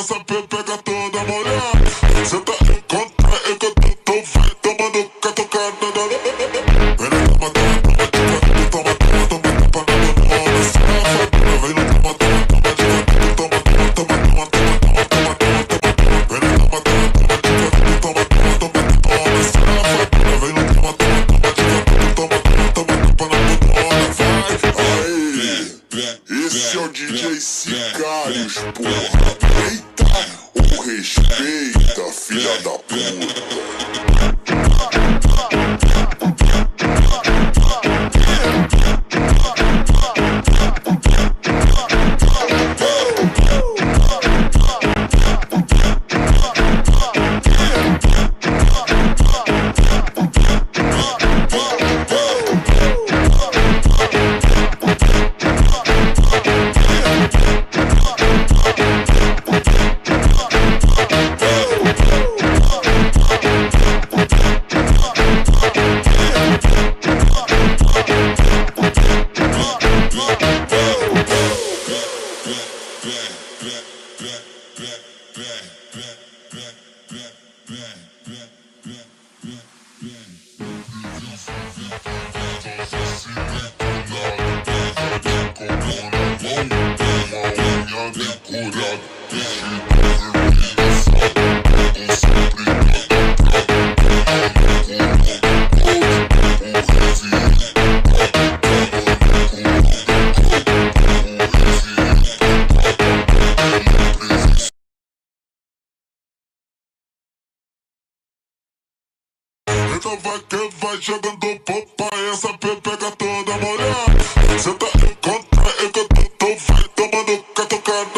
essa pepeca toda molhada. Cê tá em contra, eu que tô vai tomando catucada. Vem no toma, toma, toma, toma, toma, toma, toma, toma, safadinha. Vem no toma, toma, toma, toma, toma, toma, toma, toma, toma, toma, toma. Vem no toma, toma, toma, toma, toma, toma, toma, safadinha. Vem no toma, toma, toma, toma, toma, toma, toma, vai. Esse é o DJ Sicários, porra. Eita, ou respeita, filha da puta. Então vai que vai jogando popa, essa pepeca toda molhada. Cê tá em contra, eu que tô vai tomando catucada.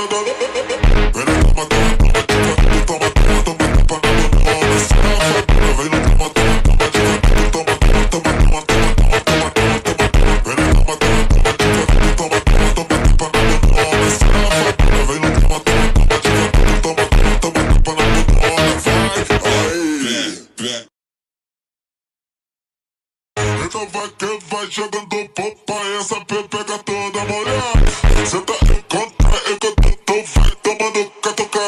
Vem no toma, toma, toma, toma, toma, toma, toma, toma, safadinha. Vem no toma, toma, toma, toma, toma, toma, toma, toma, toma, toma. Vem no toma, toma, toma, toma, toma, toma, toma, safadinha. Vem no toma, toma, toma, toma, toma, toma, toma, vai. Então vai que vai jogando popa, essa pepeca toda molhada. Cê tá em contra, eu que tô vai tomando catucada.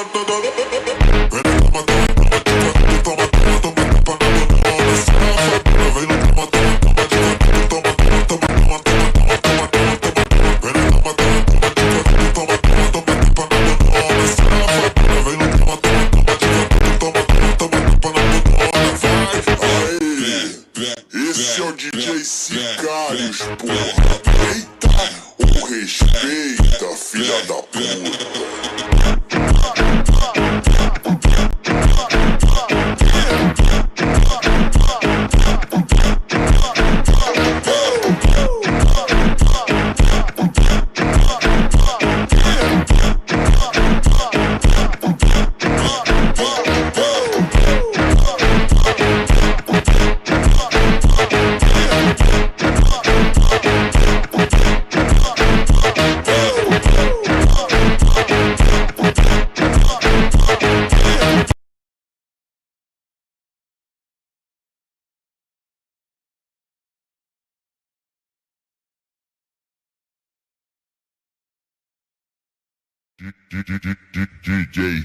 Vem no toma, toma, toma, toma, toma, toma, toma, safadinha. Vem no toma, toma, toma, toma, toma, toma, toma, toma, toma. Vem no toma, toma, toma, toma, toma, toma, safadinha. Vem no toma, toma, toma, toma, toma, toma, vai. Esse é o DJ Sicários, porra. Eita, ou respeita, filha da puta.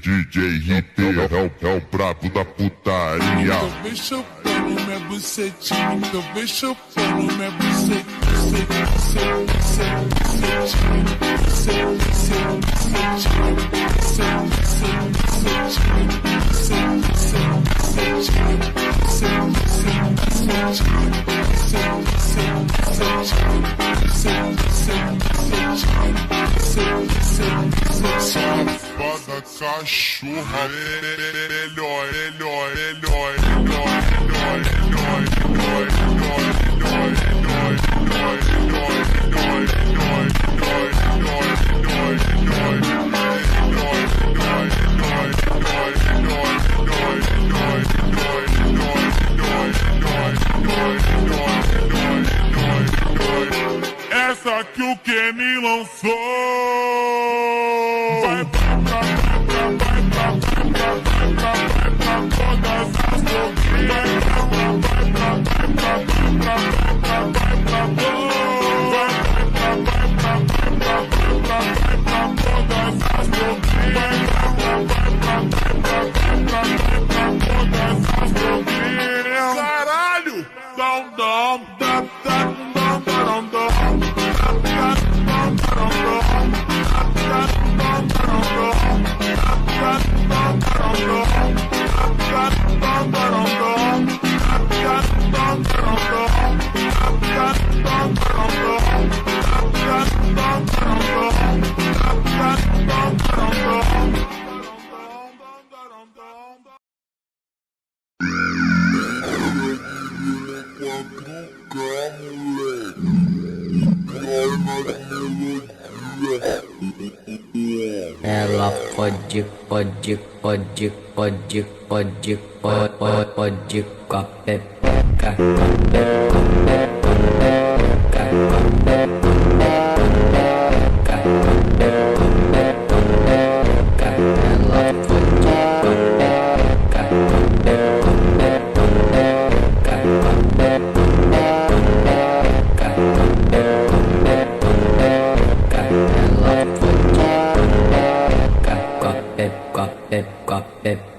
DJ Hip é o brabo da putaria. Tô bem chupando minha bucetinha, tô bem chupando minha bucetinha, Safada cachorra, essa que o que me lançou. Vai todas as blogueiras. Vai Ela pode, pode, pode, pode, pode, pode, pode com a pepeca, com a pepeca, com a pepeca, com a pepeca.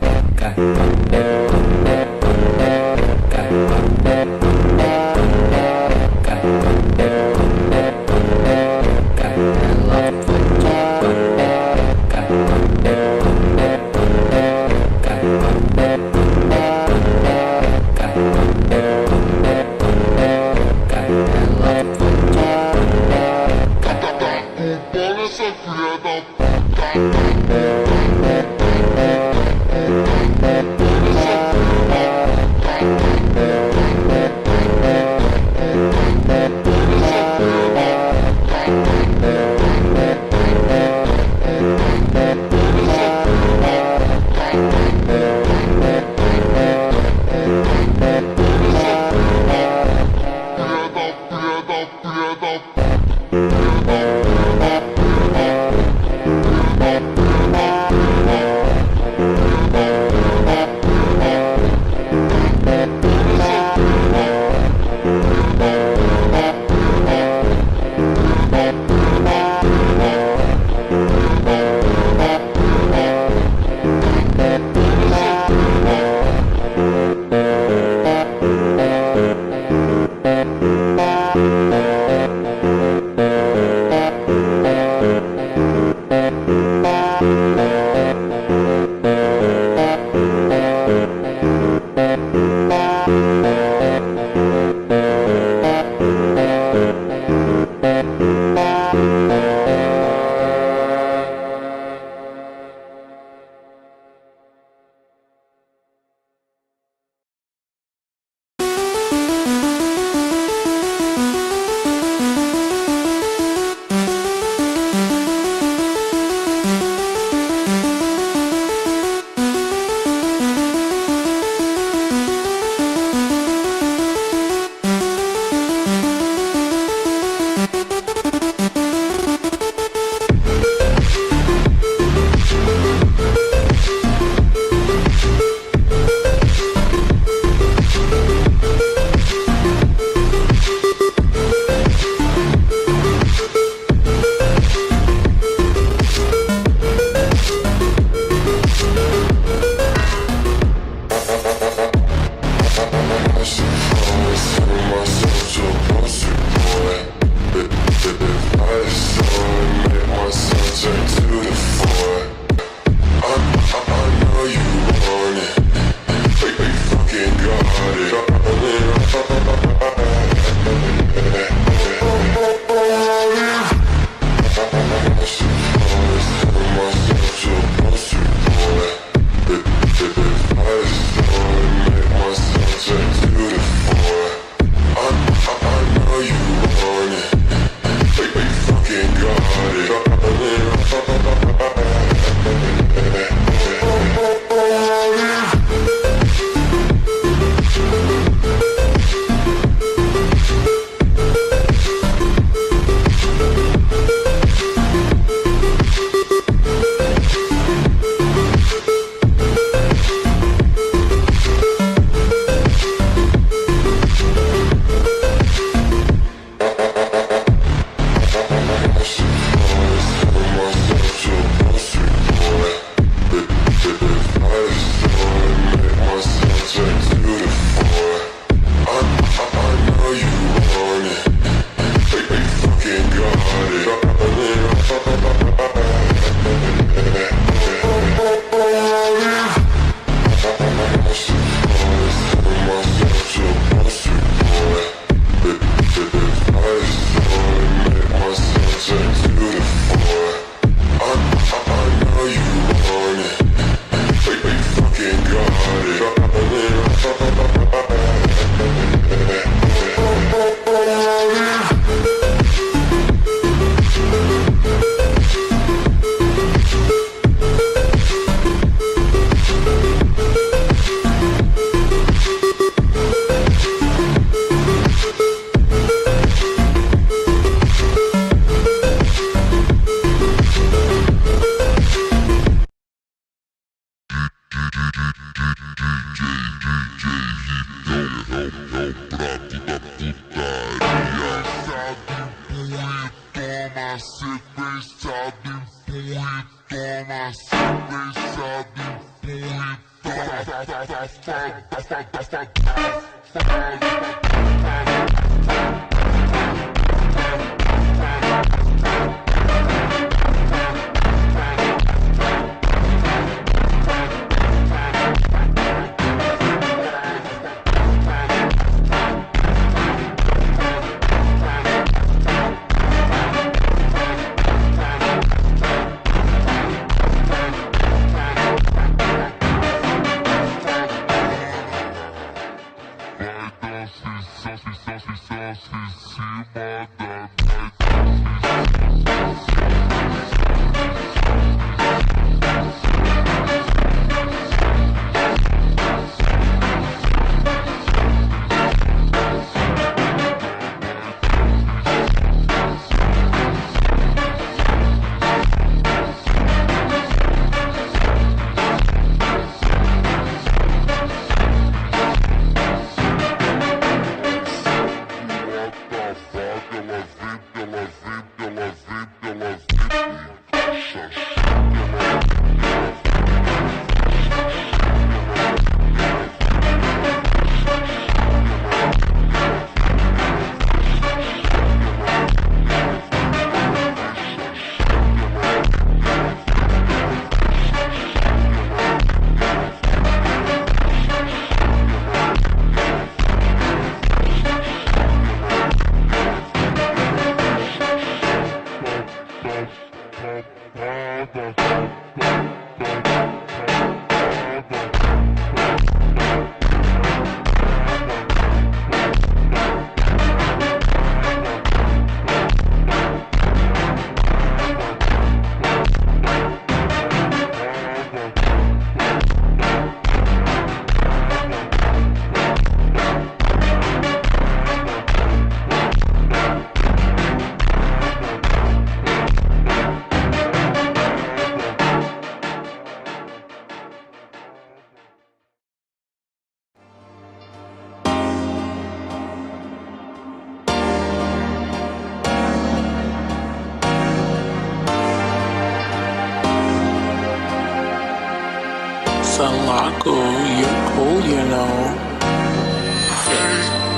Salaco, you're cool, you know.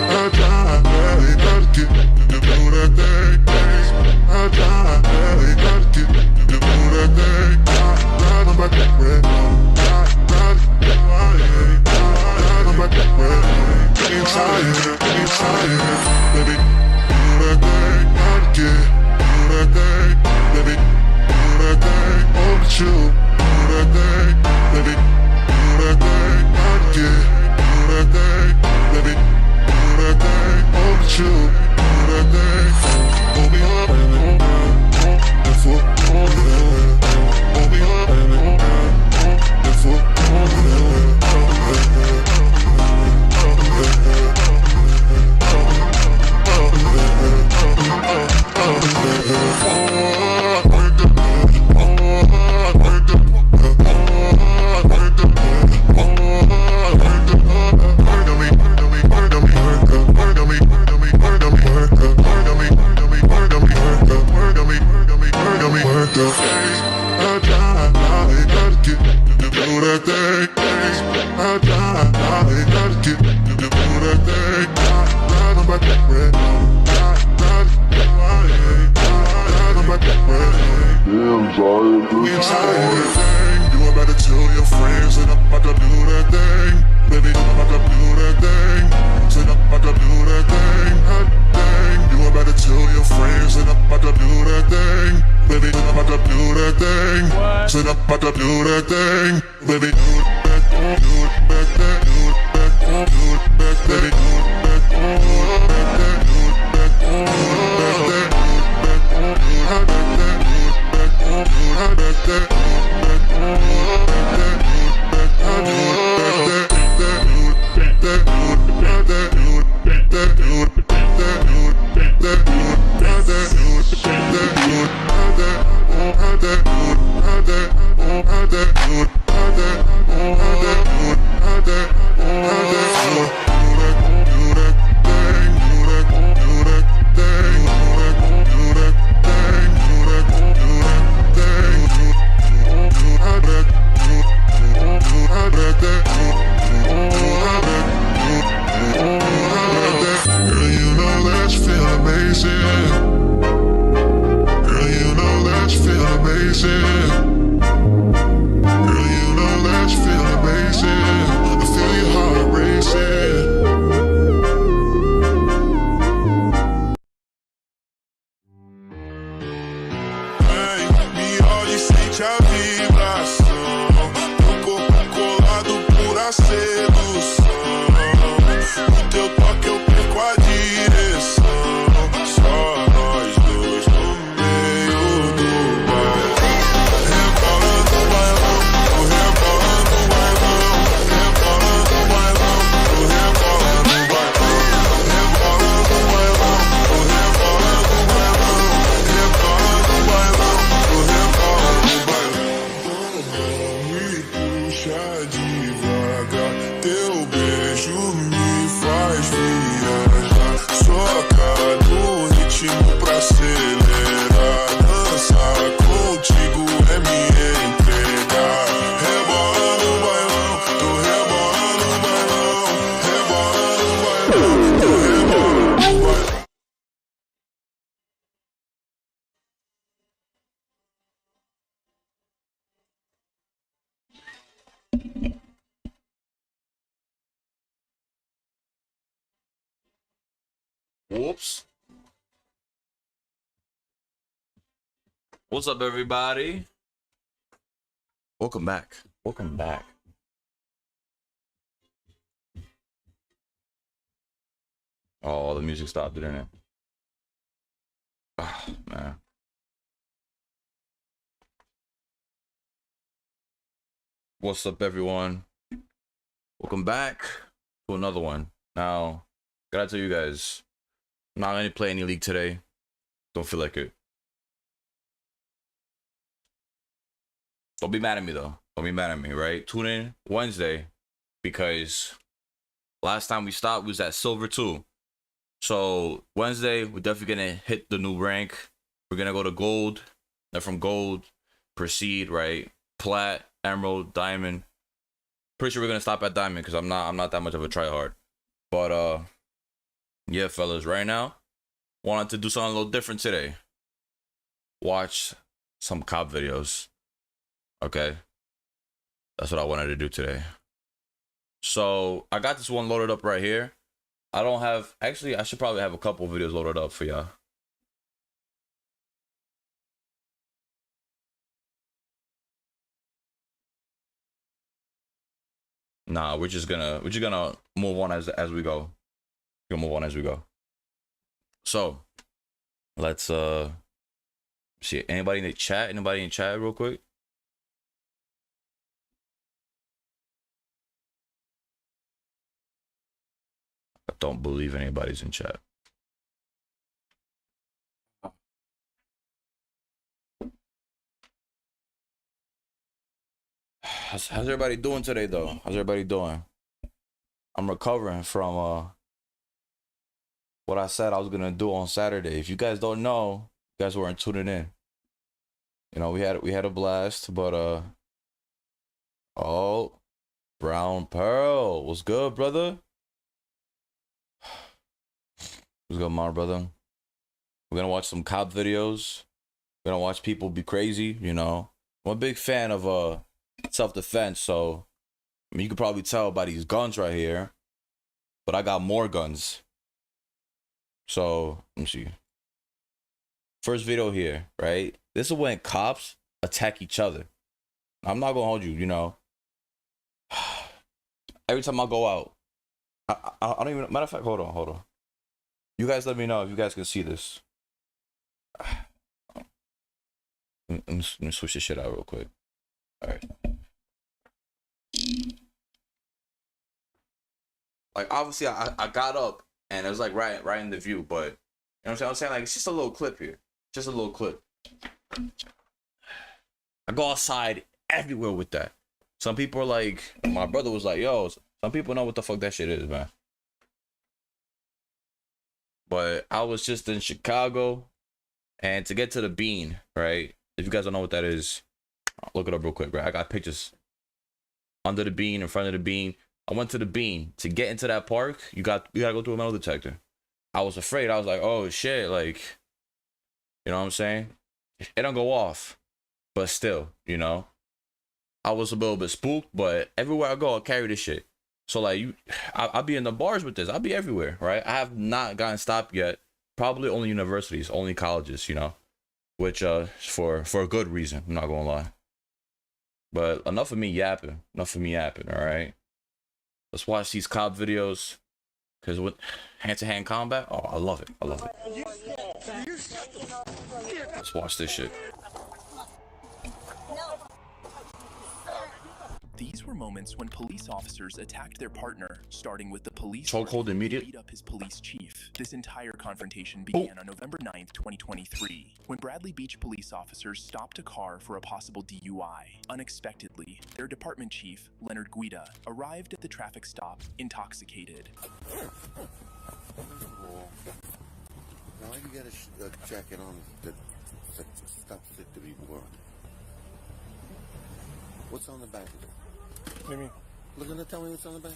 I tried, I gotta get to do that thing. I tried, I gotta get to do that thing. Ride on my back, red. Ride on my back, red. Ain't tired, baby. Do that thing, gotta get. Do that thing, baby. Do that thing, oh, but you. Do that thing, baby. Do that thing, gotta get. Do that thing, baby. Do that thing, oh, but you. Do that thing, hold me up, and for all of that. Hold me up, and for all of that. Said I'm about to do that thing, baby. Do that, do that, do that, do that, baby. Do that, do that, do that, do that, do that, sedução. No teu toque eu perco a direção. Só nós dois no meio do bailão. Rebola no bailão, tu rebola no bailão. Rebola no bailão, tu rebola no bailão. Rebola no bailão, tu rebola no bailão. Rebola no bailão, tu rebola no bailão. Me puxa devagar, teu beijo me faz viajar. Soca no ritmo pra acelerar. Dançar contigo é me entregar. Rebola no bailão, tu rebola no bailão. Rebola no bailão, tu rebola no bailão. Whoops. What's up, everybody? Welcome back. Welcome back. Oh, the music stopped, didn't it? Ah, man. What's up, everyone? Welcome back to another one. Now, gotta tell you guys, I'm not gonna play any League today. Don't feel like it. Don't be mad at me though. Don't be mad at me, right? Tune in Wednesday because last time we stopped was at Silver 2. So Wednesday, we're definitely gonna hit the new rank. We're gonna go to Gold. Then from Gold, proceed, right? Plat, Emerald, Diamond. Pretty sure we're gonna stop at Diamond because I'm not that much of a tryhard. But yeah, fellas, right now, wanted to do something a little different today. Watch some cop videos. Okay, that's what I wanted to do today. So I got this one loaded up right here. I don't have, actually I should probably have a couple videos loaded up for y'all. Nah, we're just gonna move on as we go. We're gonna move on as we go. So let's see, anybody in the chat? Anybody in chat real quick? I don't believe anybody's in chat. How's everybody doing today though? How's everybody doing? I'm recovering from what I said I was gonna do on Saturday. If you guys don't know, you guys weren't tuning in. You know, we had a blast, but oh, Brown Pearl, what's good, brother? What's good, my brother? We're gonna watch some cop videos. We're gonna watch people be crazy, you know. I'm a big fan of self-defense, so I mean, you can probably tell by these guns right here, but I got more guns. So let me see. First video here, right? This is when cops attack each other. I'm not gonna hold you, you know. Every time I go out, I don't even. Matter of fact, hold on. You guys let me know if you guys can see this. Let me switch this shit out real quick. All right. Like obviously, I got up and it was like right in the view, but you know what I'm saying? Like it's just a little clip here, just a little clip. I go outside everywhere with that. Some people are like, my brother was like, yo, some people know what the fuck that shit is, man. But I was just in Chicago, and to get to the Bean, right? If you guys don't know what that is, look it up real quick, right? I got pictures under the Bean, in front of the Bean. I went to the Bean. To get into that park, you gotta go through a metal detector. I was afraid. I was like, oh shit, like, you know what I'm saying? It don't go off, but still, you know, I was a little bit spooked. But everywhere I go, I carry this shit. So like, I'll be in the bars with this. I'll be everywhere, right? I have not gotten stopped yet. Probably only universities, only colleges, you know, which for a good reason. I'm not gonna lie. But enough of me yapping. All right. Let's watch these cop videos. Because with hand-to-hand combat, oh, I love it. I love it. Let's watch this shit. These were moments when police officers attacked their partner, starting with the police Chokehold immediate. beat up his police chief. This entire confrontation began on November 9th, 2023, when Bradley Beach police officers stopped a car for a possible DUI. Unexpectedly, their department chief, Leonard Guida, arrived at the traffic stop intoxicated. Now you get a jacket on that stuff fit to be worn. What's on the back of it? What do you mean? Look at it, tell me what's on the back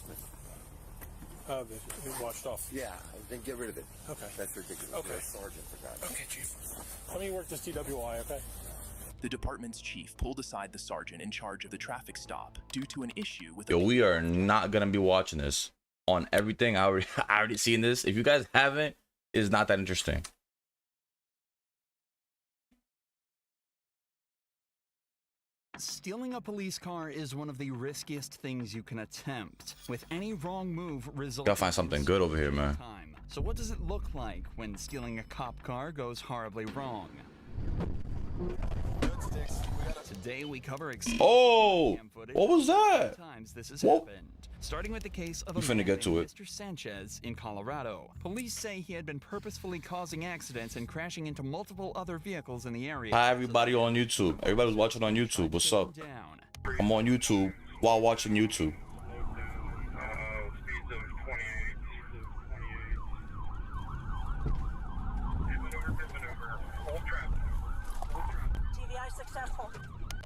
of it. It washed off. Yeah, then get rid of it. Okay. That's ridiculous. Okay. You're a sergeant, for God's sake. Okay, Chief. Let me work this DWI, okay? The department's chief pulled aside the sergeant in charge of the traffic stop due to an issue with Yo, we are not gonna be watching this on everything. I already seen this. If you guys haven't, it's not that interesting. Stealing a police car is one of the riskiest things you can attempt, with any wrong move resulting. Gotta find something good over here, man. So what does it look like when stealing a cop car goes horribly wrong? Today we cover Oh, footage what was that? times this has Whoa. happened. Starting with the case of You a finna man get to named it. Mr. Sanchez in Colorado. Police say he had been purposefully causing accidents and crashing into multiple other vehicles in the area. Hi, everybody on YouTube. Everybody's watching on YouTube. What's up? Down. I'm on YouTube while watching YouTube. TVI successful.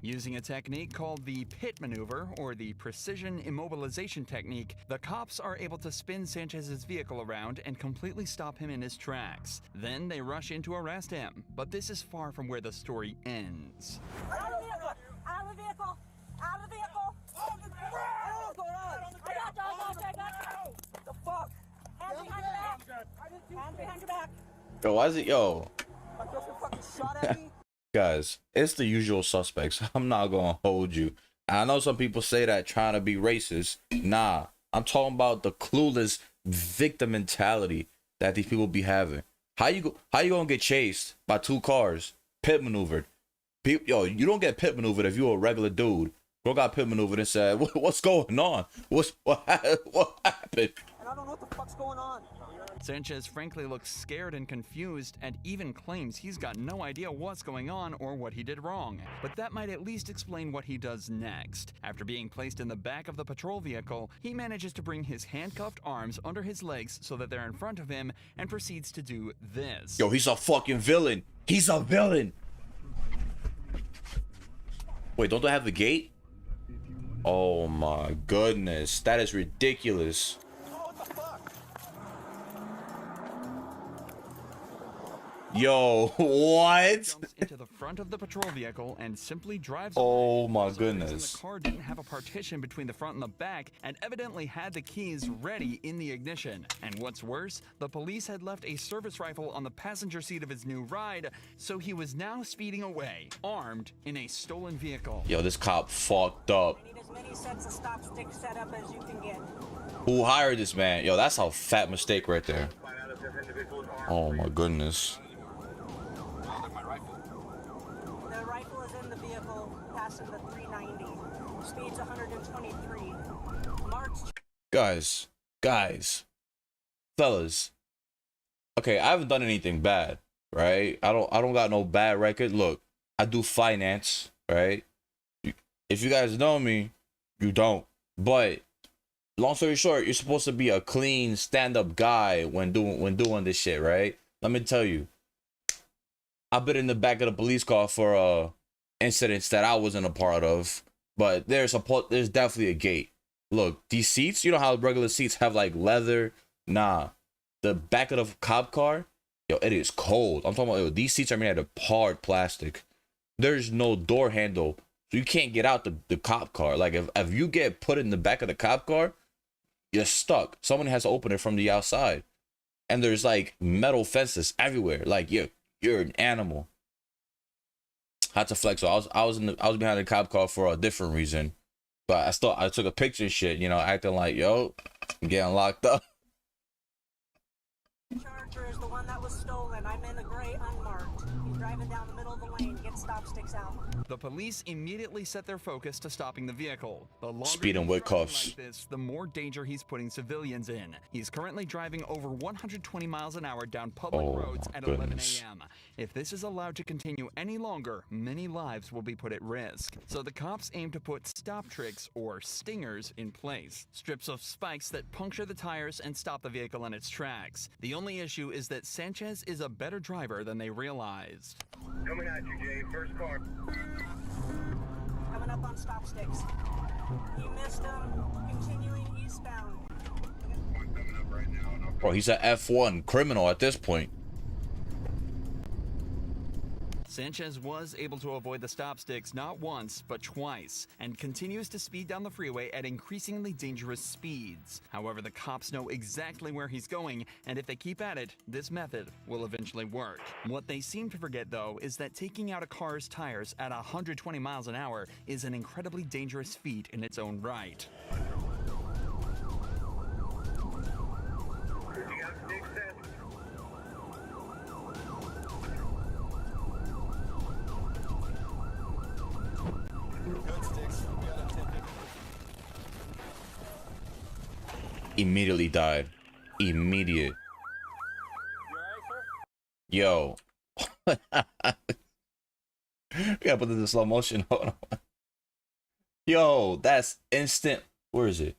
Using a technique called the pit maneuver, or the precision immobilization technique, the cops are able to spin Sanchez's vehicle around and completely stop him in his tracks. Then they rush in to arrest him. But this is far from where the story ends. Out of the vehicle! Out of the vehicle! Out of the vehicle! What's going on? I got dogs, okay, got the fuck? Hands behind your back! Hands behind your back! Yo, why is it? Yo, My girlfriend fucking shot at me. guys, it's the usual suspects. I'm not gonna hold you. I know some people say that trying to be racist. Nah, I'm talking about the clueless victim mentality that these people be having. How you gonna get chased by two cars, pit maneuvered? Yo, you don't get pit maneuvered if you're a regular dude. Bro got pit maneuvered and said, "What's going on? What happened?" And I don't know what the fuck's going on. Sanchez frankly looks scared and confused and even claims he's got no idea what's going on or what he did wrong. But that might at least explain what he does next. After being placed in the back of the patrol vehicle, he manages to bring his handcuffed arms under his legs so that they're in front of him and proceeds to do this. Yo, he's a fucking villain. He's a villain. Wait, don't they have the gate? Oh my goodness, that is ridiculous. Yo, what? Jumps into the front of the patrol vehicle and simply drives Oh away. my For some reason, goodness. The car didn't have a partition between the front and the back and evidently had the keys ready in the ignition. And what's worse, the police had left a service rifle on the passenger seat of his new ride, so he was now speeding away, armed in a stolen vehicle. Yo, this cop fucked up. I need as many sets of stop sticks set up as you can get. Who hired this man? Yo, that's a fat mistake right there. Oh my goodness. The rifle is in the vehicle, passing the 390. Speed's 123. Mark's Guys, fellas. Okay, I haven't done anything bad, right? I don't got no bad record. Look, I do finance, right? If you guys know me, you don't. But long story short, you're supposed to be a clean, stand-up guy when doing this shit, right? Let me tell you, I've been in the back of the police car for incidents that I wasn't a part of, but there's definitely a gate. Look, these seats, you know how regular seats have like leather? Nah, the back of the cop car, yo, it is cold. I'm talking about, yo, these seats are made out of hard plastic. There's no door handle, so you can't get out the cop car. Like if you get put in the back of the cop car, you're stuck. Someone has to open it from the outside, and there's like metal fences everywhere. Like you're an animal. Had to flex. So I was behind the cop car for a different reason. But I took a picture and shit, you know, acting like, yo, I'm getting locked up. Charger is the one that was stolen. I'm in the gray unmarked. He's driving down the middle of the lane. Get stop sticks out. The police immediately set their focus to stopping the vehicle. The longer Speeding he's with driving cuffs. like this, the more danger he's putting civilians in. He's currently driving over 120 miles an hour down public Oh, roads my at 11 goodness. a.m. If this is allowed to continue any longer, many lives will be put at risk. So the cops aim to put stop tricks, or stingers, in place. Strips of spikes that puncture the tires and stop the vehicle in its tracks. The only issue is that Sanchez is a better driver than they realized. Coming at you, Jay. First car. Coming up on stop sticks. You missed him. Continuing eastbound. Coming up right now. Bro, he's an F1 criminal at this point. Sanchez was able to avoid the stop sticks not once, but twice, and continues to speed down the freeway at increasingly dangerous speeds. However, the cops know exactly where he's going, and if they keep at it, this method will eventually work. What they seem to forget, though, is that taking out a car's tires at 120 miles an hour is an incredibly dangerous feat in its own right. You got sticks set? Immediately died. Immediate. Yo. We gotta put this in slow motion. Hold on. Yo, that's instant. Where is it?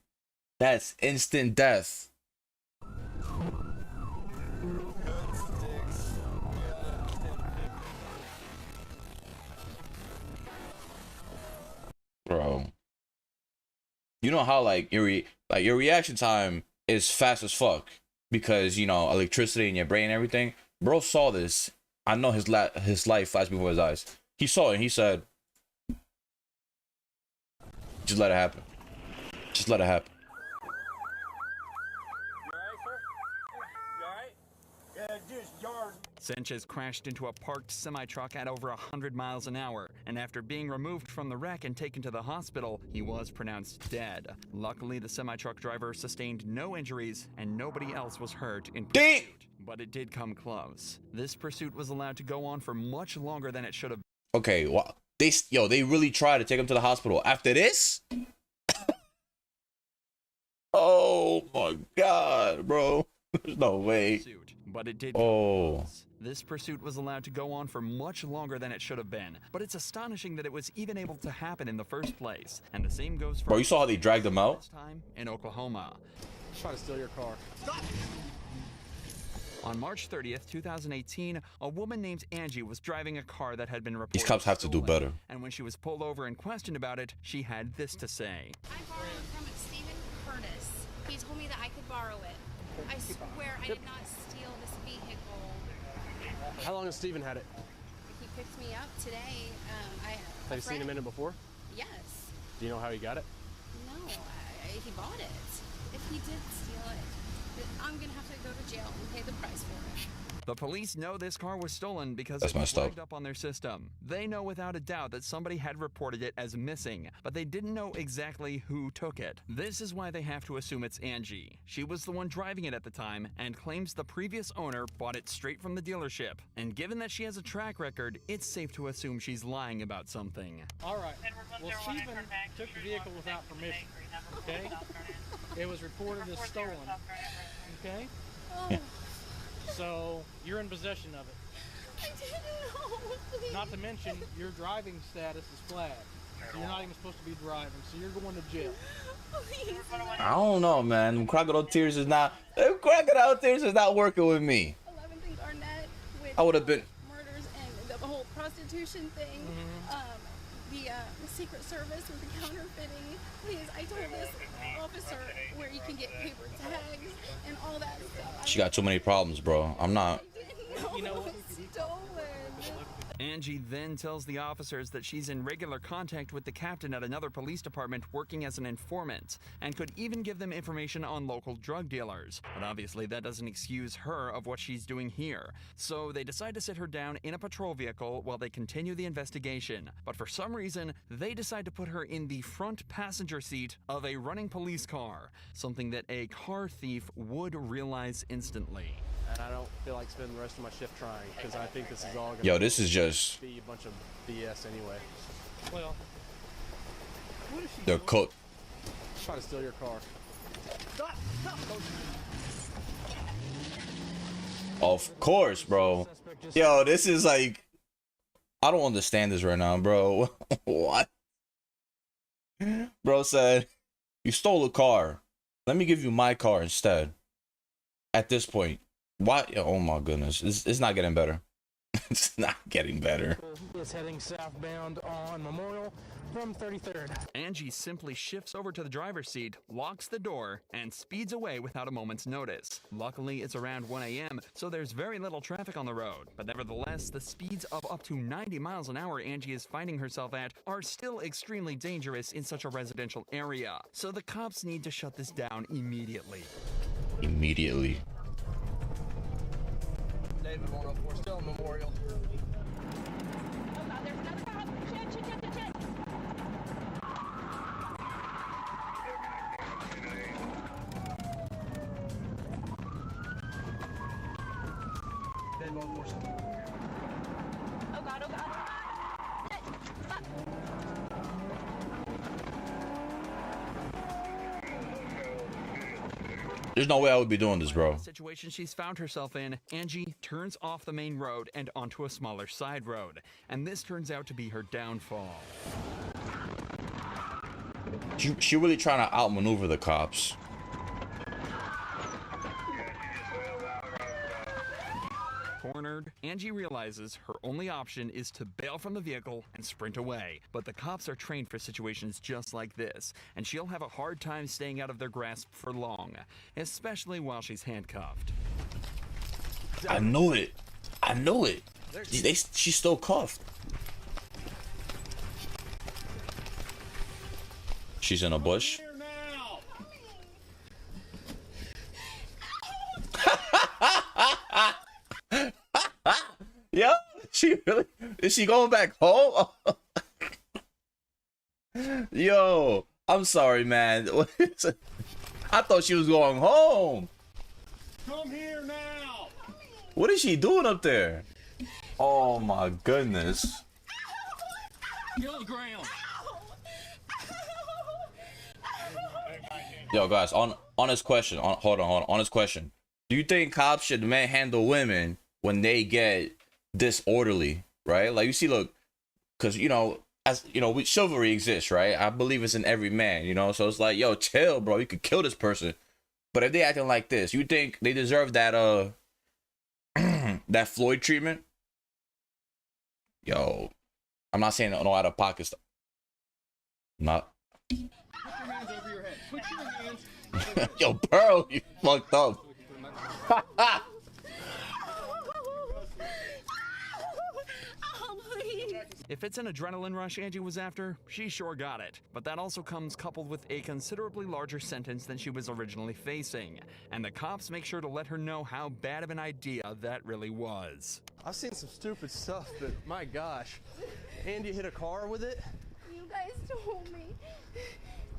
That's instant death. Bro. You know how like your reaction time is fast as fuck because you know electricity in your brain and everything. Bro saw this. I know his life flashed before his eyes. He saw it and he said, "Just let it happen. Just let it happen." Sanchez crashed into a parked semi-truck at over 100 miles an hour, and after being removed from the wreck and taken to the hospital, he was pronounced dead. Luckily, the semi-truck driver sustained no injuries, and nobody else was hurt in pursuit. But it did come close. This pursuit was allowed to go on for much longer than it should have. Okay, well, they really tried to take him to the hospital. After this? Oh my God, bro. There's no way. But it did. Oh. This pursuit was allowed to go on for much longer than it should have been, but it's astonishing that it was even able to happen in the first place. And the same goes for. Bro, you saw how they dragged him out? This time in Oklahoma. Try to steal your car. Stop! On March 30th, 2018, a woman named Angie was driving a car that had been reported These cops have to do stolen. better. And when she was pulled over and questioned about it, she had this to say. I borrowed from Stephen Curtis. He told me that I could borrow it. I swear I did not steal this vehicle. How long has Steven had it? He picked me up today. Have you seen him in it before? Yes. Do you know how he got it? No, he bought it. If he did steal it, I'm gonna have to go to jail and pay the price for it. The police know this car was stolen because That's it was messed up. flagged up on their system. They know without a doubt that somebody had reported it as missing, but they didn't know exactly who took it. This is why they have to assume it's Angie. She was the one driving it at the time and claims the previous owner bought it straight from the dealership. And given that she has a track record, it's safe to assume she's lying about something. All right. Well, Stephen took the vehicle without permission. Okay. It was reported as stolen. Okay. Oh, So you're in possession of it. I didn't know. Please. Not to mention your driving status is flagged. So you're not even supposed to be driving. So you're going to jail. Please. I don't know, man. Them crocodile tears is not working with me. 11th and Garnett with I would have been. murders and the whole prostitution thing. The Secret Service with the counterfeiting. Please, I told this officer where you can get paper tags and all that stuff. She got too many problems, bro. I'm not. I didn't know it was stolen. Angie then tells the officers that she's in regular contact with the captain at another police department working as an informant, and could even give them information on local drug dealers. But obviously that doesn't excuse her of what she's doing here. So they decide to sit her down in a patrol vehicle while they continue the investigation. But for some reason, they decide to put her in the front passenger seat of a running police car, something that a car thief would realize instantly. And I don't feel like spending the rest of my shift trying, because I think this is all Yo, this is just be a bunch of BS anyway. Well, what if she the cook. try to steal your car? Stop! Stop! Of course, bro. Yo, this is like, I don't understand this right now, bro. What? Bro said, you stole a car. Let me give you my car instead. At this point, why? Oh my goodness, it's not getting better. It's not getting better. Is heading southbound on Memorial from 33rd. Angie simply shifts over to the driver's seat, locks the door, and speeds away without a moment's notice. Luckily, it's around 1 a.m., so there's very little traffic on the road. But nevertheless, the speeds of up to 90 miles an hour Angie is finding herself at are still extremely dangerous in such a residential area. So the cops need to shut this down immediately. Immediately. David 104, still in Memorial. David 104. Oh God, oh God, oh God. Hey, stop. There's no way I would be doing this, bro. The situation she's found herself in, Angie turns off the main road and onto a smaller side road. And this turns out to be her downfall. She really trying to outmaneuver the cops. Cornered, Angie realizes her only option is to bail from the vehicle and sprint away. But the cops are trained for situations just like this, and she'll have a hard time staying out of their grasp for long, especially while she's handcuffed. I knew it. I knew it. She's still cuffed. She's in a bush. Yo, she really is she going back home? Yo, I'm sorry, man. I thought she was going home. Come here now! What is she doing up there? Oh my goodness. Get on the ground! Yo, guys, on this question, hold on, on this question. Do you think cops should manhandle women when they get disorderly, right? Like, you see, look, because, you know, as you know, chivalry exists, right? I believe it's in every man, you know? So it's like, yo, chill, bro. You could kill this person. But if they acting like this, you think they deserve that, that Floyd treatment? Yo, I'm not saying no out of pocket stuff. Not. Put your hands over your head. Put your hands. Yo, Pearl, you fucked up. If it's an adrenaline rush Angie was after, she sure got it. But that also comes coupled with a considerably larger sentence than she was originally facing. And the cops make sure to let her know how bad of an idea that really was. I've seen some stupid stuff, but my gosh. Andy hit a car with it? You guys told me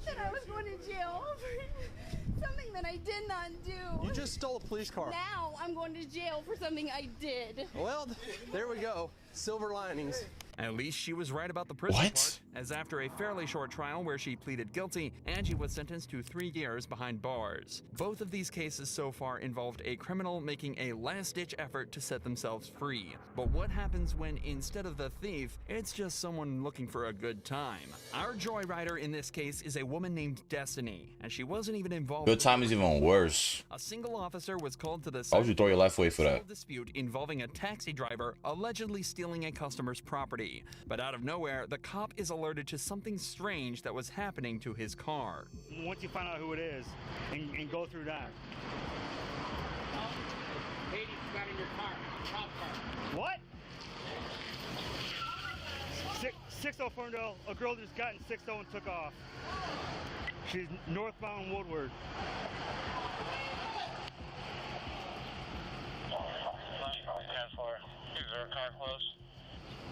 that I was going to jail for something that I did not do. You just stole a police car. Now I'm going to jail for something I did. Well, there we go. Silver linings. At least she was right about the prison part, as after a fairly short trial where she pleaded guilty, Angie was sentenced to 3 years behind bars. Both of these cases so far involved a criminal making a last-ditch effort to set themselves free. But what happens when, instead of the thief, it's just someone looking for a good time? Our joyrider in this case is a woman named Destiny, and she wasn't even involved. Good time is even worse. A single officer was called to the Why would you throw your life away for that? dispute involving a taxi driver allegedly stealing a customer's property. But out of nowhere, the cop is alerted to something strange that was happening to his car. Once you find out who it is and go through that. Katie got in your car, cop car. What? 60 Ferndale, a girl just got in 60 and took off. She's northbound Woodward.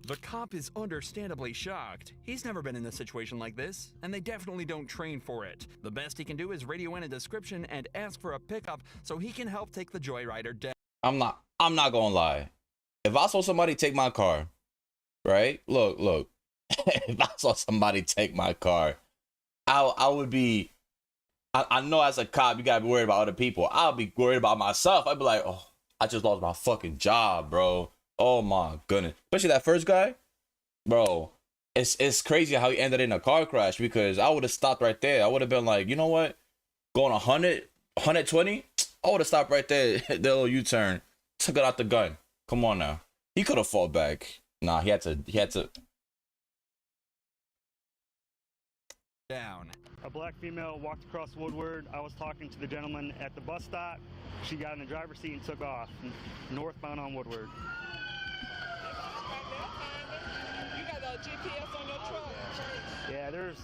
The cop is understandably shocked. He's never been in a situation like this, and they definitely don't train for it. The best he can do is radio in a description and ask for a pickup so he can help take the joyrider down. I'm not gonna lie. If I saw somebody take my car, right? Look. If I saw somebody take my car, I would be. I know as a cop, you gotta be worried about other people. I'll be worried about myself. I'd be like, oh, I just lost my fucking job, bro. Oh my goodness. Especially that first guy, bro. It's crazy how he ended in a car crash, because I would have stopped right there. I would have been like, you know what? Going 100, 120, I would have stopped right there, the little U-turn, took it out the gun. Come on now. He could have fought back. Nah, he had to. Down. A black female walked across Woodward. I was talking to the gentleman at the bus stop. She got in the driver's seat and took off, northbound on Woodward. You got a GPS on your truck. Yeah, there's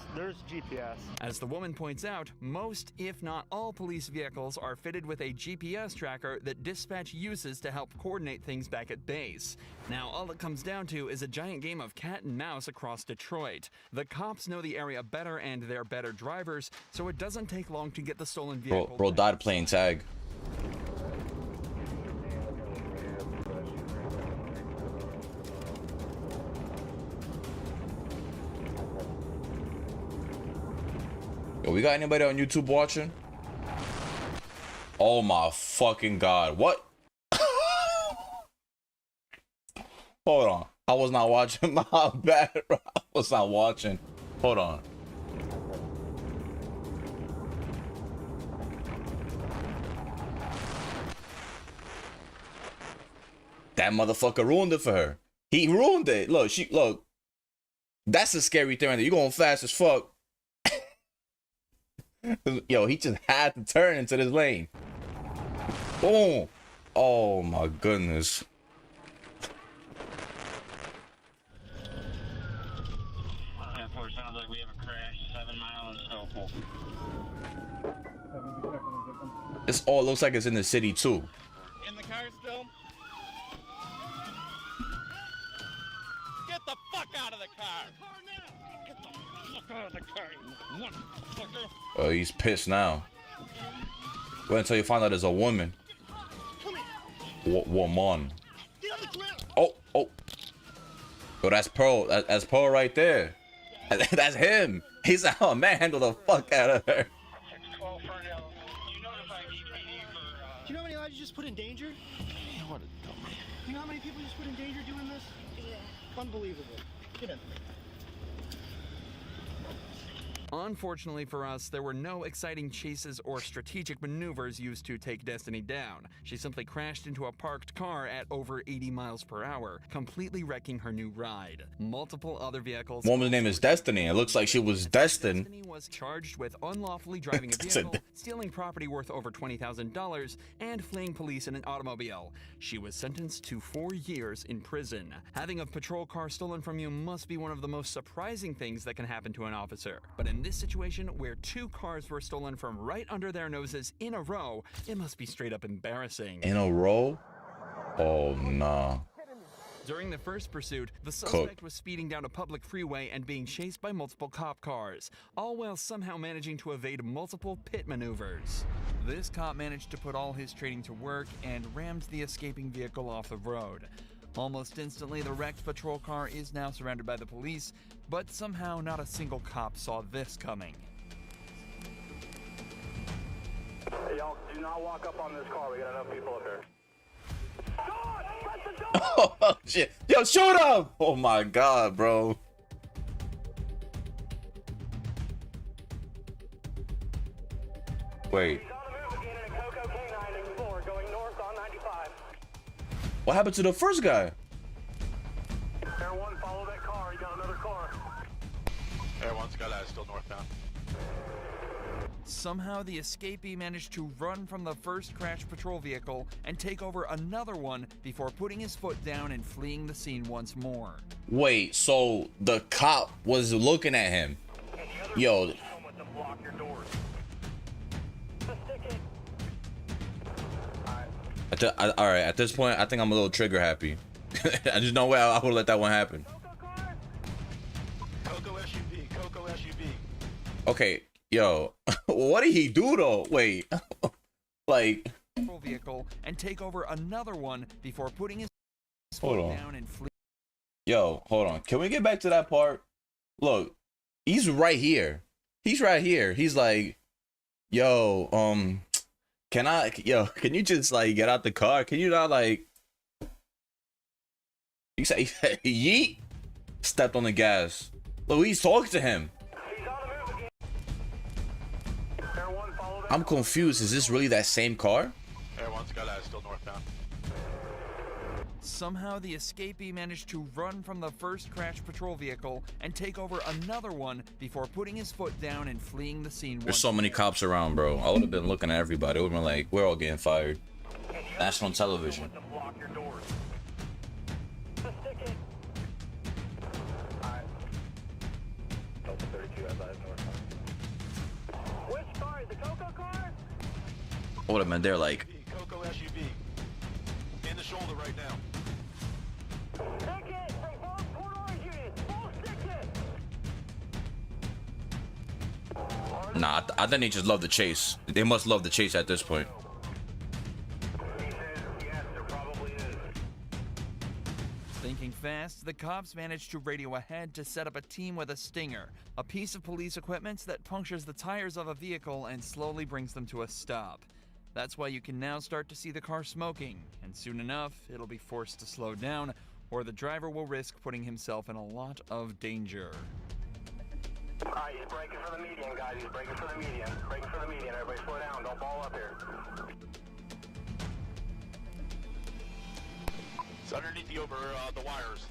GPS. As the woman points out, most, if not all, police vehicles are fitted with a GPS tracker that dispatch uses to help coordinate things back at base. Now, all it comes down to is a giant game of cat and mouse across Detroit. The cops know the area better and they're better drivers, so it doesn't take long to get the stolen vehicle. Bro died playing tag. Yo, we got anybody on YouTube watching? Oh my fucking god. What? Hold on. I was not watching. My bad, bro. I was not watching. Hold on. That motherfucker ruined it for her. He ruined it. Look. That's a scary thing right there. You going fast as fuck. Yo, he just had to turn into this lane. Boom. Oh my goodness. Sounds like we have a crash 7 miles Opal. This all looks like it's in the city too. In the car still? Get the fuck out of the car! Get the fuck out of the car, you motherfucker! Oh, he's pissed now. Wait until you find out there's a woman. Woman. Oh. Yo, that's Pearl. That's Pearl right there. That's him. He's out. Oh, man, handle the fuck out of her. Do you know how many lives you just put in danger? What a dummy. You know how many people you just put in danger doing this? Yeah. Unbelievable. Get in. Unfortunately for us, there were no exciting chases or strategic maneuvers used to take Destiny down. She simply crashed into a parked car at over 80 miles per hour, completely wrecking her new ride. Multiple other vehicles... Woman's name is Destiny. It looks like she was destined. Destiny was charged with unlawfully driving a vehicle, stealing property worth over $20,000, and fleeing police in an automobile. She was sentenced to 4 years in prison. Having a patrol car stolen from you must be one of the most surprising things that can happen to an officer. But in this situation, where 2 cars were stolen from right under their noses in a row, it must be straight up embarrassing. In a row? Oh, nah. During the first pursuit, the suspect was speeding down a public freeway and being chased by multiple cop cars, all while somehow managing to evade multiple pit maneuvers. This cop managed to put all his training to work and rammed the escaping vehicle off the road. Almost instantly, the wrecked patrol car is now surrounded by the police, but somehow not a single cop saw this coming. Hey, y'all, do not walk up on this car. We got enough people up here. Oh, shit. Yo, shoot him! Oh, my God, bro. Wait. What happened to the first guy? Air 1, follow that car. You got another car. Air 1, Skyline still northbound. Somehow, the escapee managed to run from the first crashed patrol vehicle and take over another one before putting his foot down and fleeing the scene once more. Wait, so the cop was looking at him. Yo. Alright, at this point, I think I'm a little trigger happy. I just no way I would let that one happen. Okay, yo, what did he do though? Wait, like, vehicle and take over another one before putting his hold foot on. down and flee. Yo, hold on. Can we get back to that part? Look, he's right here. He's right here. He's like, yo, can you just like get out the car? Can you not like? He said, yeet. Stepped on the gas. Look, he's talking to him. I'm confused. Is this really that same car? Still northbound. Somehow, the escapee managed to run from the first crashed patrol vehicle and take over another one before putting his foot down and fleeing the scene. There's so many cops around, bro. I would have been looking at everybody. I would have been like, we're all getting fired. National television. Which car? The Coco car? I would have been there like, Coco SUV. In the shoulder right now. Ticket! Both Port Orange units! Both ticket! nah, I think they just love the chase. They must love the chase at this point. Thinking fast, the cops managed to radio ahead to set up a team with a stinger, a piece of police equipment that punctures the tires of a vehicle and slowly brings them to a stop. That's why you can now start to see the car smoking, and soon enough, it'll be forced to slow down, or the driver will risk putting himself in a lot of danger. Alright, he's braking for the median, guys. He's braking for the median. Braking for the median. Everybody slow down. Don't ball up here. It's underneath the wires.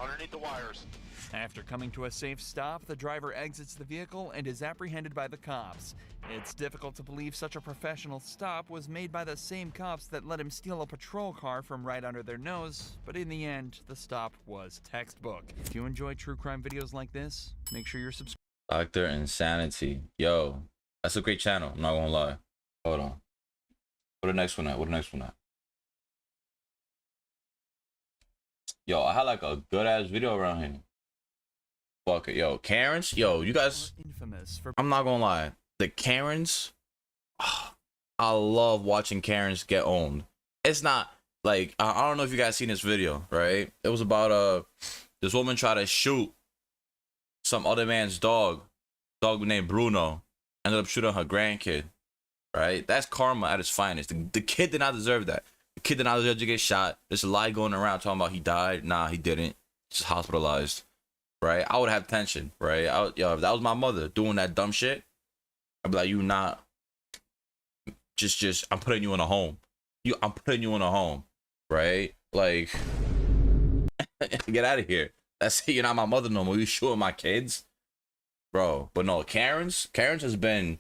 Underneath the wires. After coming to a safe stop, the driver exits the vehicle and is apprehended by the cops. It's difficult to believe such a professional stop was made by the same cops that let him steal a patrol car from right under their nose, but in the end, the stop was textbook. If you enjoy true crime videos like this, make sure you're subscribed. Dr. Insanity. Yo, that's a great channel. I'm not gonna lie. Hold on. What the next one at? What the next one at? Yo, I had like a good ass video around here. Fuck it, yo, Karens, yo, you guys. Infamous for I'm not gonna lie, the Karens. I love watching Karens get owned. It's not like I don't know if you guys seen this video, right? It was about this woman tried to shoot some other man's dog named Bruno. Ended up shooting her grandkid, right? That's karma at its finest. The kid did not deserve that. The kid did not deserve to get shot. There's a lie going around talking about he died. Nah, he didn't. Just hospitalized, right? I would have tension, right? Yo, if that was my mother doing that dumb shit, I'd be like, you not. Just, I'm putting you in a home. I'm putting you in a home, right? Like, get out of here. That's you're not my mother no more. You shooting my kids, bro. But no, Karens has been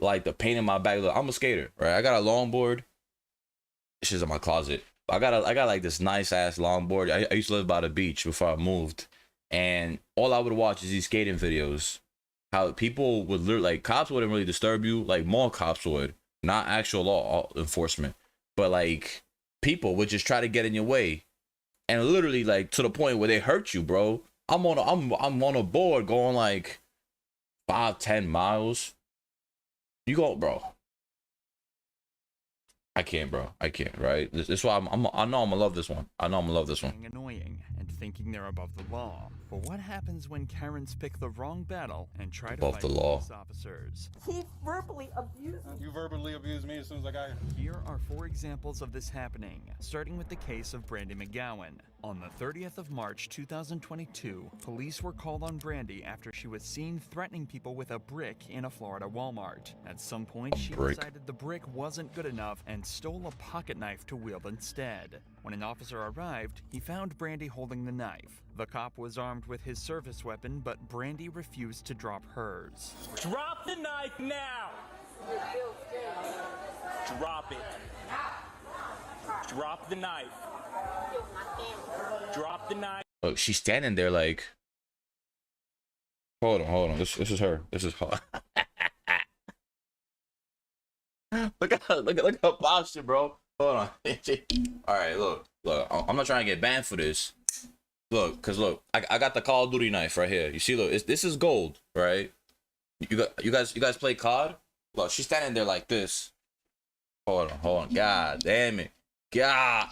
like the pain in my back. Look, I'm a skater, right? I got a longboard. This shit's in my closet. I got like this nice ass longboard. I used to live by the beach before I moved, and all I would watch is these skating videos. How people would like cops wouldn't really disturb you, like more cops would, not actual law enforcement, but like people would just try to get in your way, and literally like to the point where they hurt you, bro. I'm on a board going like 5-10 miles. You go, bro. I can't, bro. I can't, right? This is why I know I'm gonna love this one. I know I'm gonna love this one. Annoying and thinking they're above the law. But what happens when Karens pick the wrong battle and try to Above fight the law. police officers? He verbally abused me. You verbally abused me as soon as I got here. Here are 4 examples of this happening, starting with the case of Brandy McGowan. On the 30th of March 2022, police were called on Brandy after she was seen threatening people with a brick in a Florida Walmart. At some point, she decided the brick wasn't good enough and stole a pocket knife to wield instead. When an officer arrived, he found Brandy holding the knife. The cop was armed with his service weapon, but Brandy refused to drop hers. Drop the knife now! Drop it. Drop the knife. Drop the knife. Look, she's standing there like, hold on. This is her. This is her. look at her posture, bro. Hold on. All right, look. I'm not trying to get banned for this. Look, cause I got the Call of Duty knife right here. You see, look, this is gold, right? You guys play COD? Look, she's standing there like this. Hold on. God damn it. God.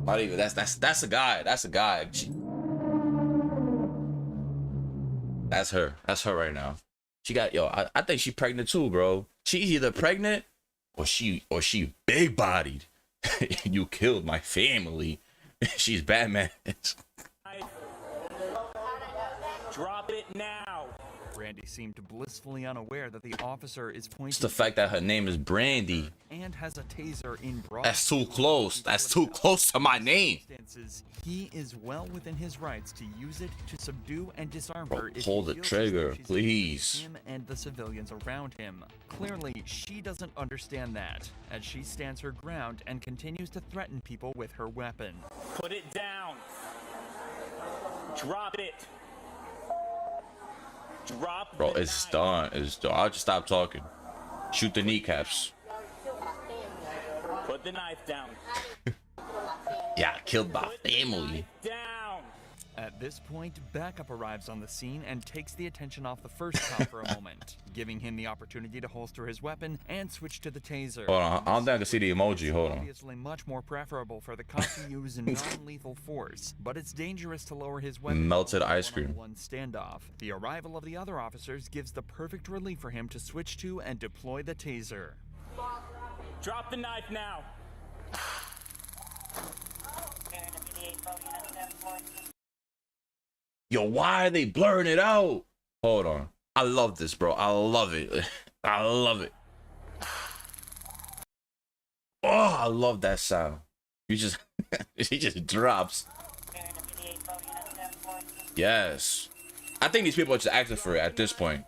Not even. That's a guy. That's a guy. That's her. That's her right now. She got I think she pregnant too, bro. She's either pregnant or she big bodied. You killed my family. She's Batman. Drop it now. Brandy seemed blissfully unaware that the officer is pointing. It's the fact that her name is Brandy. And has a taser in broad. That's too close. That's too close to my name. He is well within his rights to use it to subdue and disarm her. Hold the trigger, please. Him and the civilians around him. Clearly, she doesn't understand that, as she stands her ground and continues to threaten people with her weapon. Put it down. Drop it. Drop. Bro, it's done. It's done. I'll just stop talking. Shoot the kneecaps. Put the knife down. Yeah, killed my family. Down. At this point, backup arrives on the scene and takes the attention off the first cop for a moment, giving him the opportunity to holster his weapon and switch to the taser. Hold on, I don't think I can see the emoji. Hold on. Obviously much more preferable for the cop to use non-lethal force, but it's dangerous to lower his weapon. Melted ice cream. One standoff. The arrival of the other officers gives the perfect relief for him to switch to and deploy the taser. Drop the knife now. Yo, why are they blurring it out? Hold on. I love this, bro. I love it. I love it. Oh, I love that sound. He just drops. Yes. I think these people are just acting for it at this point.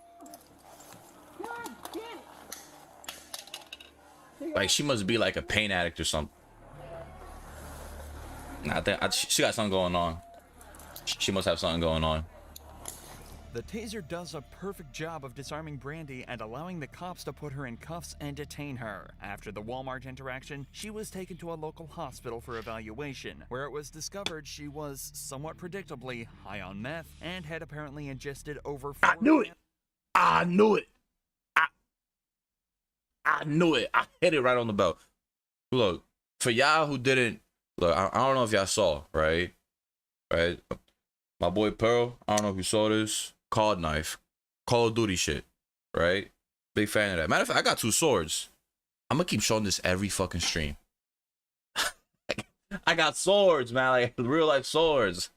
Like, she must be like a pain addict or something. Nah, I think she got something going on. She must have something going on. The taser does a perfect job of disarming Brandy and allowing the cops to put her in cuffs and detain her. After the Walmart interaction, she was taken to a local hospital for evaluation, where it was discovered she was, somewhat predictably, high on meth and had apparently ingested over 4 I knew it! I knew it! I knew it! I hit it right on the bell. Look, for y'all who didn't... Look, I don't know if y'all saw, right? Right? My boy Pearl, I don't know if you saw this. COD knife. Call of Duty shit. Right? Big fan of that. Matter of fact, I got 2 swords. I'm gonna keep showing this every fucking stream. I got swords, man. Like, real life swords.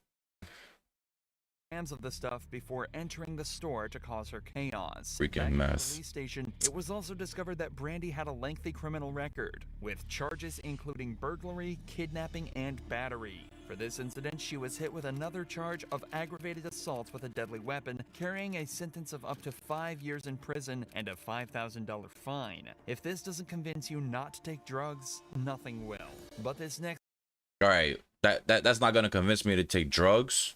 Of the stuff before entering the store to cause her chaos. Freaking Back at the mess. police station, it was also discovered that Brandy had a lengthy criminal record, with charges including burglary, kidnapping, and battery. For this incident, she was hit with another charge of aggravated assault with a deadly weapon, carrying a sentence of up to 5 years in prison and a $5,000 fine. If this doesn't convince you not to take drugs, nothing will. But this next... All right, that's not gonna convince me to take drugs.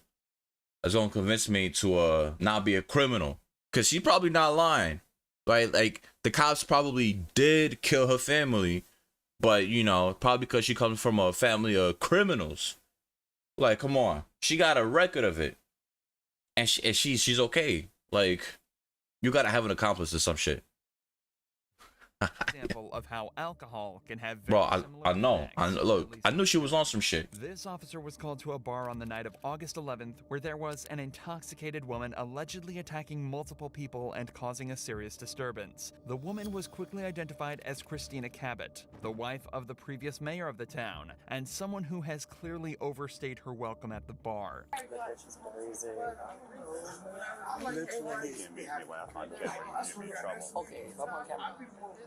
That's gonna convince me to not be a criminal, cause she's probably not lying, right? Like, the cops probably did kill her family, but you know, probably because she comes from a family of criminals. Like, come on, she got a record of it, and she's okay. Like, you gotta have an accomplice or some shit. example of how alcohol can have very Bro, I know. effects. Look, I knew she was on some shit. This officer was called to a bar on the night of August 11th, where there was an intoxicated woman allegedly attacking multiple people and causing a serious disturbance. The woman was quickly identified as Christina Cabot, the wife of the previous mayor of the town, and someone who has clearly overstayed her welcome at the bar. Okay, if I'm on camera,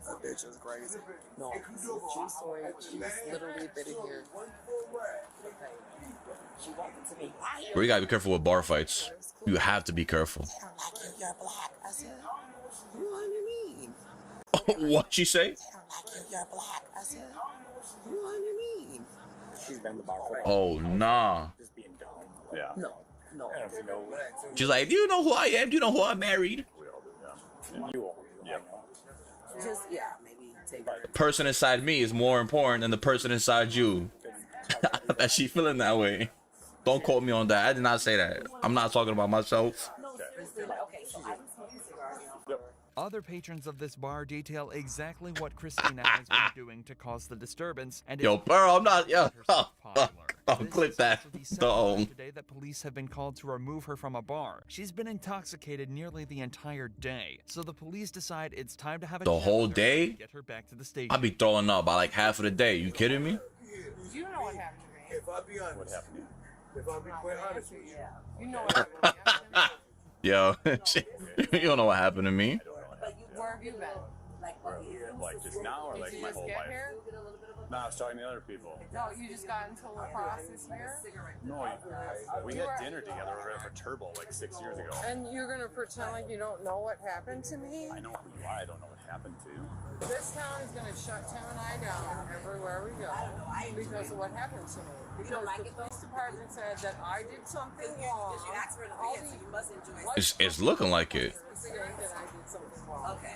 that bitch is crazy. No, true story. She's literally been in here. She walked into me. Why Bro, you gotta be careful with bar fights. You have to be careful. I don't like you. You're black. I said, what do you mean? What she say? I don't like you. You're black. I said, what do you mean? She's been the bar for Oh, nah. just being dumb. Yeah. No. She's like, do you know who I am? Do you know who I married? You all. Yeah. Just, yeah, maybe take her. The person inside me is more important than the person inside you. I bet she feeling that way. Don't quote me on that. I did not say that. I'm not talking about myself. Okay, so I've been smoking cigars, you know. Other patrons of this bar detail exactly what Christina has been doing to cause the disturbance. And Yo, bro, I'm not. Yo, popular. I'll clip that. Today that police have been called to remove her from a bar. She's been intoxicated nearly the entire day, so the police decide it's time to have a The chat whole with her day? and get her back to the station. I'll be throwing up by like half of the day. You kidding me? You know what happened to me. If I be honest. What happened? If I be quite honest with you. You know what happened to me. Yo, you don't know what happened to me. Where have you been? Like just now or Did like you my just whole get life? here? No, I was talking to other people. No, you just got into lacrosse this year? No, we had dinner together over at Turbo like 6 years ago. And you're gonna pretend like you don't know what happened to me? I know who you are. I don't know what happened to you. This town is gonna shut Tim and I down everywhere we go because of what happened to me. Because the police department said that I did something wrong. It's looking like it. That I did something wrong. Okay.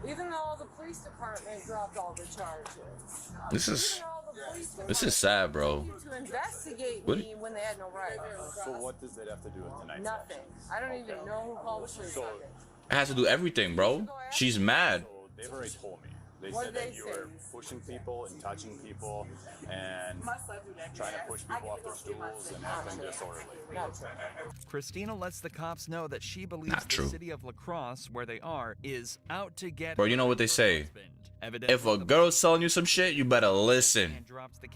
Even though the police department dropped all the charges. This is sad, bro. To investigate What? me when they had no right. So what does that have to do with tonight's Nothing. I don't even know who called the police on it. It has to do everything, bro. She's mad. So they've already told me. They What said did that they you say? were pushing people and touching people and trying to push people off their stools and acting disorderly. Christina lets the cops know that she believes Not true. the city of La Crosse, where they are, is out to get Bro, you know what they say? If a girl's selling you some shit, you better listen.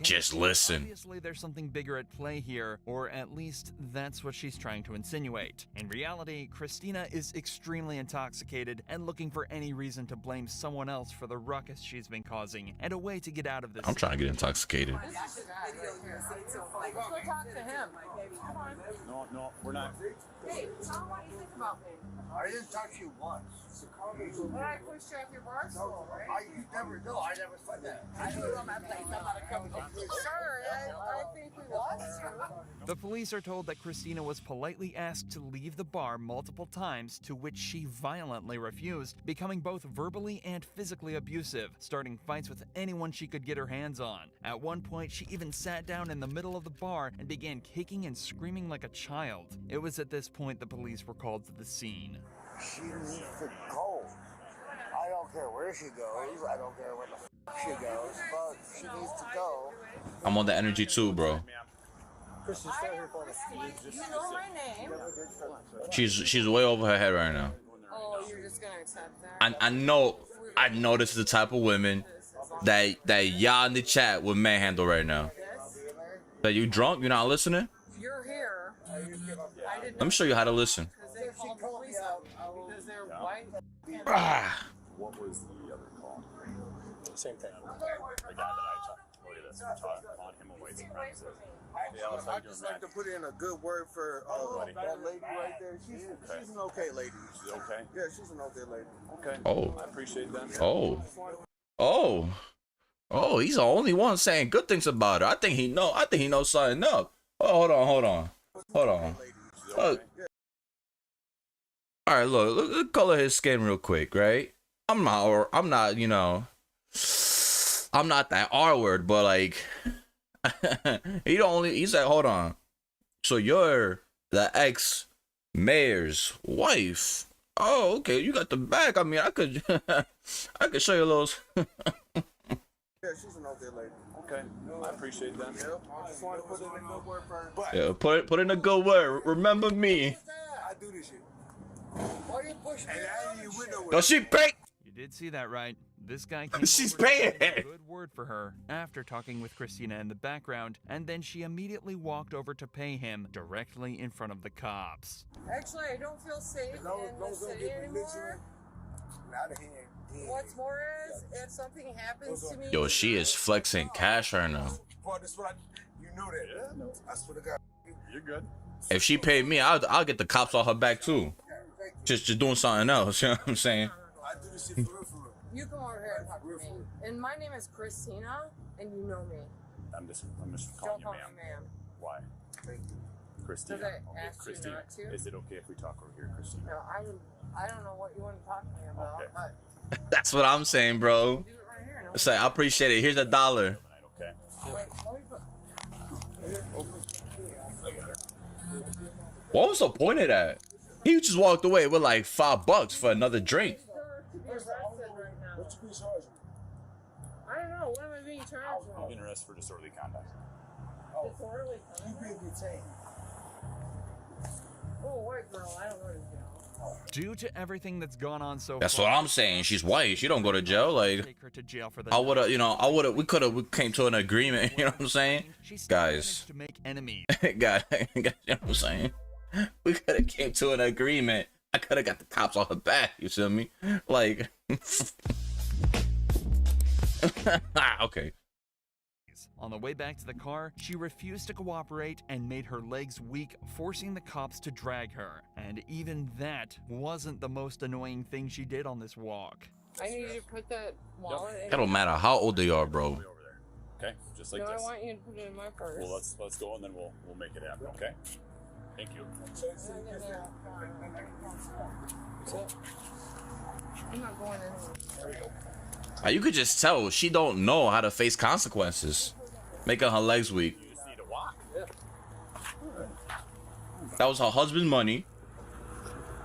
Just listen. Obviously, there's something bigger at play here, or at least that's what she's trying to insinuate. In reality, Christina is extremely intoxicated and looking for any reason to blame someone else for the ruckus she's been causing, and a way to get out of this. I'm trying to get intoxicated. Let's go talk to him. Come on. No, we're not. Hey, tell him what you think about me. I didn't talk to you once. When I pushed you off your bar stool, right? You never know. I never said that. I knew on my place. I'm not a criminal. Sir, I think we lost you. The police are told that Christina was politely asked to leave the bar multiple times, to which she violently refused, becoming both verbally and physically abusive, starting fights with anyone she could get her hands on. At one point, she even sat down in the middle of the bar and began kicking and screaming like a child. It was at this point the police were called to the scene. She needs to go. I don't care where she goes. I don't care where the f she goes, but she needs to go. I'm on the energy too, bro. Christian, stay here for me. You know my name. She's way over her head right now. Oh, you're just gonna accept that? I know this is the type of women that y'all in the chat would manhandle right now. That you drunk? You're not listening? You're here. Let me show you how to listen. Because they called the police out because they're white. What was the other call? Same thing. The guy that I told you this taught on him a white supremacist. I just like to put in a good word for that lady right there. She's an okay lady. She's okay? Yeah, she's an okay lady. Okay. Oh. I appreciate that. Oh, he's the only one saying good things about her. I think he knows something up. Oh, hold on. All right, look color his skin real quick, right? I'm not, you know, I'm not that R word, but like, he said, hold on. So you're the ex-mayor's wife. Oh, okay, you got the back. I mean, I could show you a little. Yeah, she's an okay lady. Okay, I appreciate that. Yep. I just want to put in a good word for her. Yeah, put in a good word. Remember me. I do this shit. Why you pushing me? No, she pay. You did see that right. This guy came She's over to paying. say a good word for her after talking with Christina in the background, and then she immediately walked over to pay him directly in front of the cops. Actually, I don't feel safe in the city anymore. Out of here. What's more is, if something happens to me... Yo, she is flexing cash right now. But this what you You know that. Yeah, no. I swear to God. You're good. If she paid me, I'll get the cops on her back too. Just doing something else. You know what I'm saying? I do this shit for real, for real. You come over here and talk to me. And my name is Christina, and you know me. I'm just Don't calling you call ma'am. me ma'am. Why? Christina. Because I asked you Christina. not to. Is it okay if we talk over here, Christina? No, I don't know what you want to talk to me about. Okay. That's what I'm saying, bro. Say, I appreciate it. Here's $1. Okay. Wait, let me put... What was the point of that? He just walked away with like $5 for another drink. What's you being charged with? I don't know. What am I being charged with? You've been arrested for disorderly conduct. Disorderly You being detained. Oh, white girl. I don't know this girl. Due to everything that's gone on so That's far, what I'm saying. She's white. She don't go to jail. Like, take her to jail for the I would have, we came to an agreement. You know what I'm saying? Guys, to make enemies. guys, you know what I'm saying? We could have came to an agreement. I could have got the cops on her back. You feel me? Like, okay. On the way back to the car, she refused to cooperate and made her legs weak, forcing the cops to drag her. And even that wasn't the most annoying thing she did on this walk. I need you to put that wallet in. It don't matter how old they are, bro. Okay, just like No, this. I want you to put it in my purse. Well, let's go and then we'll make it happen. Okay. Thank you. I'm not going anywhere. You could just tell she don't know how to face consequences, making her legs weak. You just need to walk. That was her husband's money.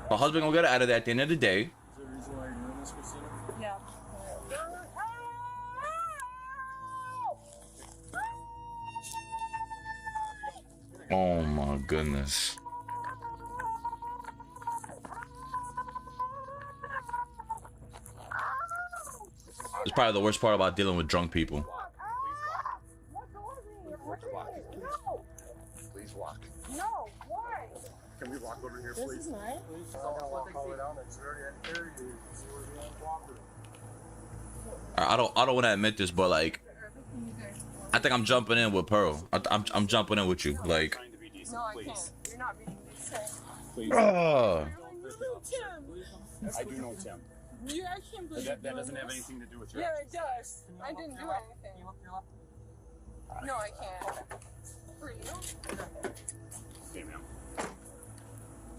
Her husband gonna get her out of there at the end of the day. Is there a reason why you're doing this, Christina? Yeah. Oh my goodness. It's probably the worst part about dealing with drunk people. Please walk. No, why? Can we walk over here, This please? is mine. Please, I don't want to call it out. It's already at area. You see where the uncooperative. I don't want to admit this, but like, I think I'm jumping in with Pearl. I'm jumping in with you. Like, No, I can't. You're not being decent. Please. oh. Tim. I do know Tim. You, I can't believe That you're doesn't doing have this. anything to do with your Yeah, it does. I didn't do anything. No, I can't. For you? Okay, ma'am.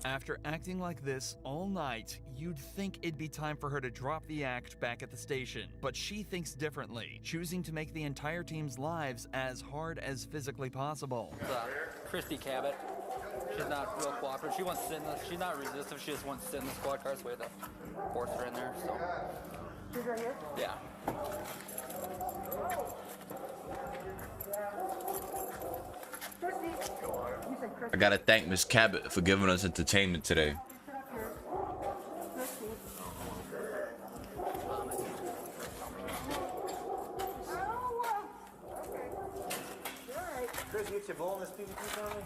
After acting like this all night, you'd think it'd be time for her to drop the act back at the station. But she thinks differently, choosing to make the entire team's lives as hard as physically possible. Christy Cabot. She's not real cooperative. She wants to sit in the, she's not resistive. She just wants to sit in the squad car. So we had to force her in there. So. She's right here? Yeah. I gotta thank Miss Cabot for giving us entertainment today. Chris, you get your bowl in this piece of food on me?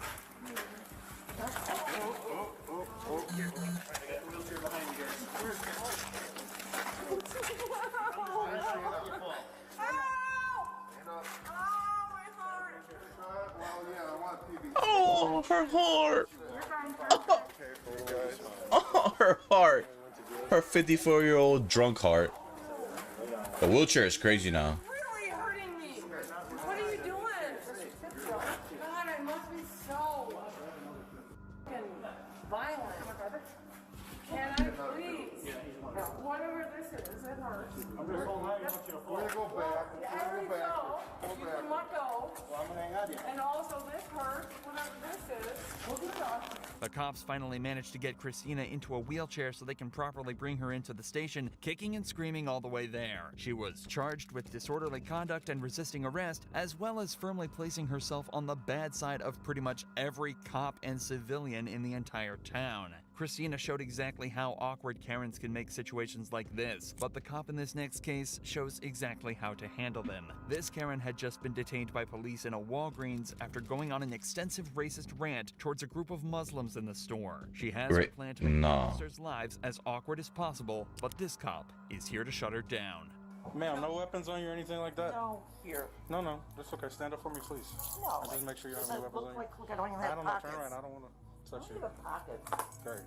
Oh, her heart. Oh, her heart. Her 54-year-old drunk heart. The wheelchair is crazy now. Really hurting me. What are you doing? God, I must be so fucking violent. Can I please? Whatever this is, it hurts. I'm gonna go back. Every go, you can let go. Well, I'm gonna hang on to you. And also this hurts, whatever this is. We'll be talking. The cops finally managed to get Christina into a wheelchair so they can properly bring her into the station, kicking and screaming all the way there. She was charged with disorderly conduct and resisting arrest, as well as firmly placing herself on the bad side of pretty much every cop and civilian in the entire town. Christina showed exactly how awkward Karens can make situations like this, but the cop in this next case shows exactly how to handle them. This Karen had just been detained by police in a Walgreens after going on an extensive racist rant towards a group of Muslims in the store. She has a plan to make the officers' lives as awkward as possible, but this cop is here to shut her down. Ma'am, no weapons on you or anything like that? No, here. No, no. That's okay. Stand up for me, please. No. And just make sure you don't have any weapons on you. Look, I don't even have I don't know. pockets. Turn around. I don't want to touch you. I don't have pockets. Great.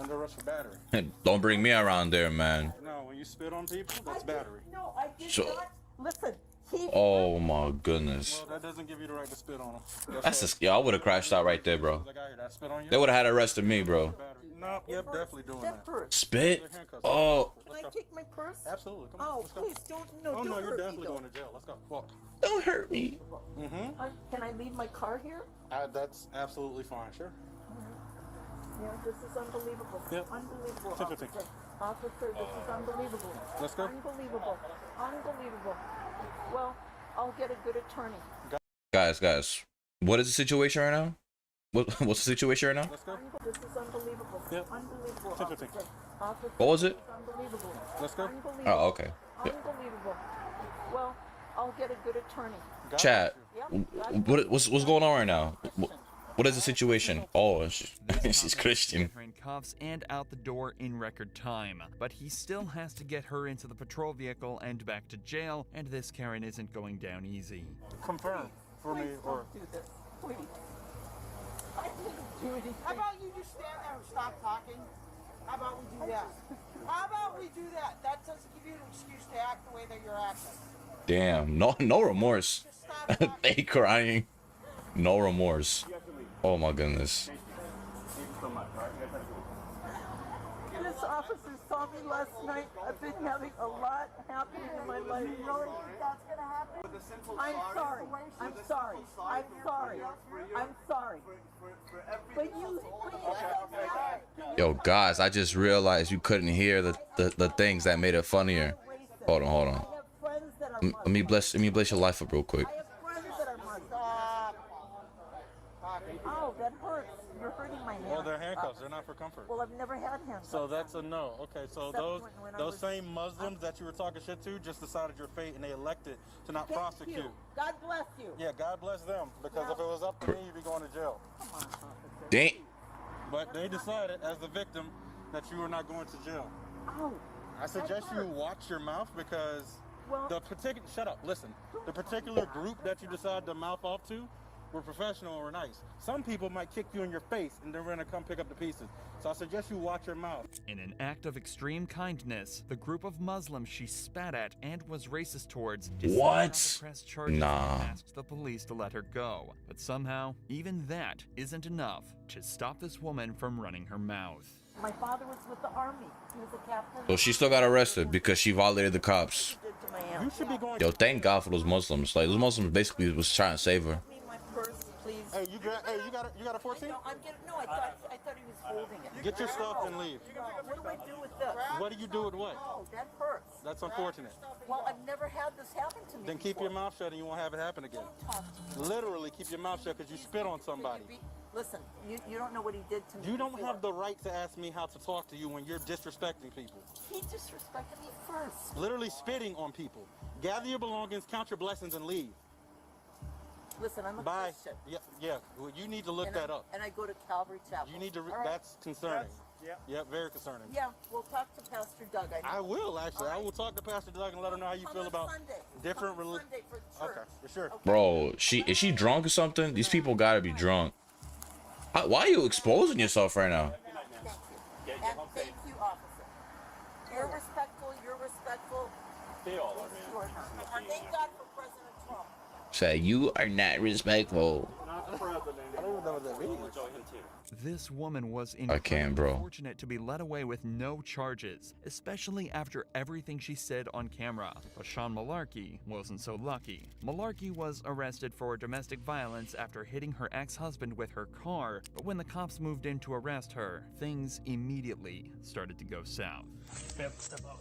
Under arrest for battery. Don't bring me around there, man. No, when you spit on people, that's battery. No, I did So- not. Listen, Oh my goodness. Well, that doesn't give you the right to spit on them. That's just, yo, I would have crashed out right there, bro. Like I hear that spit on you. They would have had arrested me, bro. No, yep, definitely doing that. Spit? Oh. Can I take my purse? Absolutely. Come on. Oh, Let's go. please don't. No, Oh, don't no, hurt you're me, definitely though. going to jail. Let's go. Walk. Don't hurt me. Mm-hmm. Can I leave my car here? That's absolutely fine. Sure. Yeah, this is unbelievable. Yep. Unbelievable, 10-15. Officer, this is unbelievable. Let's go. Unbelievable. Unbelievable. Well, I'll get a good attorney. Guys, what is the situation right now? What's the situation right now? Let's go. This is unbelievable. Yep. Unbelievable. 10-15. Officer, What was it? this is unbelievable. Let's go. Unbelievable. Oh, okay. Yeah. Unbelievable. Well, I'll get a good attorney. Chat. What's going on right now? What is the situation? Oh, she's Christian. Her in cuffs and out the door in record time, but he still has to get her into the patrol vehicle and back to jail, and this Karen isn't going down easy. Confirm for me, or Do this, please. I didn't do anything. How about you just stand there and stop talking? How about we do that? How about we do that? That doesn't give you an excuse to act the way that you're acting. Damn, no remorse. They crying. No remorse. Oh my goodness. This officer saw me last night. I've been having a lot happening in my life. You really think that's gonna happen? I'm sorry. I'm sorry. I'm sorry. I'm sorry. But you Yo, guys, I just realized you couldn't hear the things that made it funnier. Hold on. Let me bless your life up real quick. Oh, that hurts. You're hurting my hand. well, they're handcuffs. They're not for comfort. Well, I've never had handcuffs. So that's a no. Okay, so Except those when I those was- same Muslims that you were talking shit to just decided your fate and they elected to not Thank prosecute. you. God bless you. Yeah, God bless them. Because if it was up to me, you'd be going to jail. Dang. But they decided as the victim that you were not going to jail. Oh. I suggest you watch your mouth because Well- the particular listen. The particular group that you decide to mouth off to were professional and were nice. Some people might kick you in your face and they're gonna come pick up the pieces. So I suggest you watch your mouth. In an act of extreme kindness, the group of Muslims she spat at and was racist towards decided What? not to press charges Nah. and asked the police to let her go. But somehow, even that isn't enough to stop this woman from running her mouth. My father was with the army. He was a captain. So she still got arrested because she violated the cops. You should be going. Yo, thank God for those Muslims. Like those Muslims basically was trying to save her. My purse, please. Hey, you got a 14? No, I'm getting. No, I thought he was holding it. Get your stuff and leave. No, what do I do with this? What do you do with what? No, that hurts. That's unfortunate. Well, I've never had this happen to me. Then keep your mouth shut and you won't have it happen again. Literally keep your mouth shut because you spit on somebody. Listen, you don't know what he did to me. You don't before. have the right to ask me how to talk to you when you're disrespecting people. He disrespected me first. Literally spitting on people. Gather your belongings, count your blessings, and leave. Listen, I'm a Bye. Christian. Yeah. Well, you need to look and that I, up. And I go to Calvary Chapel. You need to. All right. That's concerning. Yeah, very concerning. Yeah, we'll talk to Pastor Doug. I will actually. I will talk to Pastor Doug and let him know how you feel about different religions. Okay, for sure. Bro, is she drunk or something? These people gotta be drunk. Why are you exposing yourself right now? And thank you, officer. You're respectful. You're respectful. They all are, man. And thank God for President Trump. Say you are not respectful. Not the president. I don't know what that means. Enjoy him too. This woman was I can't, bro. fortunate to be let away with no charges, especially after everything she said on camera. But Sean Malarkey wasn't so lucky. Malarkey was arrested for domestic violence after hitting her ex-husband with her car, but when the cops moved in to arrest her, things immediately started to go south. Ma'am, step out.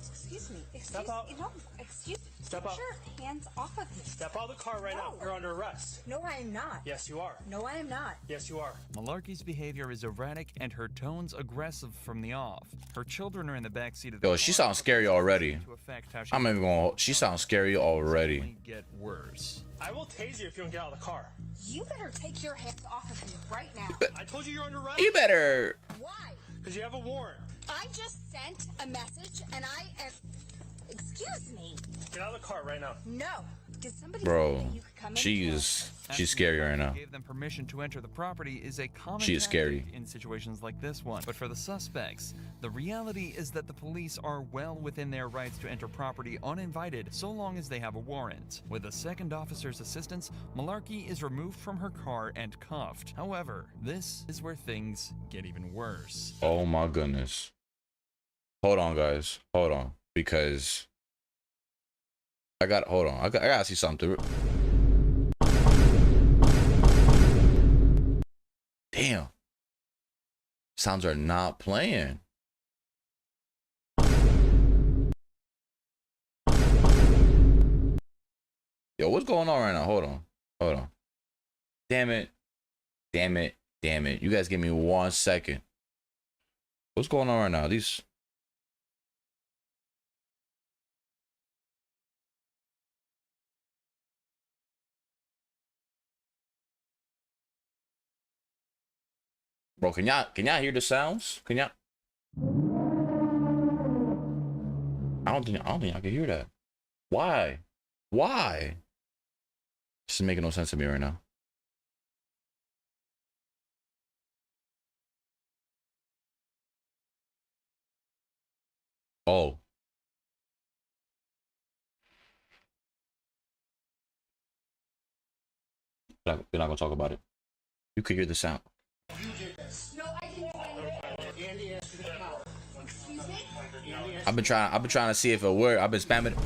Excuse me. Step out. No, excuse me. Step Get out. your hands off of me. Step out of the car right now. You're under arrest. No, I am not. Yes, you are. No, I am not. Yes, you are. Malarkey's behavior is erratic and her tones aggressive from the off. Her children are in the backseat of the Yo, she sounds scary already. to affect how she I'm even going. She sounds scary already. get worse. I will tase you if you don't get out of the car. You better take your hands off of me right now. I told you you're under arrest. You better. Why? Because you have a warrant. I just sent a message and I am. Excuse me. Get out of the car right now. No. Did somebody Bro, say that you could come in? she's scary right now. Gave them permission to enter the property is a common She is scary. tactic in situations like this one. But for the suspects, the reality is that the police are well within their rights to enter property uninvited so long as they have a warrant. With the second officer's assistance, Malarkey is removed from her car and cuffed. However, this is where things get even worse. Oh my goodness. Hold on, guys. Hold on. Because I gotta see something. Damn. Sounds are not playing. Yo, what's going on right now? Hold on. Damn it. You guys give me 1 second. What's going on right now? These... Bro, can y'all hear the sounds? Can y'all? I don't think I can hear that. Why? This is making no sense to me right now. Oh. We're not gonna talk about it. You could hear the sound. You did this. No, I didn't say it. Andy asked you to come out. Excuse me? I've been trying to see if it worked. I've been spamming. I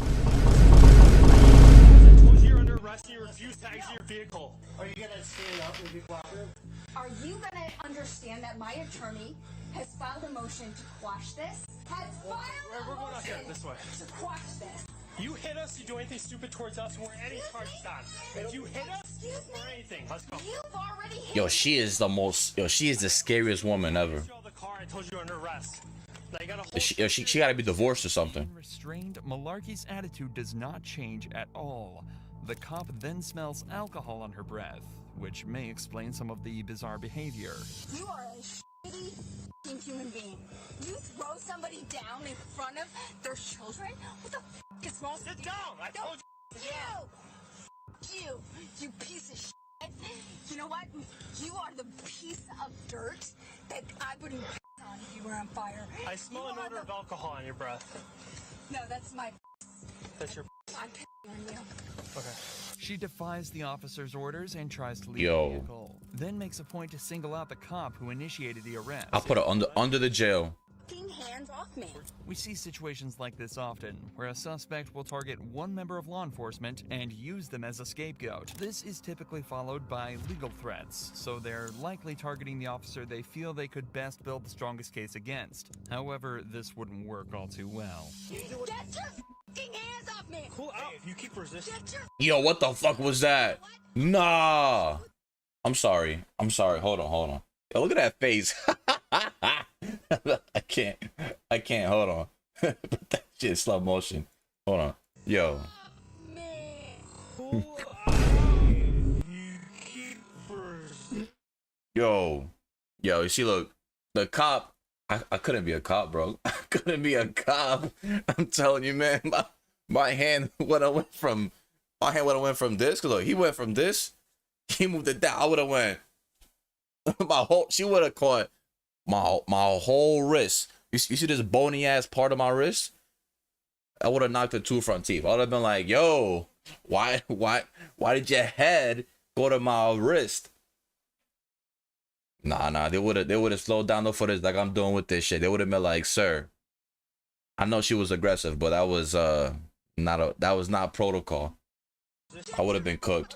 told you you're under arrest and you refuse to exit your vehicle. Are you gonna stand up and be cooperative? Are you gonna understand that my attorney has filed a motion to quash this? We're going out here, this way. To quash this. You hit us, you do anything stupid towards us, we're any charge on. If you hit us, or anything, let's go. You've already hit Yo, she is the scariest woman ever. the car, I told you you're under arrest. Now you gotta hold She gotta be divorced or something. Restrained, Malarkey's attitude does not change at all. The cop then smells alcohol on her breath, which may explain some of the bizarre behavior. You are a shitty f***ing human being. You throw somebody down in front of their children? What the f*** is wrong with you? Sit down! I told you! You piece of shit. You know what? You are the piece of dirt that I wouldn't piss on if you were on fire. I smell an odor of alcohol on your breath. No, that's my That's your I'm pissing on you. Okay. She defies the officer's orders and tries to leave Yo. the vehicle, then makes a point to single out the cop who initiated the arrest. I'll put her under the jail. Hands off me. We see situations like this often, where a suspect will target one member of law enforcement and use them as a scapegoat. This is typically followed by legal threats, so they're likely targeting the officer they feel they could best build the strongest case against. However, this wouldn't work all too well. Get your f***ing hands off me! Cool out. If you keep resisting. Yo, what the fuck was that? Nah. I'm sorry. Hold on. Yo, look at that face. I can't. Hold on. Put that shit in slow motion. Hold on. Yo. Yo, you see, look, the cop. I couldn't be a cop, bro. I couldn't be a cop. I'm telling you, man. My hand would have went from this. Cause look, he went from this. He moved it down. I would have went. She would have caught my whole wrist. You see this bony ass part of my wrist? I would have knocked the two front teeth. I would have been like, yo, why did your head go to my wrist? Nah, they would have slowed down the footage like I'm doing with this shit. They would have been like, sir, I know she was aggressive, but that was not protocol. I would have been cooked.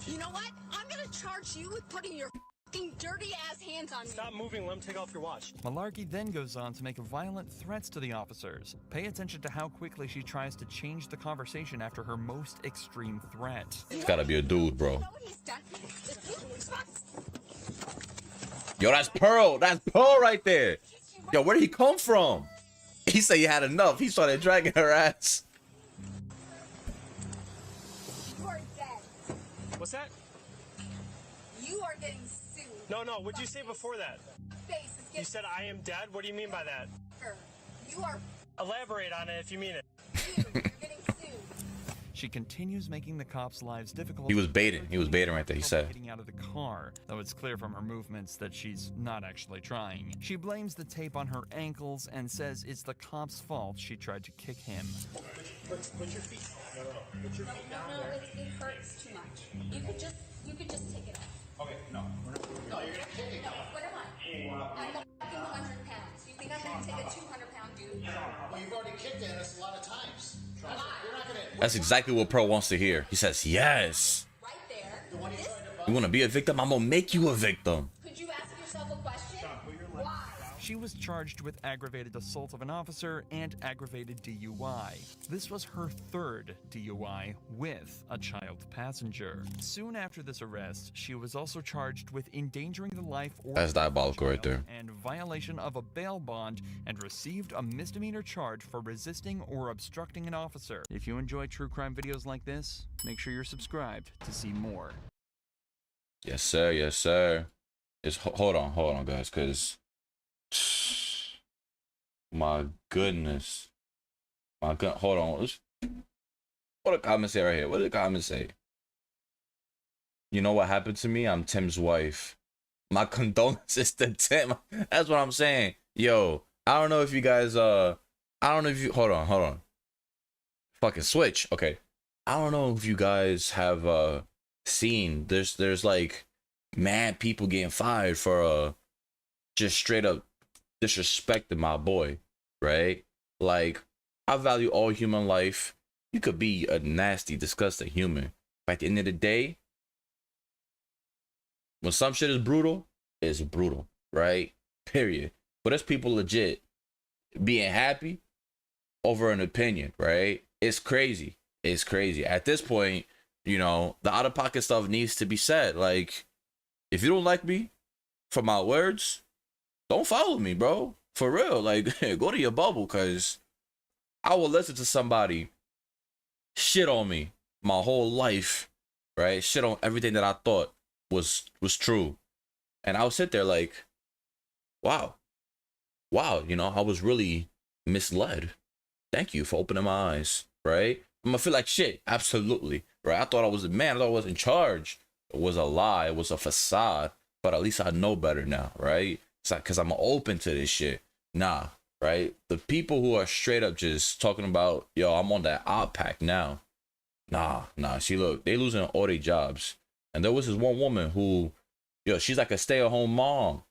You know what? I'm gonna charge you with putting your f***ing dirty ass hands on me. Stop moving, let him take off your watch. Malarkey then goes on to make violent threats to the officers. Pay attention to how quickly she tries to change the conversation after her most extreme threat. It's gotta be a dude, bro. Yo, that's Pearl. That's Pearl right there. Yo, where did he come from? He said he had enough. He started dragging her ass. You are dead. What's that? You are getting sued. No, what'd you say before that? Face is You said I am dead? What do you mean by that? You are Elaborate on it if you mean it. She continues making the cops' lives difficult. He was baiting. He was baiting right there. He said. Getting out of the car, though it's clear from her movements that she's not actually trying. She blames the tape on her ankles and says it's the cop's fault she tried to kick him. Put your feet. No. Put your feet down there. It hurts too much. You could just take it off. Okay, no. No, you're gonna kick it. No, what am I? I'm a fucking 100 pounds. You think I'm gonna take a 200-pound dude? Well, you've already kicked at us a lot of times. You're not gonna. That's exactly what Pro wants to hear. He says, yes. Right there. You want to be a victim? I'm going to make you a victim. Could you ask yourself a question? Why? She was charged with aggravated assault of an officer and aggravated DUI. This was her third DUI with a child passenger. Soon after this arrest, she was also charged with endangering the life or That's diabolical right there. and violation of a bail bond and received a misdemeanor charge for resisting or obstructing an officer. If you enjoy true crime videos like this, make sure you're subscribed to see more. Yes, sir. Yes, sir. Just hold on, guys, because my goodness. Hold on. What the comments say right here? What did the comments say? You know what happened to me? I'm Tim's wife. My condolences to Tim. That's what I'm saying. Yo, I don't know if you guys, I don't know if you, hold on. Fucking switch. Okay. I don't know if you guys have, seen, there's like mad people getting fired for, just straight up disrespecting my boy, right? Like, I value all human life. You could be a nasty, disgusting human. But at the end of the day, when some shit is brutal, it's brutal, right? Period. But there's people legit being happy over an opinion, right? It's crazy. It's crazy. At this point, you know, the out-of-pocket stuff needs to be said. Like, if you don't like me for my words, don't follow me, bro. For real. Like, go to your bubble, because I will listen to somebody shit on me my whole life, right? Shit on everything that I thought was true. And I'll sit there like, wow, you know, I was really misled. Thank you for opening my eyes, right? I'm gonna feel like shit, absolutely, right? I thought I was a man, I thought I was in charge. It was a lie, it was a facade, but at least I know better now, right? It's like, because I'm open to this shit. Nah, right? The people who are straight up just talking about, yo, I'm on that op pack now. Nah, see, look, they losing all their jobs. And there was this one woman who, yo, she's like a stay-at-home mom.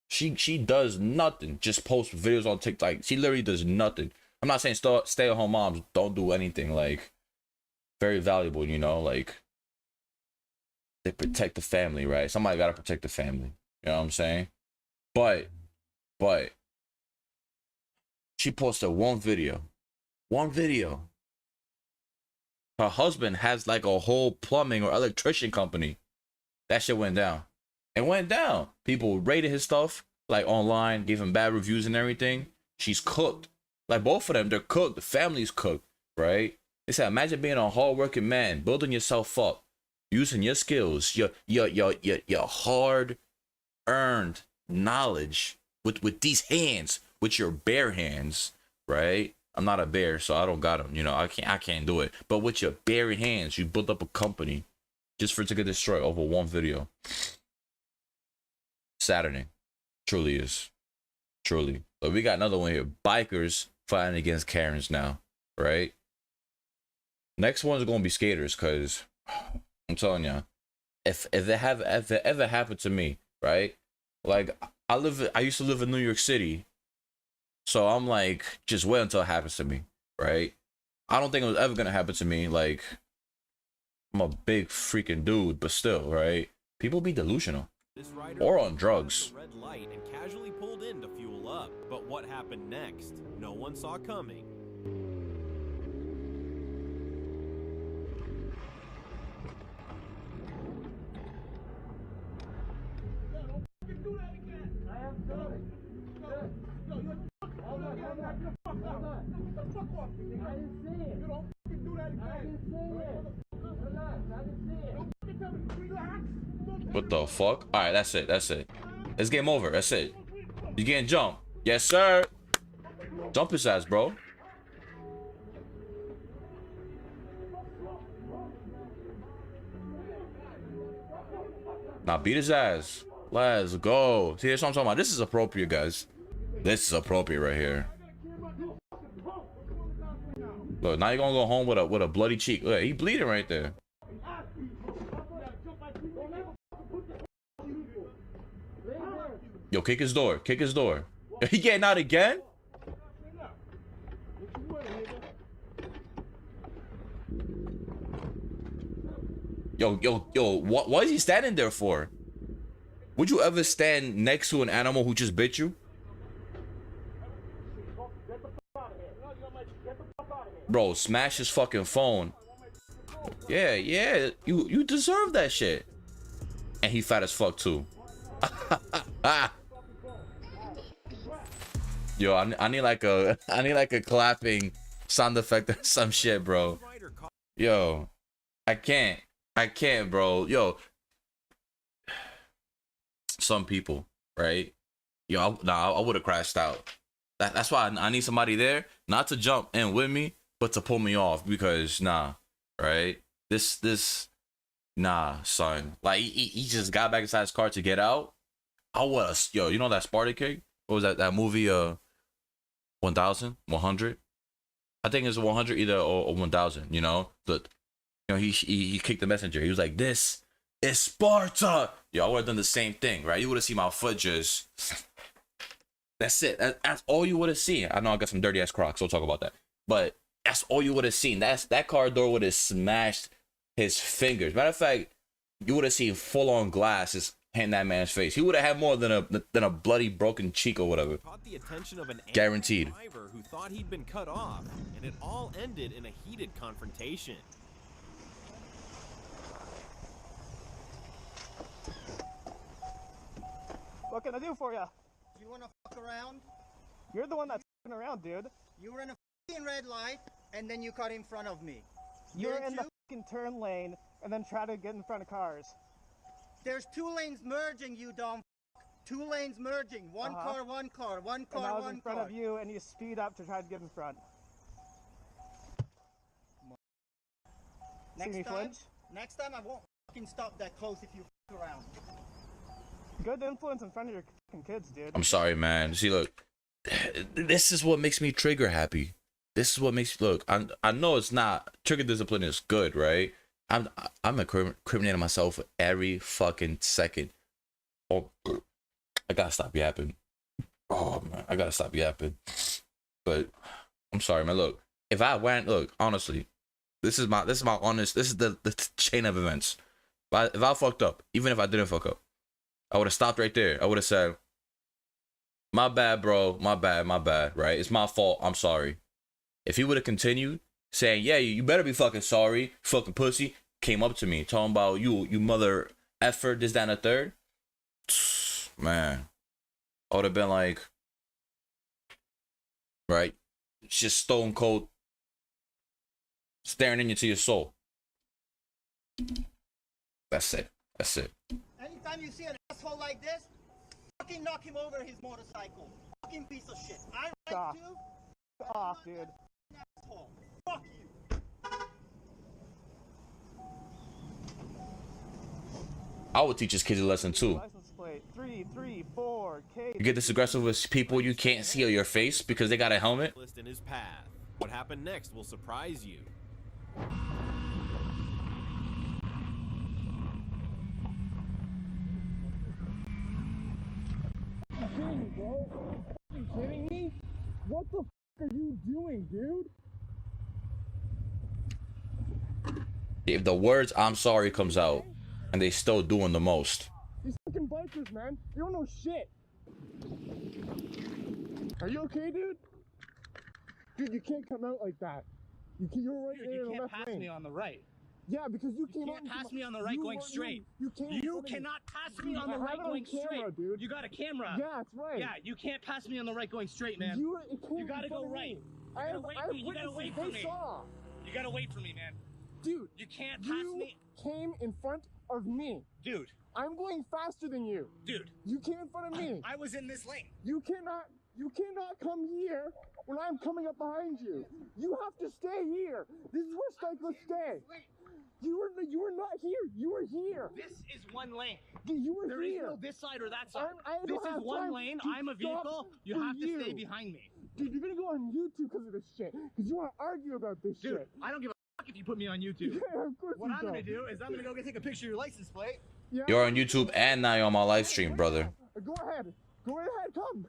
She does nothing, just post videos on TikTok. She literally does nothing. I'm not saying stay-at-home moms don't do anything, like, very valuable, you know, like, they protect the family, right? Somebody gotta protect the family. You know what I'm saying? But she posted one video. Her husband has like a whole plumbing or electrician company. That shit went down. It went down. People rated his stuff like online, gave him bad reviews and everything. She's cooked. Like both of them, they're cooked. The family's cooked, right? They said, imagine being a hardworking man, building yourself up, using your skills, your hard-earned knowledge with these hands, with your bare hands, right? I'm not a bear, so I don't got them. You know, I can't do it. But with your bare hands, you built up a company just for it to get destroyed over one video. Saturday, truly is, truly. But we got another one here. Bikers fighting against Karens now, right? Next one's gonna be skaters, cause I'm telling you, if it ever happened to me, right? Like I used to live in New York City. So I'm like, just wait until it happens to me, right? I don't think it was ever gonna happen to me. Like, I'm a big freaking dude, but still, right? People be delusional or on drugs. Red light and casually pulled in to fuel up. But what happened next? No one saw coming. What the fuck? All right, that's it. It's game over. That's it. You getting jumped? Yes, sir. Jump his ass, bro. Now beat his ass. Let's go. See, that's what I'm talking about. This is appropriate, guys. This is appropriate right here. Look, now you're gonna go home with a bloody cheek. Look, he bleeding right there. Yo, kick his door. Kick his door. He getting out again? Yo, what is he standing there for? Would you ever stand next to an animal who just bit you? Bro, smash his fucking phone. Yeah, you deserve that shit. And he fat as fuck too. Yo, I need like a clapping sound effect or some shit, bro. Yo, I can't, bro. Yo, some people, right? Yo, I would have crashed out. That's why I need somebody there, not to jump in with me, but to pull me off, because nah, right? Nah, son. Like he just got back inside his car to get out. I was, yo, you know that Sparta kick? What was that movie? 1,000, 100. I think it's 100 either or 1,000. You know, he kicked the messenger. He was like, "This is Sparta." Yo, I would have done the same thing, right? You would have seen my foot just. That's it. That's all you would have seen. I know I got some dirty ass Crocs. We'll talk about that. But that's all you would have seen. That car door would have smashed his fingers. Matter of fact, you would have seen full on glass just hitting that man's face. He would have had more than a bloody broken cheek or whatever. Caught the attention of an guaranteed driver who thought he'd been cut off, and it all ended in a heated confrontation. What can I do for you? You wanna fuck around? You're the one that's fucking around, dude. You were in a fucking red light, and then you cut in front of me. You're in the fucking turn lane, and then try to get in front of cars. There's 2 lanes merging, you dumb fuck. 2 lanes merging. One car, one car, one car, and I was one in front car. of you, and you speed up to try to get in front. Next time I won't fucking stop that close if you fuck around. Good influence in front of your fucking kids, dude. I'm sorry, man. See, look, this is what makes me trigger happy. This is what makes, look, I know it's not, trigger discipline is good, right? I'm incriminating myself every fucking second. Oh, I gotta stop yapping. Oh man, I gotta stop yapping. But I'm sorry, man. Look, if I went, look, honestly, this is my honest. This is the chain of events. If I fucked up, even if I didn't fuck up, I would have stopped right there. I would have said, "My bad, bro. My bad. Right? It's my fault. I'm sorry." If he would have continued saying, "Yeah, you better be fucking sorry, fucking pussy," came up to me talking about you mother effer, this, that, and a third, man, I would have been like, right, it's just stone cold staring into your soul. That's it. Anytime you see an asshole like this, fucking knock him over his motorcycle. Fucking piece of shit. I right too. Off, dude. Asshole. Fuck you. I would teach his kids a lesson too. License plate 334K. You get this aggressive with people you can't see your face because they got a helmet. In his path. What happened next will surprise you. You kidding me? What the f are you doing, dude? If the words "I'm sorry" comes out, and they still doing the most. These fucking bikers, man. You don't know shit. Are you okay, dude? Dude, you can't come out like that. You're right there in the left lane. You can't pass me on the right. Yeah, because you came You can't pass me on the right going straight. You cannot pass me on the right going straight. Dude. You got a camera. Yeah, that's right. Yeah, you can't pass me on the right going straight, man. You gotta go right. You gotta wait for me. You gotta wait for me, man. Dude, you can't pass me. You came in front of me. Dude. I'm going faster than you. Dude. You came in front of me. I was in this lane. You cannot come here when I'm coming up behind you. You have to stay here. This is where cyclists stay. You were not here. You were here. This is one lane. You were there here. There is no this side or that side. This is one lane. I'm a vehicle. You have to stay behind me. Dude, you're gonna go on YouTube because of this shit. Because you want to argue about this shit. I don't give a fuck if you put me on YouTube. Yeah, of course what I'm gonna do is I'm gonna go take a picture of your license plate. Yeah. You're on YouTube and now you're on my live stream, brother. Go ahead. Go right ahead. Come.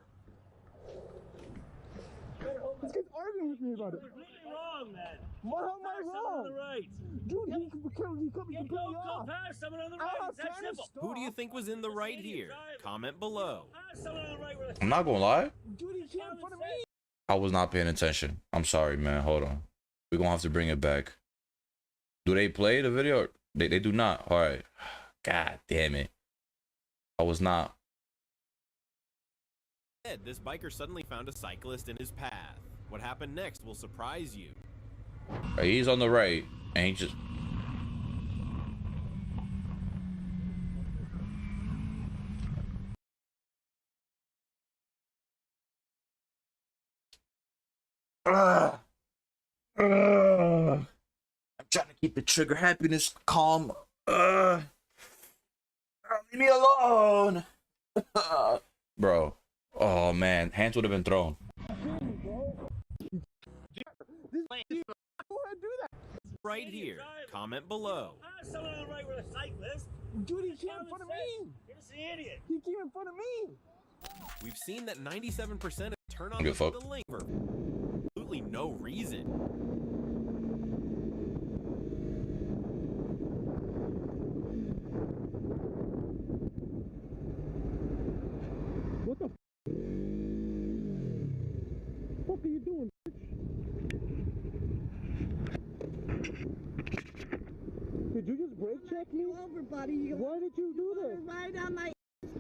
This guy's arguing with me about it. You're completely wrong, man. How am I wrong? On the right. Dude, he cut me completely off. Go past someone on the right. It's that simple. Who do you think was in the right here? Comment below. Someone on the right where the I'm not gonna lie. Dude, he came in front of me. I was not paying attention. I'm sorry, man. Hold on. We're gonna have to bring it back. Do they play the video? They do not. All right. God damn it. I was not. This biker suddenly found a cyclist in his path. What happened next will surprise you. He's on the right, and he just. I'm trying to keep the trigger happiness calm. Leave me alone. Bro. Oh man, hands would have been thrown. Right here. Comment below. Someone on the right where the cyclist. Dude, he came in front of me. You're just an idiot. He came in front of me. We've seen that 97% turn on Give the a fuck. link for absolutely no reason. What the fuck are you doing, bitch? Did you just brake check me? Over, buddy. Why did you do this? Right on my.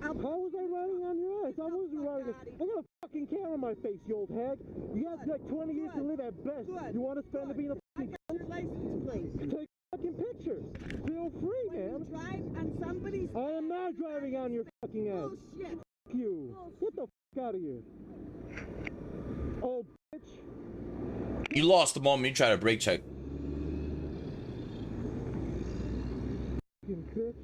How was I riding on your ass? I wasn't riding. I got a fucking camera on my face, you old hag. You got like 20 years to live at best. You want to spend to be in a fucking. Your license plate. Take fucking pictures. Feel free, man. Drive on somebody's. I am not driving on your fucking ass. Bullshit. Fuck you. Get the fuck out of here. Oh, bitch. You lost the moment you tried to brake check. Fucking bitch.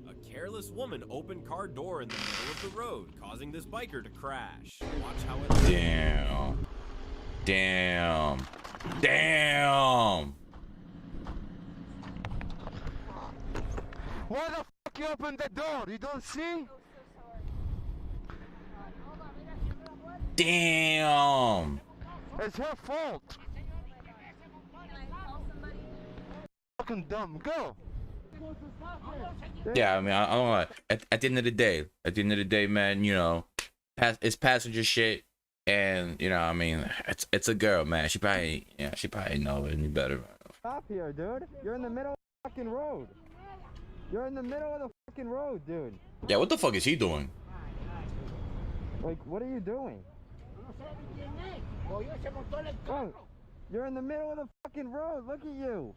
A careless woman opened car door in the middle of the road, causing this biker to crash. Watch how it. Damn. Damn. Damn. Why the fuck you opened the door? You don't see? Damn. It's her fault. Fucking dumb. Go. Yeah, I mean, I don't know. At the end of the day, man, you know, it's passenger shit, and you know, I mean, it's a girl, man. She probably know any better. Stop here, dude. You're in the middle of the fucking road. You're in the middle of the fucking road, dude. Yeah, what the fuck is he doing? Like, what are you doing? Oh, you're in the middle of the fucking road. Look at you.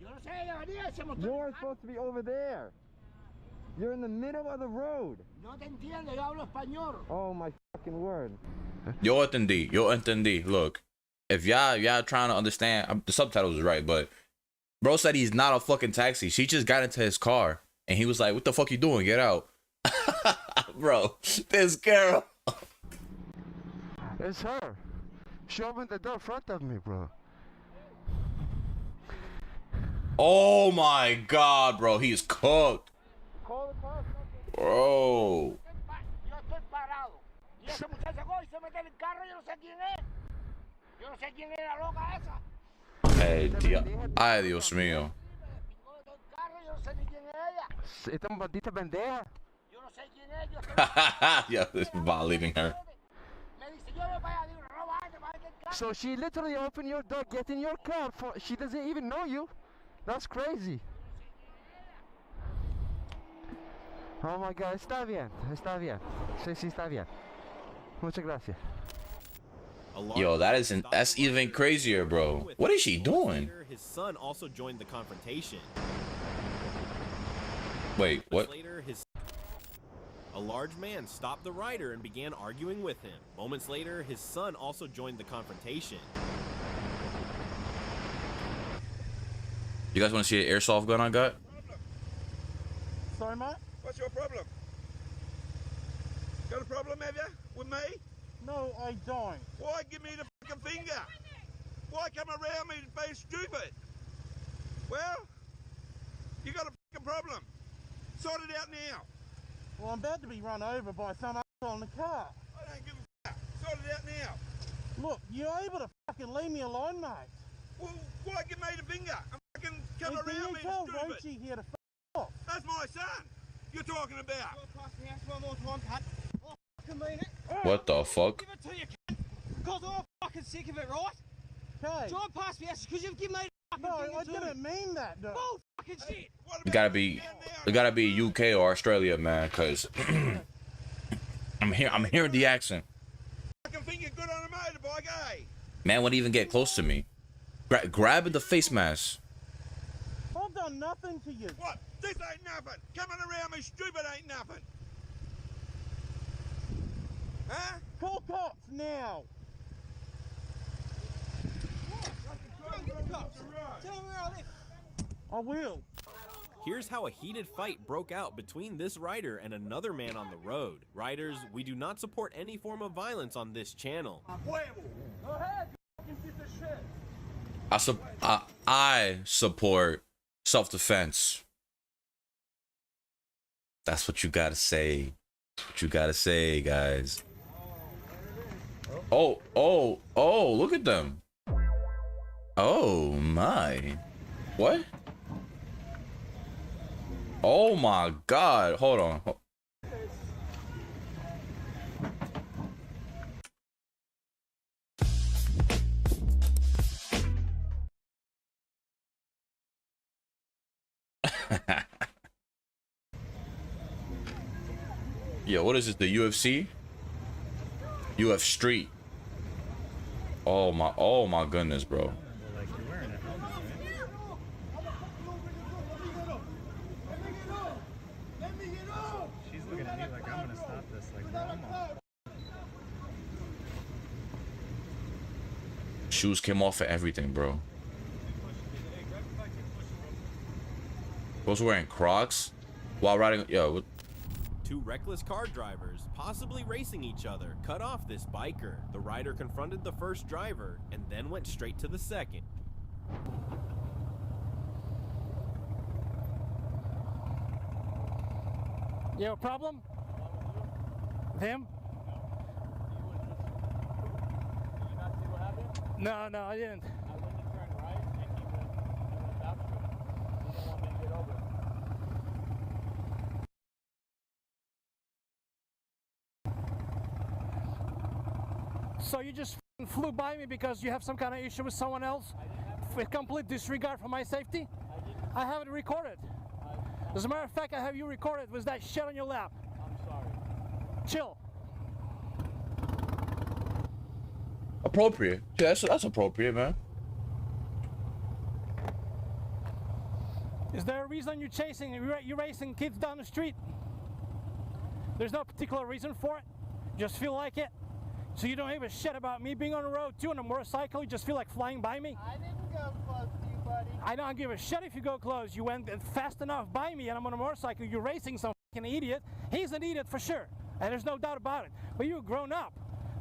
You're supposed to be over there. You're in the middle of the road. Oh my fucking word. Yo entendí. Look, if y'all trying to understand, the subtitles is right, but bro said he's not a fucking taxi. She just got into his car, and he was like, "What the fuck you doing? Get out." Bro, this girl. It's her. She opened the door in front of me, bro. Oh my god, bro, he's cooked. Bro. Hey, ay, Dios mío. Esta maldita pendeja. Yeah, this is violating her. So she literally opened your door, get in your car. She doesn't even know you. That's crazy. Oh my God, está bien. Sí, está bien. Muchas gracias. Yo, that's even crazier, bro. What is she doing? His son also joined the confrontation. Wait, what? Later, A large man stopped the rider and began arguing with him. Moments later, his son also joined the confrontation. You guys want to see an airsoft gun I got? Sorry, mate? What's your problem? Got a problem, have you? With me? No, I don't. Why give me the fucking finger? Why come around me being stupid? Well, you got a fucking problem. Sort it out now. Well, I'm about to be run over by some asshole in the car. I don't give a fuck. Sort it out now. Look, you're able to fucking leave me alone, mate. Well, why give me the finger? I'm fucking come Hey, around me tell stupid. Roachie here to f off. That's my son you're talking about. One more time, cut. I fucking mean it. What the fuck? Give it to you, cunt. Because I'm fucking sick of it, right? Okay. Drive past me, because you've given me the No, fucking I finger didn't mean that, though. Bull fucking shit. It gotta be UK or Australia, man, cause I'm hearing the accent. Fucking finger good on a motorbike, eh? Man wouldn't even get close to me. Grabbing the face mask. I've done nothing to you. What? This ain't nothing. Coming around me stupid ain't nothing. Huh? Call cops now. Tell me where I live. I will. Here's how a heated fight broke out between this rider and another man on the road. Riders, we do not support any form of violence on this channel. Go ahead, you fucking piece of shit. I support self-defense. That's what you gotta say. That's what you gotta say, guys. Oh, look at them. Oh my. What? Oh my god. Hold on. Yo, what is this? The UFC? UF Street. Oh my goodness, bro. She's looking at me like I'm gonna stop this. Like, bro, I'm on. Shoes came off for everything, bro. Was wearing Crocs while riding. Yo, what? Two reckless car drivers, possibly racing each other, cut off this biker. The rider confronted the first driver and then went straight to the second. You have a problem? With him? No, I didn't. So you just flew by me because you have some kind of issue with someone else? With complete disregard for my safety? I have it recorded. As a matter of fact, I have you recorded with that shit on your lap. I'm sorry. Chill. Appropriate. Yeah, that's appropriate, man. Is there a reason you're you're racing kids down the street? There's no particular reason for it? Just feel like it? So you don't give a shit about me being on the road too on a motorcycle? You just feel like flying by me? I didn't go close to you, buddy. I don't give a shit if you go close. You went fast enough by me and I'm on a motorcycle. You're racing some fucking idiot. He's an idiot for sure. And there's no doubt about it. But you're grown up.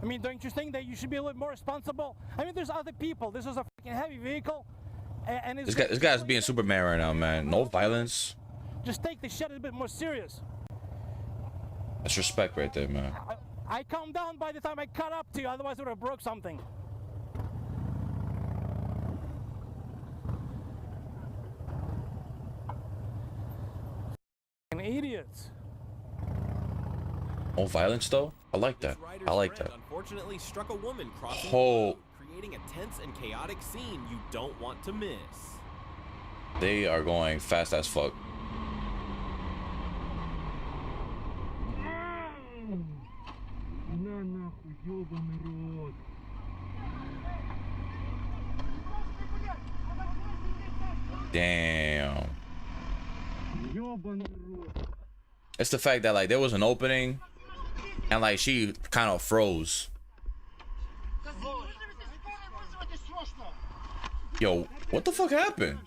I mean, don't you think that you should be a little more responsible? I mean, there's other people. This is a fucking heavy vehicle. And This guy's being Superman right now, man. No violence. Just take the shit a bit more serious. That's respect right there, man. I calmed down by the time I caught up to you, otherwise I would have broke something. Idiots. No violence though? I like that. I like that. Unfortunately struck a woman crossing the Oh, road, creating a tense and chaotic scene you don't want to miss. they are going fast as fuck. Damn. It's the fact that like there was an opening and like she kind of froze. Yo, what the fuck happened?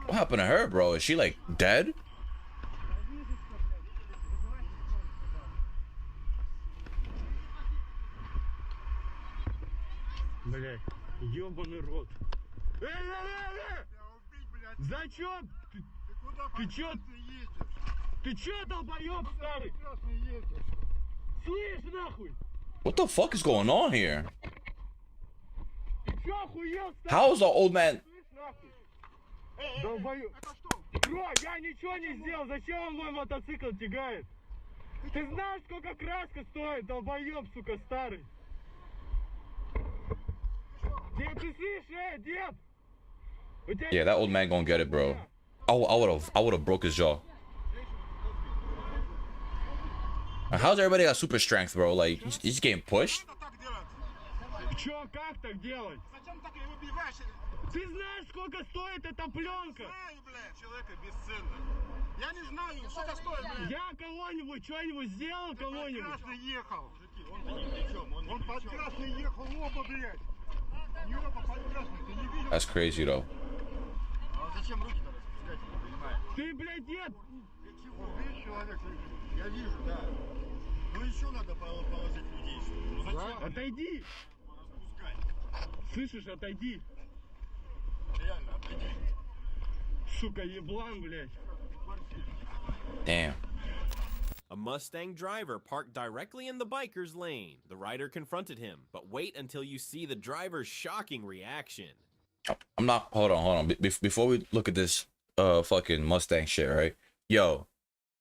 What happened to her, bro? Is she like dead? Блять, ёбаный рот. Зачем? Ты чё? Ты чё, долбоёб старый? Слышь, нахуй! What the fuck is going on here? How is the old man? Долбоёб. Бро, я ничего не сделал. Зачем он мой мотоцикл тягает? Ты знаешь, сколько краска стоит, долбоёб, сука, старый? Дед, ты слышишь, дед? Yeah, that old man gonna get it, bro. I would have broke his jaw. How's everybody got super strength, bro? Like he's getting pushed. Чё, как так делать? Ты знаешь, сколько стоит эта пленка? Знаю, блядь, человека бесценно. Я не знаю, сколько стоит, блядь. Я кого-нибудь, что-нибудь сделал, кого-нибудь? Он под красный ехал. Он под красный ехал, оба, блядь. That's crazy, though. Зачем руки-то распускать, не понимаю. Ты, блядь, дед! Видишь, человек, я вижу, да. Ну еще надо положить людей. Ну зачем? Отойди! Слышишь, отойди! Реально, отойди. Сука, еблан, блядь. Damn. A Mustang driver parked directly in the biker's lane. The rider confronted him, but wait until you see the driver's shocking reaction. I'm not. Hold on. Before we look at this fucking Mustang shit, right? Yo,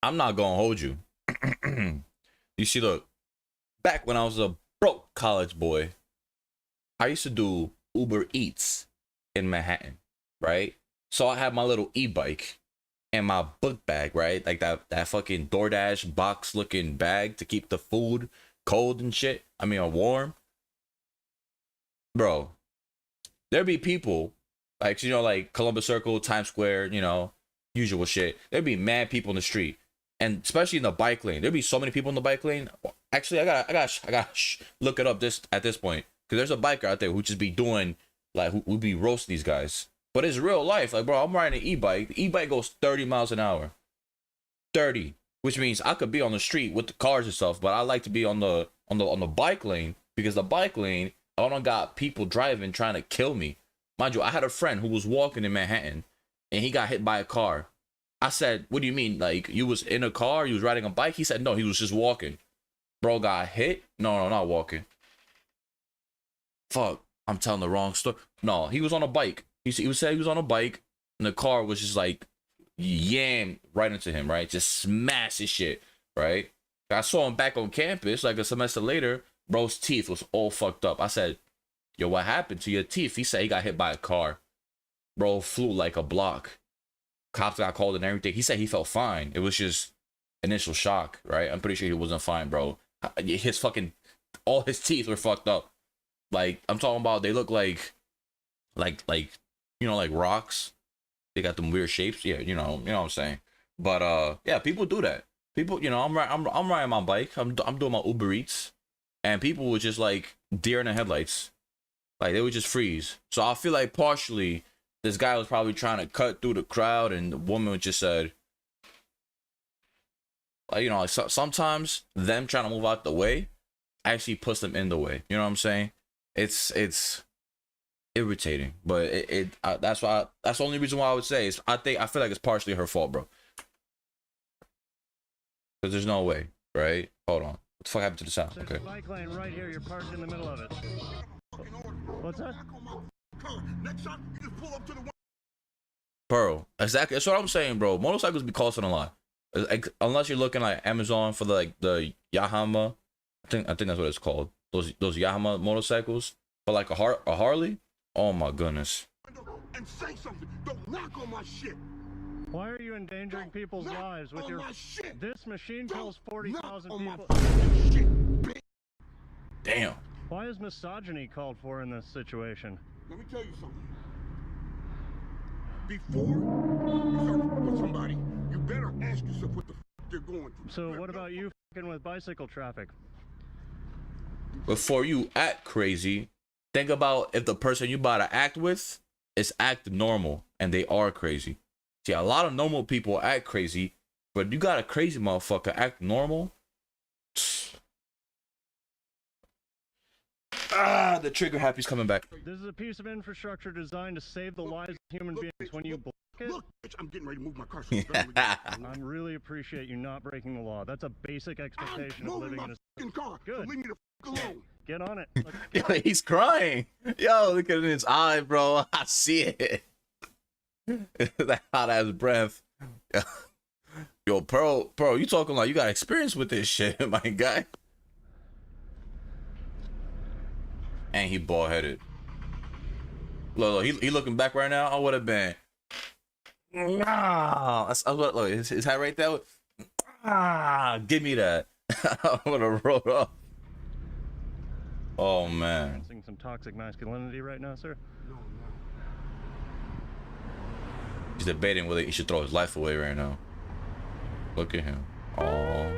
I'm not gonna hold you. You see, look, back when I was a broke college boy, I used to do Uber Eats in Manhattan, right? So I had my little e-bike and my book bag, right? Like that fucking DoorDash box looking bag to keep the food cold and shit. I mean, warm. Bro, there'd be people like, you know, like Columbus Circle, Times Square, you know, usual shit. There'd be mad people in the street, and especially in the bike lane. There'd be so many people in the bike lane. Actually, I gotta look it up at this point, because there's a biker out there who just be doing like who be roasting these guys. But it's real life. Like, bro, I'm riding an e-bike. The e-bike goes 30 miles an hour. 30, which means I could be on the street with the cars and stuff, but I like to be on the bike lane, because the bike lane, I don't got people driving trying to kill me. Mind you, I had a friend who was walking in Manhattan and he got hit by a car. I said, what do you mean? Like, you was in a car, you was riding a bike? He said, no, he was just walking. Bro got hit? No, not walking. Fuck, I'm telling the wrong story. No, he was on a bike. He said he was on a bike, and the car was just like yam right into him, right? Just smash his shit, right? I saw him back on campus like a semester later. Bro's teeth was all fucked up. I said, yo, what happened to your teeth? He said he got hit by a car. Bro flew like a block. Cops got called and everything. He said he felt fine. It was just initial shock, right? I'm pretty sure he wasn't fine, bro. His fucking, all his teeth were fucked up. Like, I'm talking about, they look like, you know, like rocks. They got them weird shapes. Yeah, you know what I'm saying. But yeah, people do that. People, you know, I'm riding my bike. I'm doing my Uber Eats, and people would just like deer in the headlights. Like, they would just freeze. So I feel like partially this guy was probably trying to cut through the crowd, and the woman just said, like, you know, like sometimes them trying to move out the way actually puts them in the way. You know what I'm saying? It's irritating, but that's the only reason why I would say is I feel like it's partially her fault, bro. Because there's no way, right? Hold on. What the fuck happened to the sound? There's Okay. a bike lane right here. You're parked in the middle of it. What's that? Bro, exactly. That's what I'm saying, bro. Motorcycles be costing a lot. Like, unless you're looking like Amazon for the Yahama. I think that's what it's called. Those Yahama motorcycles. But like a Harley? Oh my goodness. And say something. Don't knock on my shit. Why are you endangering people's lives with your... This machine kills 40,000 people. Damn. Why is misogyny called for in this situation? Let me tell you something. Before you start with somebody, you better ask yourself what the f they're going through. So what about you f***ing with bicycle traffic? Before you act crazy, think about if the person you about to act with is act normal and they are crazy. See, a lot of normal people act crazy, but you got a crazy motherfucker act normal. Ah, the trigger happy's coming back. This is a piece of infrastructure designed to save the lives of human beings. When you block it, Look, bitch, I'm getting ready to move my car. I really appreciate you not breaking the law. That's a basic expectation of living in a fucking car. Good. So leave me the f alone. Get on it. Yo, he's crying. Yo, look at his eye, bro. I see it. That hot ass breath. Yo, Pearl, you talking like you got experience with this shit, my guy. And he bald headed. Look, he looking back right now. I would have been. Nah, look, his hat right there. Ah, give me that. I would have rolled off. Oh man. Seeing some toxic masculinity right now, sir. He's debating whether he should throw his life away right now. Look at him. Oh.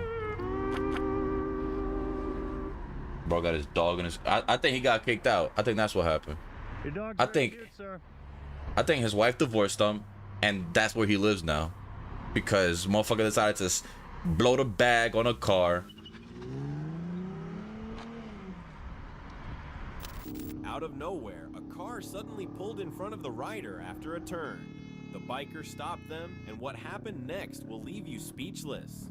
Bro got his dog in his... I think he got kicked out. I think that's what happened. Your dog's I think his wife divorced him, and that's where he lives now. Because motherfucker decided to blow the bag on a car. Out of nowhere, a car suddenly pulled in front of the rider after a turn. The biker stopped them, and what happened next will leave you speechless.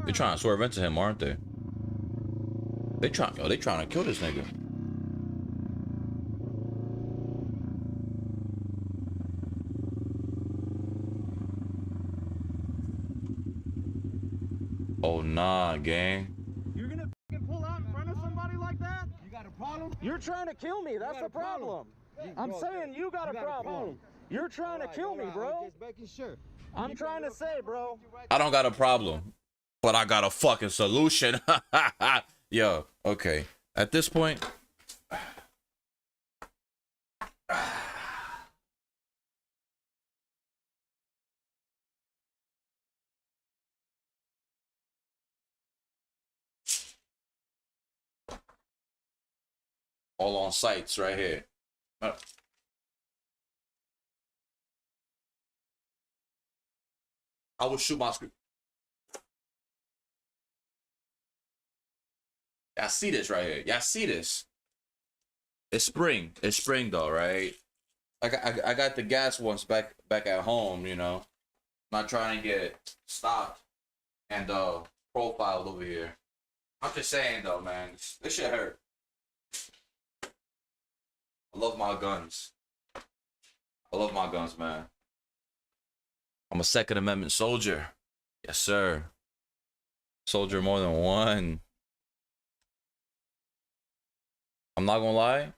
They're trying to swerve into him, aren't they? They trying to kill this nigga. Oh nah, gang. You're gonna f***ing pull out in front of somebody like that? You got a problem? You're trying to kill me. That's the problem. I'm saying you got a problem. You're trying to kill me, bro. I'm trying to say, bro. I don't got a problem, but I got a fucking solution. Yo, okay. At this point, all on sites right here. I will shoot my screen. Y'all see this right here? Y'all see this? It's spring. It's spring though, right? I got the gas ones back at home, you know. Not trying to get stopped and profiled over here. I'm just saying though, man, this shit hurt. I love my guns. I love my guns, man. I'm a Second Amendment soldier. Yes, sir. Soldier more than one. I'm not gonna lie.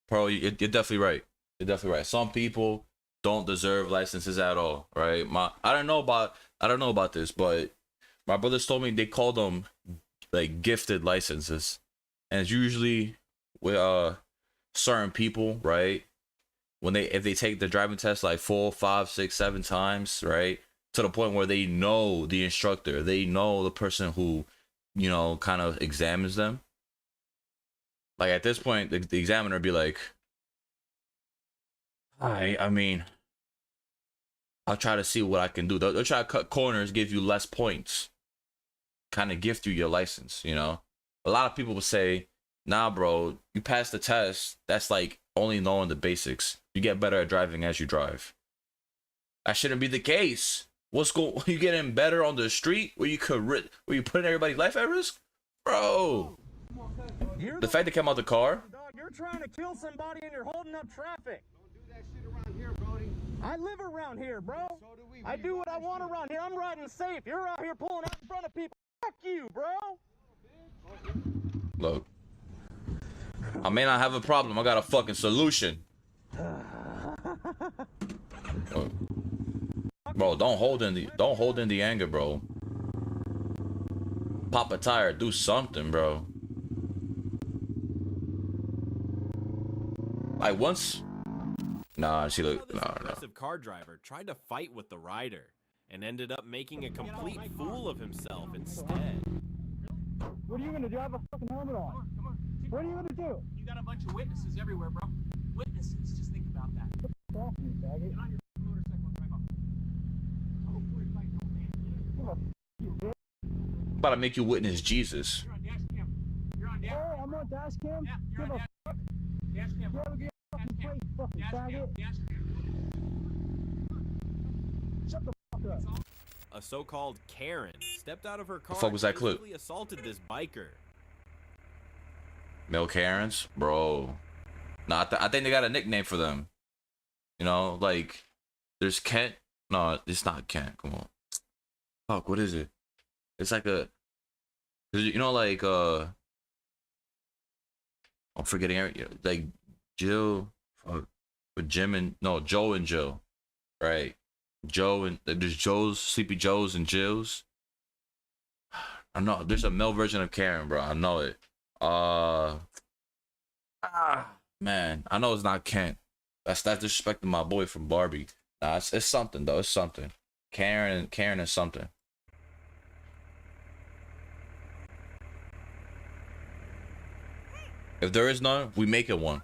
Pearl, you're definitely right. You're definitely right. Some people don't deserve licenses at all, right? I don't know about this, but my brothers told me they call them like gifted licenses. And it's usually with certain people, right? If they take the driving test like 4, 5, 6, 7 times, right? To the point where they know the instructor, they know the person who, you know, kind of examines them. Like at this point, the examiner would be like, I mean, I'll try to see what I can do. They'll try to cut corners, give you less points, kind of gift you your license, you know? A lot of people will say, nah, bro, you pass the test. That's like only knowing the basics. You get better at driving as you drive. That shouldn't be the case. You getting better on the street where you putting everybody's life at risk? Bro. The fact they came out the car. Dog, you're trying to kill somebody and you're holding up traffic. Don't do that shit around here, Brody. I live around here, bro. So do we. I do what I want around here. I'm riding safe. You're out here pulling out in front of people. Fuck you, bro. Look, I may not have a problem. I got a fucking solution. Bro, don't hold in the anger, bro. Pop a tire, do something, bro. Like once. Nah, she look. Nah. Aggressive car driver tried to fight with the rider and ended up making a complete fool of himself instead. What are you gonna do? I have a fucking helmet on. Come on. What are you gonna do? You got a bunch of witnesses everywhere, bro. Witnesses. Just think about that. Get on your motorcycle and drive off. Oh, About to make you witness Jesus. You're on dash cam. You're on dash cam. Oh, I'm on dash cam? Yeah, you're on dash cam. Dash cam, bro. Get fucking place, fucking faggot. Dash cam. Shut the fuck up. A so-called Karen stepped out of her car The fuck was that and clip? physically assaulted this biker. Male Karens, bro. Nah, I think they got a nickname for them. You know, like there's Kent. No, it's not Kent. Come on. Fuck, what is it? It's like a, you know, like I'm forgetting everything. Like Jill, fuck, with Jim and Joe and Jill, right? Joe and there's Joe's, Sleepy Joe's and Jill's. I know there's a male version of Karen, bro. I know it. Man, I know it's not Kent. That's disrespecting my boy from Barbie. Nah, it's something though. It's something. Karen is something. If there is none, we make it one.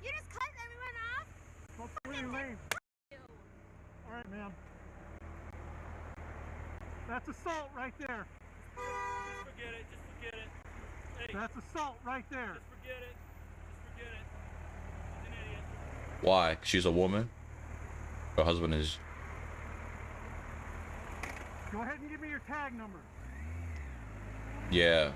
You just cut everyone off? Don't clear your lane. Alright, ma'am. That's assault right there. Just forget it. Just forget it. Hey. That's assault right there. Just forget it. Just forget it. He's an idiot. Why? She's a woman. Her husband is. Go ahead and give me your tag number. Yeah.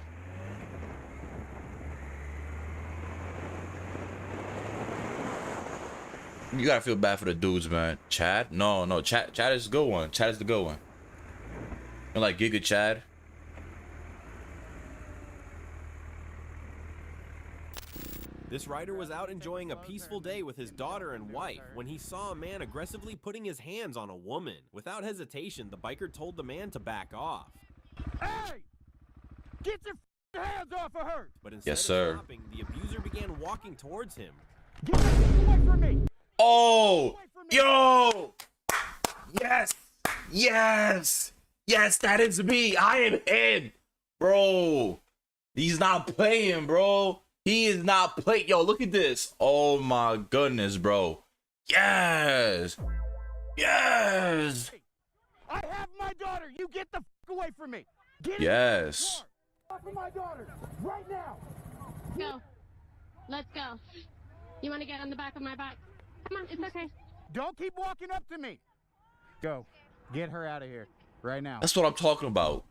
You gotta feel bad for the dudes, man. Chad? No. Chad is a good one. Chad is the good one. You like Giga Chad? This rider was out enjoying a peaceful day with his daughter and wife when he saw a man aggressively putting his hands on a woman. Without hesitation, the biker told the man to back off. Hey! Get your hands off of her! But instead Yes, of sir. stopping, the abuser began walking towards him. Get away from me! Oh! Yo! Yes, that is me. I am him, bro. He's not playing, bro. He is not playing. Yo, look at this. Oh my goodness, bro. Yes. I have my daughter. You get the fuck away from me. Get Yes. off of my daughter right now. Go. Let's go. You want to get on the back of my bike? Come on, it's okay. Don't keep walking up to me. Go. Get her out of here right now. That's what I'm talking about.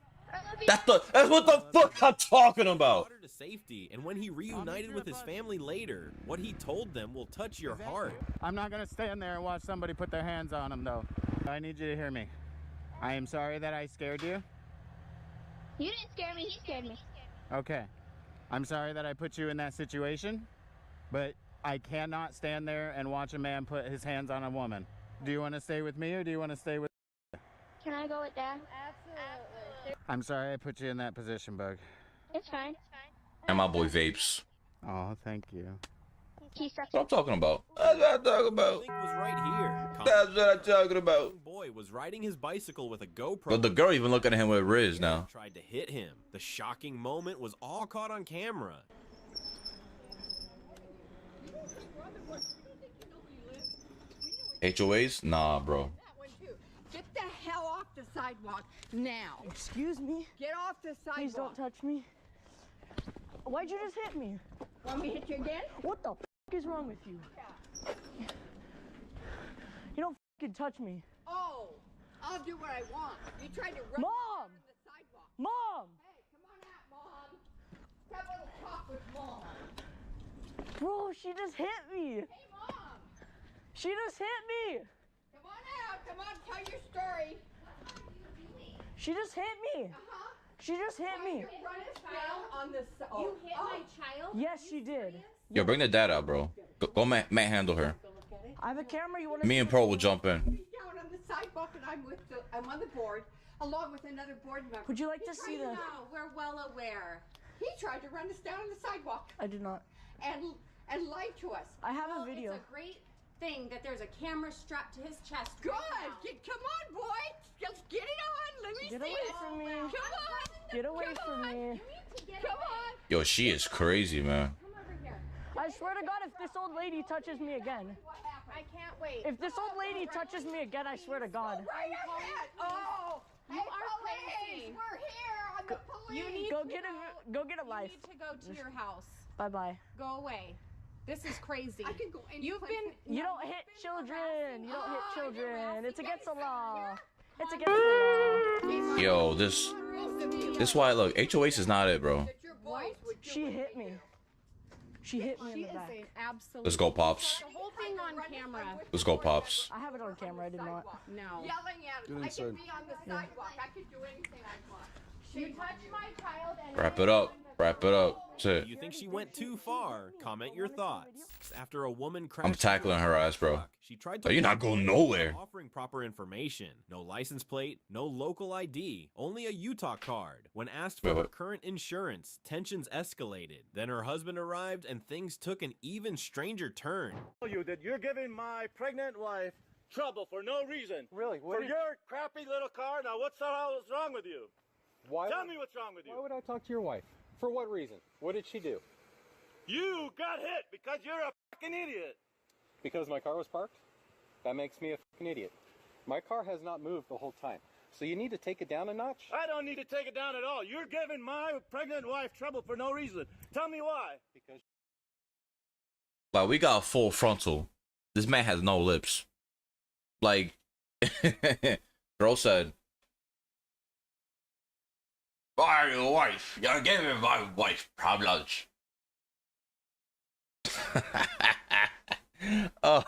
That's what the fuck I'm talking about. Daughter to safety, and when he reunited with his family later, what he told them will touch your heart. I'm not gonna stand there and watch somebody put their hands on him, though. I need you to hear me. I am sorry that I scared you. You didn't scare me, he scared me. Okay. I'm sorry that I put you in that situation, but I cannot stand there and watch a man put his hands on a woman. Do you want to stay with me or do you want to stay with... Can I go with Dad? Absolutely. I'm sorry I put you in that position, Bug. It's fine. And my boy vapes. Oh, thank you. That's what I'm talking about. That's what I'm talking about. Was right here. That's what I'm talking about. The boy was riding his bicycle with a GoPro. But the girl even looking at him with Riz now. Tried to hit him. The shocking moment was all caught on camera. HOAs? Nah, bro. Get the hell off the sidewalk now. Excuse me? Get off the sidewalk. Please don't touch me. Why'd you just hit me? Want me to hit you again? What the f is wrong with you? You don't f***ing touch me. Oh, I'll do what I want. You tried to run Mom! on the sidewalk. Mom! Hey, come on out, Mom. Have a little talk with Mom. Bro, she just hit me. Hey, Mom. She just hit me. Come on out. Come on, tell your story. She just hit me. She just hit me. You run us down on this. You hit my child? Yes, she did. Yo, bring the dad out, bro. Go manhandle her. I have a camera. You want to? Me and Pro will jump in. Down on the sidewalk, and I'm on the board along with another board member. Would you like to see the? No, we're well aware. He tried to run us down on the sidewalk. I did not. And lied to us. I have a video. It's a great thing that there's a camera strapped to his chest. Good. Right now. Come on, boy. Just get it on. Let me Get see away it. from me. Come on. Get away from me. Come on. Yo, she is crazy, man. I swear to God, if this old lady touches me again. I can't wait. If this old lady touches me again, I swear to God. Right ahead. Oh. You are crazy. We're here on the police. You need Go to get a life. You need to go to your house. Bye bye. Go away. This is crazy. I can go You've been. You don't hit children. You don't hit children. It's against the law. It's against the law. Yo, this why look, HOH is not it, bro. She hit me. She hit me in the back. An absolute. Let's go, Pops. The whole thing on camera. Let's go, Pops. I have it on camera. I did not. No. Yelling at us. I could be on the sidewalk. I could do anything I want. You touched my child and. Wrap it up. Wrap it up. That's it. Do you think she went too far? Comment your thoughts. After a woman crashed I'm tackling her ass, bro. she tried Oh, you're not going nowhere. offering proper information. No license plate, no local ID, only a Utah card. When asked for Wait, her what? current insurance, tensions escalated. Then her husband arrived and things took an even stranger turn. You that you're giving my pregnant wife trouble for no reason. Really? For your crappy little car. Now, what's the hell is wrong with you? Tell me what's wrong with you. Why would I talk to your wife? For what reason? What did she do? You got hit because you're a fucking idiot. Because my car was parked? That makes me a fucking idiot. My car has not moved the whole time. So you need to take it down a notch? I don't need to take it down at all. You're giving my pregnant wife trouble for no reason. Tell me why. Because Like, we got a full frontal. This man has no lips. Like, girl said, why are your wife? You're giving my wife problems. Oh.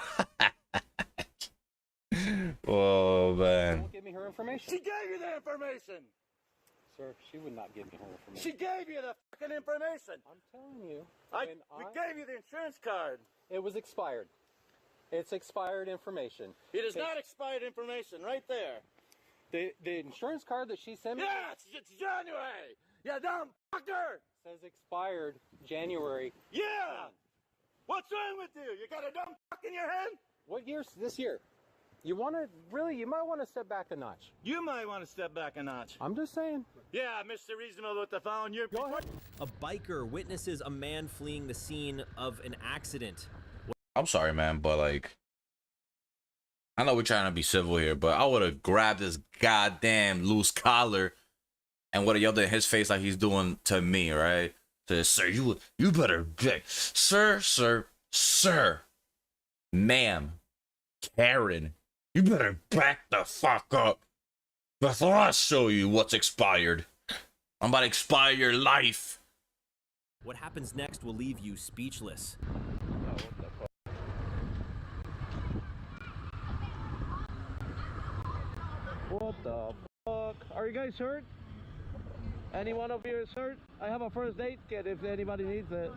Oh, man. Don't give me her information. She gave you the information. Sir, she would not give me her information. She gave you the fucking information. I'm telling you. We gave you the insurance card. It was expired. It's expired information. It is not expired information right there. The insurance card that she sent me? Yeah, it's January. You dumb fucker. Says expired January. Yeah. What's wrong with you? You got a dumb fuck in your head? What year's this year? You want to, really, you might want to step back a notch. You might want to step back a notch. I'm just saying. Yeah, Mr. Reasonable with the phone. You're... Go ahead. A biker witnesses a man fleeing the scene of an accident. I'm sorry, man, but like, I know we're trying to be civil here, but I would have grabbed this goddamn loose collar and would have yelled in his face like he's doing to me, right? Said, sir, you better, sir, ma'am, Karen, you better back the fuck up before I show you what's expired. I'm about to expire your life. What happens next will leave you speechless. What the fuck? Are you guys hurt? Any one of you is hurt? I have a first aid kit if anybody needs it.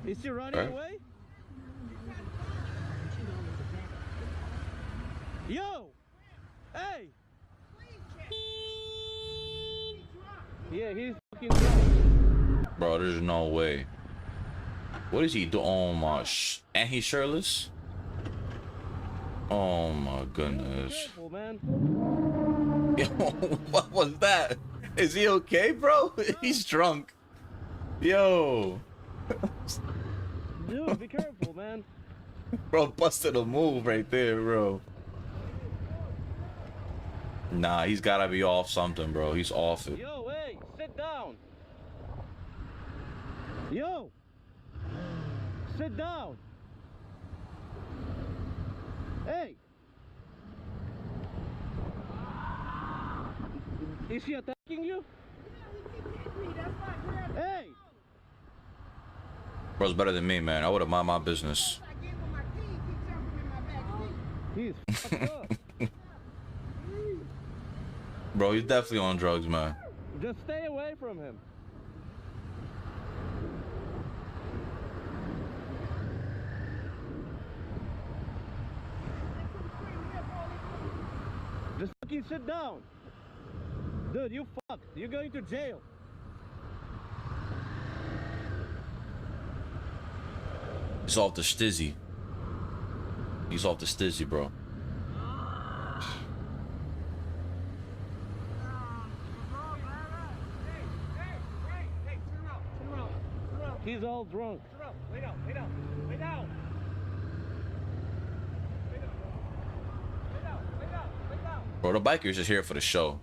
Is he running away? Yo! Hey! Yeah, he's fucking drunk. Bro, there's no way. What is he doing? Oh my and he's shirtless? Oh my goodness. Careful, man. Yo, what was that? Is he okay, bro? He's drunk. Yo. Dude, be careful, man. Bro, busted a move right there, bro. Nah, he's gotta be off something, bro. He's off it. Yo, hey, sit down. Yo. Sit down. Hey. Is he attacking you? Hey. Bro's better than me, man. I would have mind my business. He's fucked up. Bro, he's definitely on drugs, man. Just stay away from him. Just fucking sit down. Dude, you fucked. You're going to jail. He's off the stizzy. He's off the stizzy, bro. He's all drunk. Lay down, lay down, lay down. Bro, the biker's just here for the show.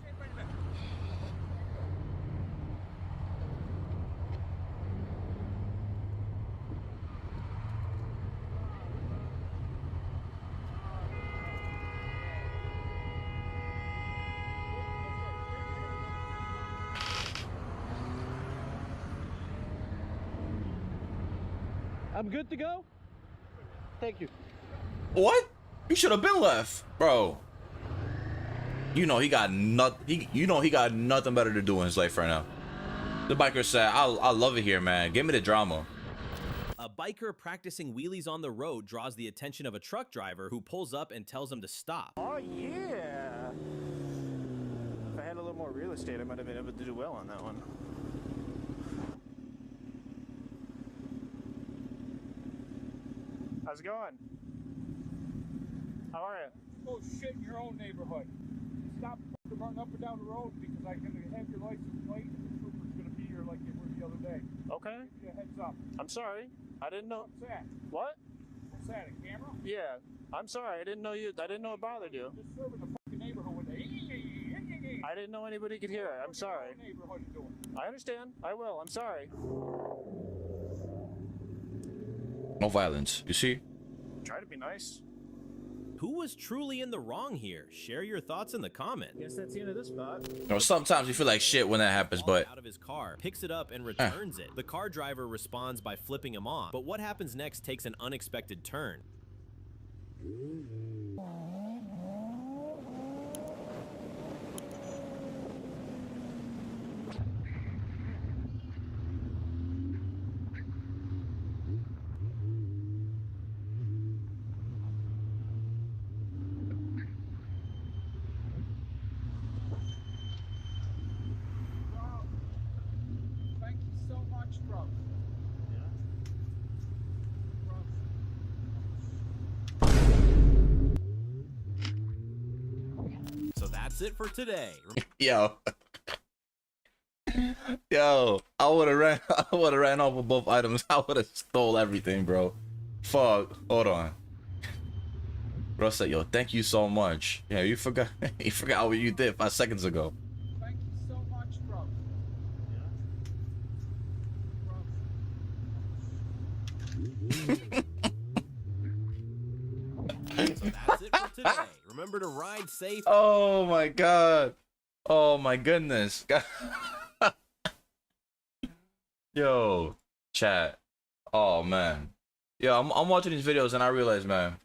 I'm good to go? Thank you. What? You should have been left, bro. You know he got nothing. You know he got nothing better to do in his life right now. The biker said, "I love it here, man. Give me the drama." A biker practicing wheelies on the road draws the attention of a truck driver who pulls up and tells him to stop. Oh yeah. If I had a little more real estate, I might have been able to do well on that one. How's it going? How are you? Go shit in your own neighborhood. Stop running up and down the road because I can have your license plate and the trooper's going to be here like they were the other day. Okay. Give you a heads up. I'm sorry. I didn't know. What's that? What? What's that, a camera? Yeah. I'm sorry. I didn't know you. I didn't know it bothered you. Just serving the fucking neighborhood with a... I didn't know anybody could hear it. I'm sorry. Neighborhood is doing. I understand. I will. I'm sorry. No violence. You see? Try to be nice. Who was truly in the wrong here? Share your thoughts in the comments. Guess that's the end of this spot. You know, sometimes you feel like shit when that happens, but out of his car, picks it up and returns it. The car driver responds by flipping him off, but what happens next takes an unexpected turn. Thank you so much, bro. So that's it for today. yo, yo, I would have ran off with both items. I would have stole everything, bro. Fuck. Hold on. Bro said, "Yo, thank you so much." Yeah, you forgot. You forgot what you did 5 seconds ago. Thank you so much, bro. So that's it for today. Remember to ride safe. Oh my god. Oh my goodness. Yo, chat. Oh man. Yo, I'm watching these videos and I realize, man,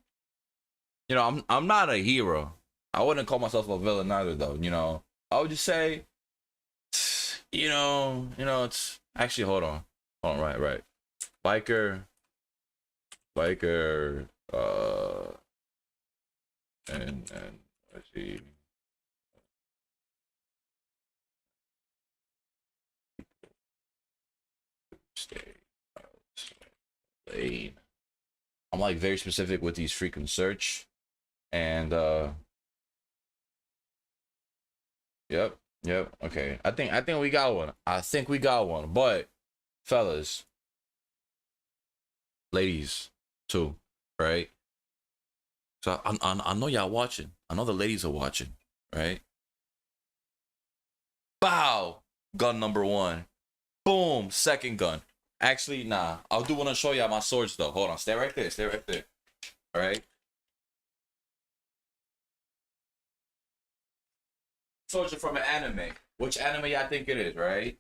you know, I'm not a hero. I wouldn't call myself a villain either, though. You know, I would just say, you know, it's actually hold on, right. Biker, and let's see. Stay lane. I'm like very specific with these freaking search, and yep, okay. I think we got one. But fellas, ladies too, right? So I know y'all watching. I know the ladies are watching, right? Bow, gun number 1. Boom, second gun. Actually, nah. I do want to show y'all my swords though. Hold on, stay right there. All right. Swords are from an anime. Which anime y'all think it is, right?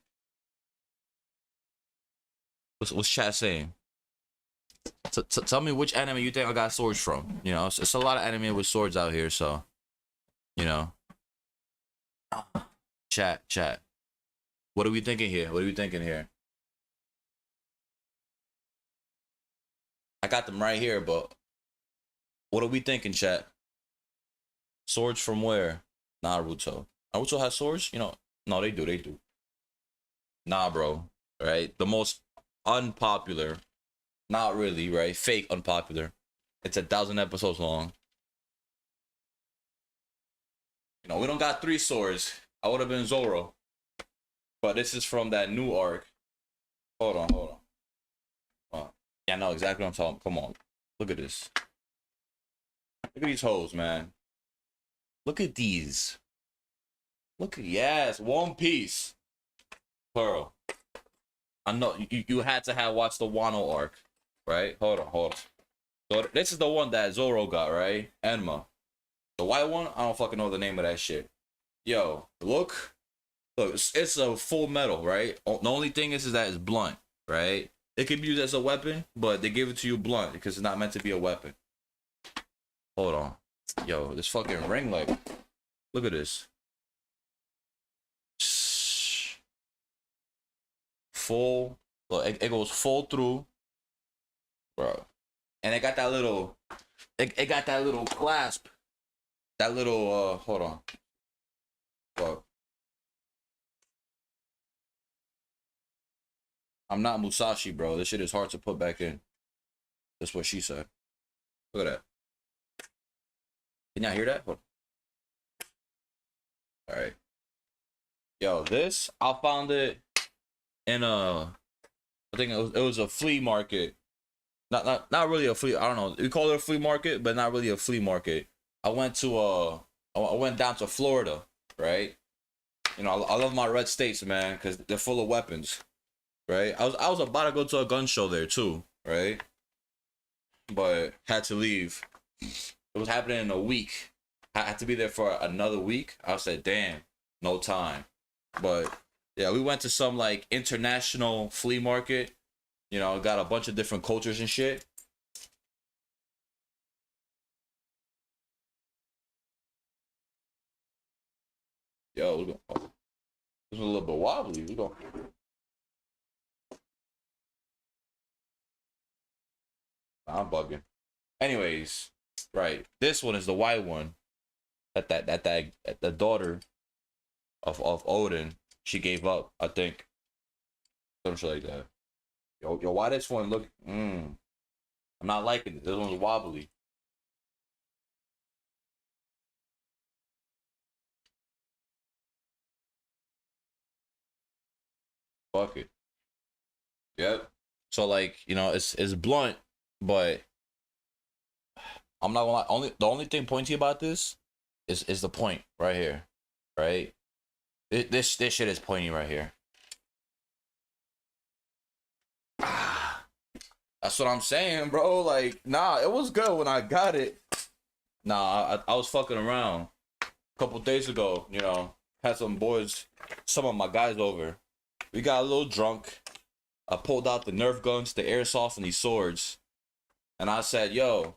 What's chat saying? Tell me which anime you think I got swords from. You know, it's a lot of anime with swords out here, so you know. Chat. What are we thinking here? What are we thinking here? I got them right here, but what are we thinking, chat? Swords from where? Naruto. Naruto has swords? You know, no, they do. Nah, bro. Right? The most unpopular, not really, right? Fake unpopular. It's 1,000 episodes long. You know, we don't got 3 swords. I would have been Zoro. But this is from that new arc. Hold on. Yeah, I know exactly what I'm talking. Come on. Look at this. Look at these hoes, man. Look at these. Yes, One Piece. Pearl. I know you had to have watched the Wano arc, right? Hold on. So this is the one that Zoro got, right? Enma. The white one, I don't fucking know the name of that shit. Yo, look, it's a full metal, right? The only thing is that it's blunt, right? It can be used as a weapon, but they give it to you blunt because it's not meant to be a weapon. Hold on. Yo, this fucking ring light. Look at this. Full. Look, it goes full through. Bro. And it got that little... It got that little clasp. That little, hold on. Fuck. I'm not Musashi, bro. This shit is hard to put back in. That's what she said. Look at that. Can y'all hear that? Hold on. All right. Yo, this, I found it in I think it was a flea market. Not really a flea. I don't know. We call it a flea market, but not really a flea market. I went down to Florida, right? You know, I love my red states, man, because they're full of weapons, right? I was about to go to a gun show there too, right? But had to leave. It was happening in a week. I had to be there for another week. I said, damn, no time. But yeah, we went to some like international flea market. You know, got a bunch of different cultures and shit. Yo, this is a little bit wobbly. We go. I'm bugging. Anyways, right. This one is the white one. That the daughter of Odin, she gave up, I think. Some shit like that. Yo, why this one look? I'm not liking it. This one's wobbly. Fuck it. Yep. So like, you know, it's blunt, but I'm not gonna lie. The only thing pointy about this is the point right here, right? This shit is pointy right here. That's what I'm saying, bro. Like, nah, it was good when I got it. Nah, I was fucking around a couple days ago. You know, had some of my guys over. We got a little drunk. I pulled out the Nerf guns, the airsoft, and these swords. And I said, yo,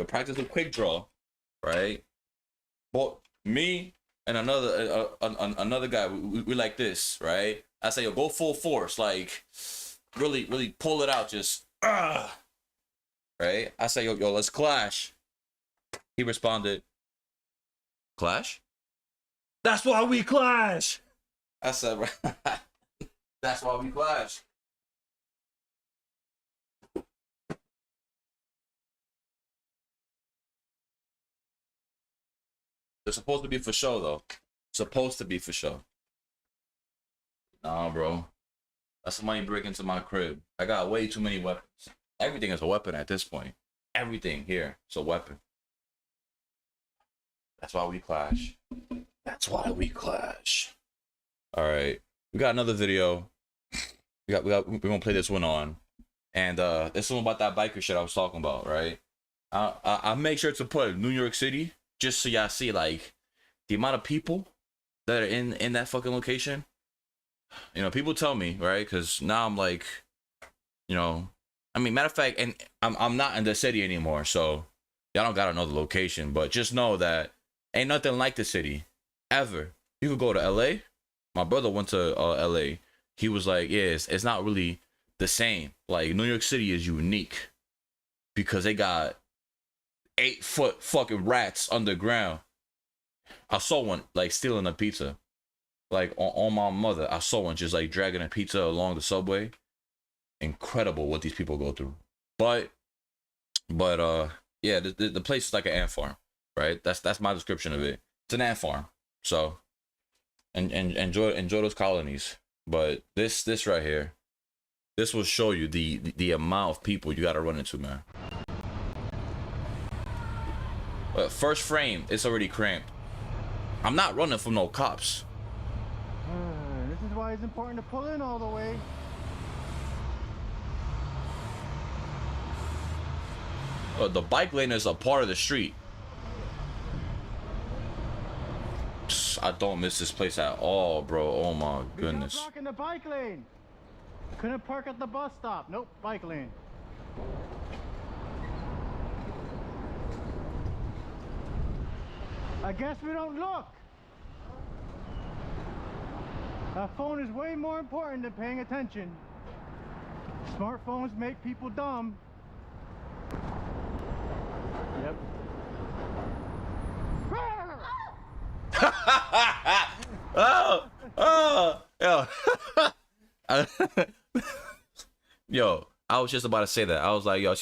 practice a quick draw, right? But me and another guy, we like this, right? I say, yo, go full force, like, really pull it out, just, right? I say, yo, let's clash. He responded, clash? That's why we clash! I said, that's why we clash. They're supposed to be for show, though. Supposed to be for show. Nah, bro. That's somebody break into my crib. I got way too many weapons. Everything is a weapon at this point. Everything here is a weapon. That's why we clash. That's why we clash. All right. We got another video. We're gonna play this one on. And this one about that biker shit I was talking about, right? I make sure to put New York City just so y'all see like the amount of people that are in that fucking location. You know, people tell me, right? Because now I'm like, you know, I mean, matter of fact, and I'm not in the city anymore, so y'all don't gotta know the location, but just know that ain't nothing like the city ever. You could go to LA. My brother went to LA. He was like, yeah, it's not really the same. Like, New York City is unique because they got 8-foot fucking rats underground. I saw one like stealing a pizza, like on my mother. I saw one just like dragging a pizza along the subway. Incredible what these people go through. But yeah, the place is like an ant farm, right? That's my description of it. It's an ant farm. So and enjoy those colonies. But this right here, this will show you the amount of people you got to run into, man. But first frame, it's already cramped. I'm not running from no cops. This is why it's important to pull in all the way. The bike lane is a part of the street. I don't miss this place at all, bro. Oh my goodness. Blocking the bike lane. Couldn't park at the bus stop. Nope, bike lane. I guess we don't look. That phone is way more important than paying attention. Smartphones make people dumb. Yep. Yo, I was just about to say that. I was like, yo,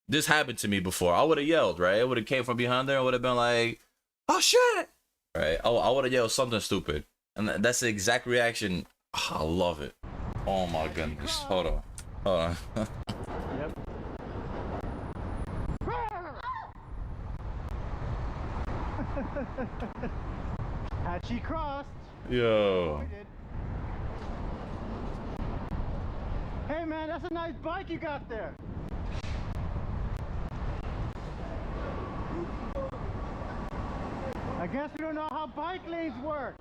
this happened to me before. I would have yelled, right? It would have came from behind there and would have been like, oh shit, right? I would have yelled something stupid, and that's the exact reaction. Oh, I love it. Oh my goodness. Hold on. Yep. Had she crossed? Yo. Hey man, that's a nice bike you got there. I guess we don't know how bike lanes work.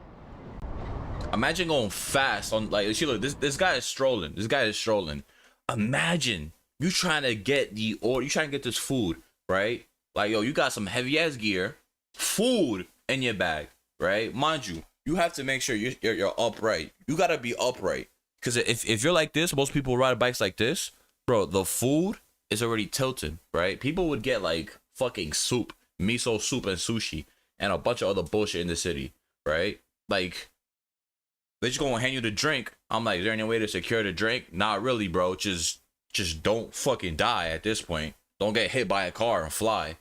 Imagine going fast on, like, see, look, this guy is strolling. This guy is strolling. Imagine you trying to get this food, right? Like, yo, you got some heavy ass gear, food in your bag, right? Mind you, you have to make sure you're upright. You gotta be upright, because if you're like this, most people ride bikes like this, bro. The food is already tilted, right? People would get like fucking soup, miso soup, and sushi, and a bunch of other bullshit in the city, right? Like, they just gonna hand you the drink. I'm like, is there any way to secure the drink? Not really, bro. Just don't fucking die at this point. Don't get hit by a car and fly.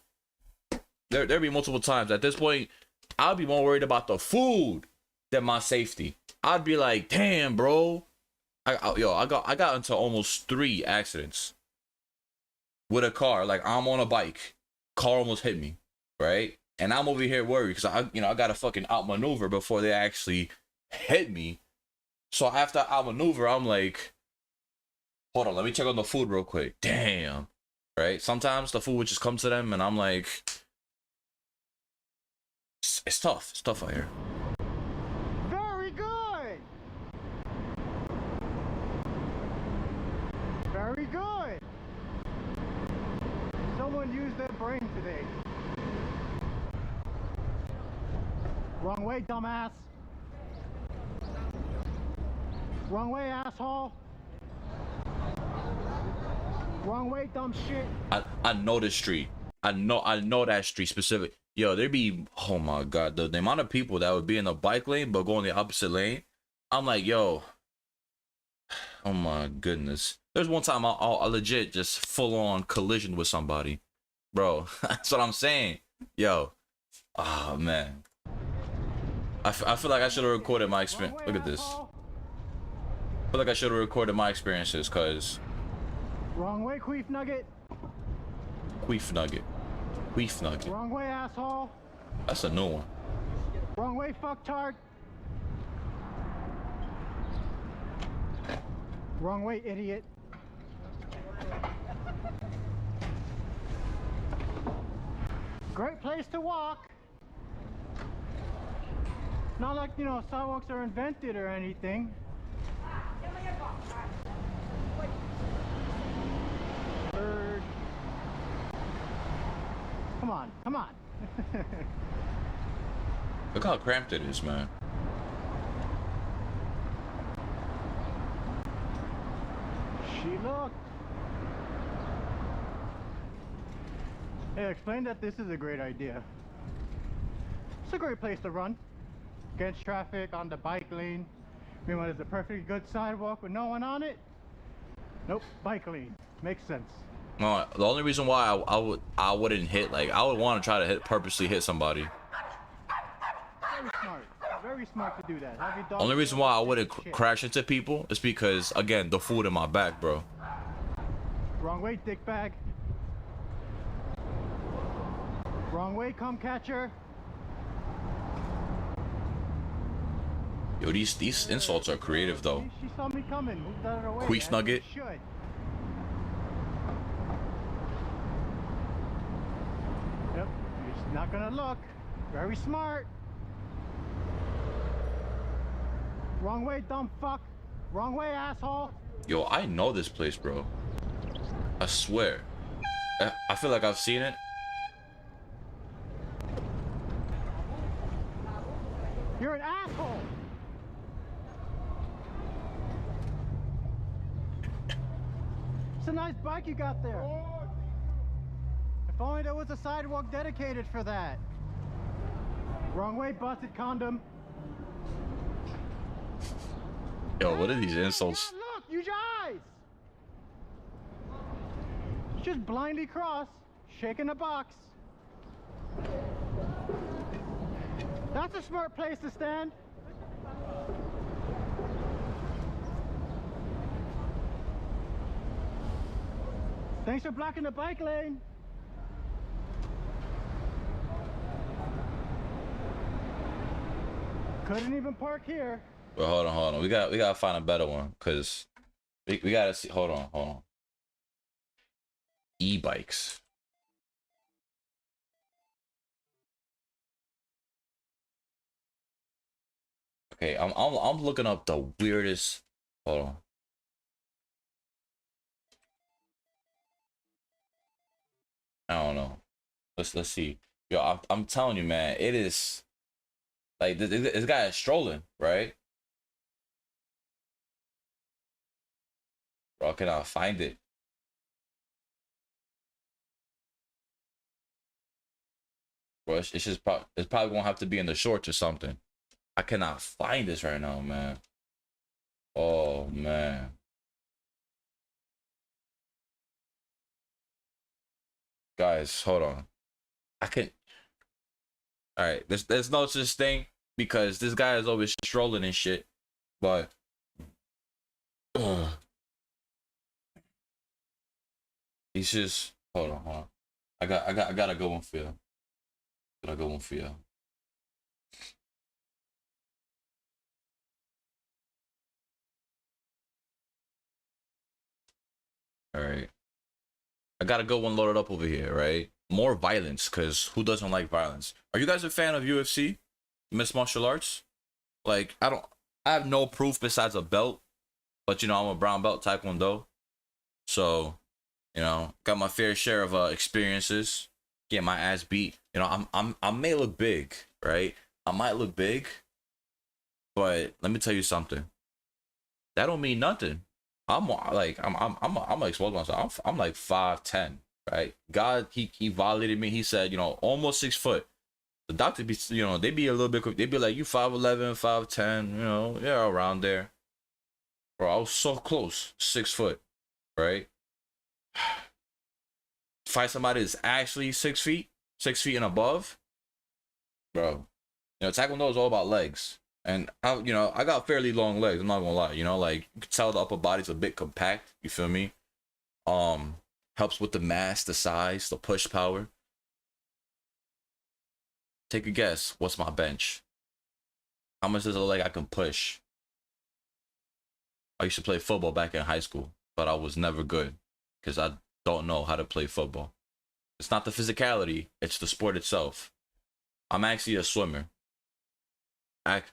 There'll be multiple times at this point. I'd be more worried about the food than my safety. I'd be like, damn, bro. I got into almost 3 accidents with a car. Like, I'm on a bike, car almost hit me, right? And I'm over here worried because I gotta fucking outmaneuver before they actually hit me. So after I outmaneuver, I'm like, hold on, let me check on the food real quick. Damn, right? Sometimes the food would just come to them, and I'm like, it's tough. It's tough out here. Very good. Very good. Someone used their brain today. Wrong way, dumbass. Wrong way, asshole. Wrong way, dumb shit. I know this street. I know that street specific. Yo, there be, oh my god, the amount of people that would be in the bike lane but go in the opposite lane. I'm like, yo, oh my goodness. There's one time I legit just full on collision with somebody, bro. That's what I'm saying. Yo, oh man. I feel like I should have recorded my experience. Look at this. I feel like I should have recorded my experiences, cause. Wrong way, queef nugget. Queef nugget. Queef nugget. Wrong way, asshole. That's a new one. Wrong way, fucktard. Wrong way, idiot. Great place to walk. Not like, you know, sidewalks are invented or anything. Come on, come on. Look how cramped it is, man. She looked. Hey, explain that this is a great idea. It's a great place to run. Against traffic, on the bike lane. Meanwhile, there's a perfectly good sidewalk with no one on it. Nope, bike lane. Makes sense. No, the only reason why I wouldn't hit, like, I would want to try to purposely hit somebody. Very smart. Very smart to do that. Have your dog Only reason why I wouldn't crash into people is because, again, the food in my back, bro. Wrong way, dickbag. Wrong way, cum catcher. Yo, these insults are creative, though. She saw me coming. Moved out of the way. Queef nugget. Should. Yep. He's not gonna look. Very smart. Wrong way, dumb fuck. Wrong way, asshole. Yo, I know this place, bro. I swear. I feel like I've seen it. You're an asshole. It's a nice bike you got there. If only there was a sidewalk dedicated for that. Wrong way, busted condom. Yo, what are these insults? Yeah, look, use your eyes. Just blindly cross, shaking the box. That's a smart place to stand. Thanks for blocking the bike lane. Couldn't even park here. Well, hold on. We gotta find a better one, cause we gotta see. Hold on. E-bikes. Okay, I'm looking up the weirdest. Hold on. I don't know. Let's see. Yo, I'm telling you, man, it is like this guy is strolling, right? Bro, I cannot find it. Bro, it's just it's probably gonna have to be in the shorts or something. I cannot find this right now, man. Oh man. Guys, hold on. I can. All right, there's no such thing because this guy is always strolling and shit. But he's just hold on. I got a good one for you. Got a good one for you. All right. I got a good one loaded up over here, right? More violence, because who doesn't like violence? Are you guys a fan of UFC? Mixed martial arts? Like, I have no proof besides a belt. But, you know, I'm a brown belt taekwondo. So, you know, got my fair share of experiences. Get my ass beat. You know, I may look big, right? I might look big. But let me tell you something. That don't mean nothing. I'm gonna expose myself. I'm like 5'10", right? God, he violated me. He said, you know, almost 6 foot. The doctor be, you know, they be a little bit. They be like, you 5'11", 5'10", you know, yeah, around there. Bro, I was so close, 6 foot, right? Fight somebody that's actually 6 feet, 6 feet and above, bro. You know, taekwondo is all about legs. And you know, I got fairly long legs. I'm not gonna lie. You know, like you can tell the upper body's a bit compact. You feel me? Helps with the mass, the size, the push power. Take a guess. What's my bench? How much is a leg I can push? I used to play football back in high school, but I was never good because I don't know how to play football. It's not the physicality; it's the sport itself. I'm actually a swimmer.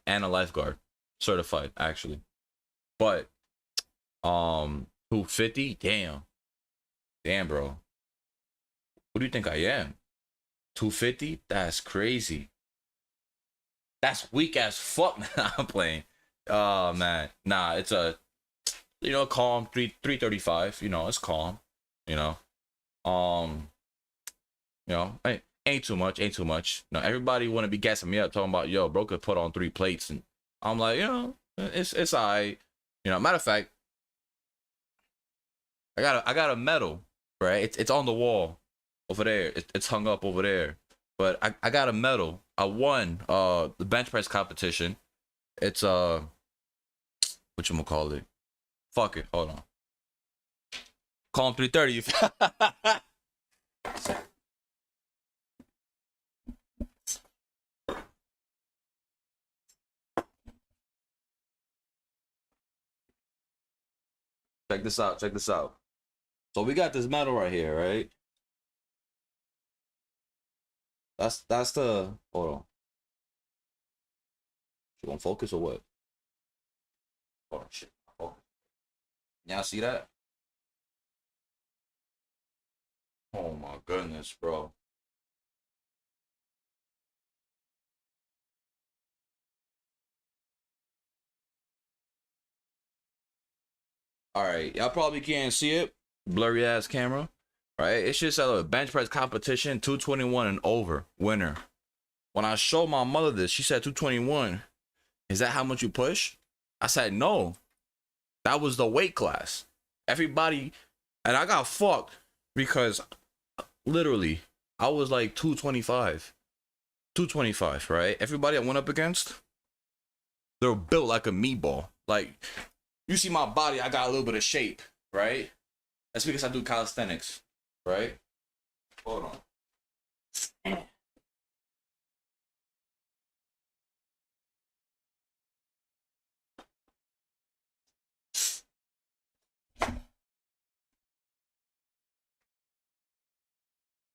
And a lifeguard, certified actually, but who 50? Damn, bro. What do you think I am? 250? That's crazy. That's weak as fuck. I'm playing. Oh man. Nah, it's a calm 335. It's calm. You know. Ain't too much. Everybody wanna be gassing me up talking about, yo, bro could put on 3 plates, and I'm like, it's alright. Matter of fact, I got a medal, right? It's on the wall over there. It's hung up over there. But I got a medal. I won the bench press competition. It's whatchamacallit? Fuck it. Hold on. Call him 330. Check this out. So we got this medal right here, right? That's the, hold on. You gonna focus or what? Oh shit. Focus. Y'all see that? Oh my goodness, bro. Alright, y'all probably can't see it. Blurry ass camera. Right? It's just a bench press competition, 221 and over, winner. When I showed my mother this, she said 221. Is that how much you push? I said no. That was the weight class. Everybody, and I got fucked because literally I was like 225. 225, right? Everybody I went up against, they were built like a meatball. Like, you see my body, I got a little bit of shape, right? That's because I do calisthenics, right? Hold on.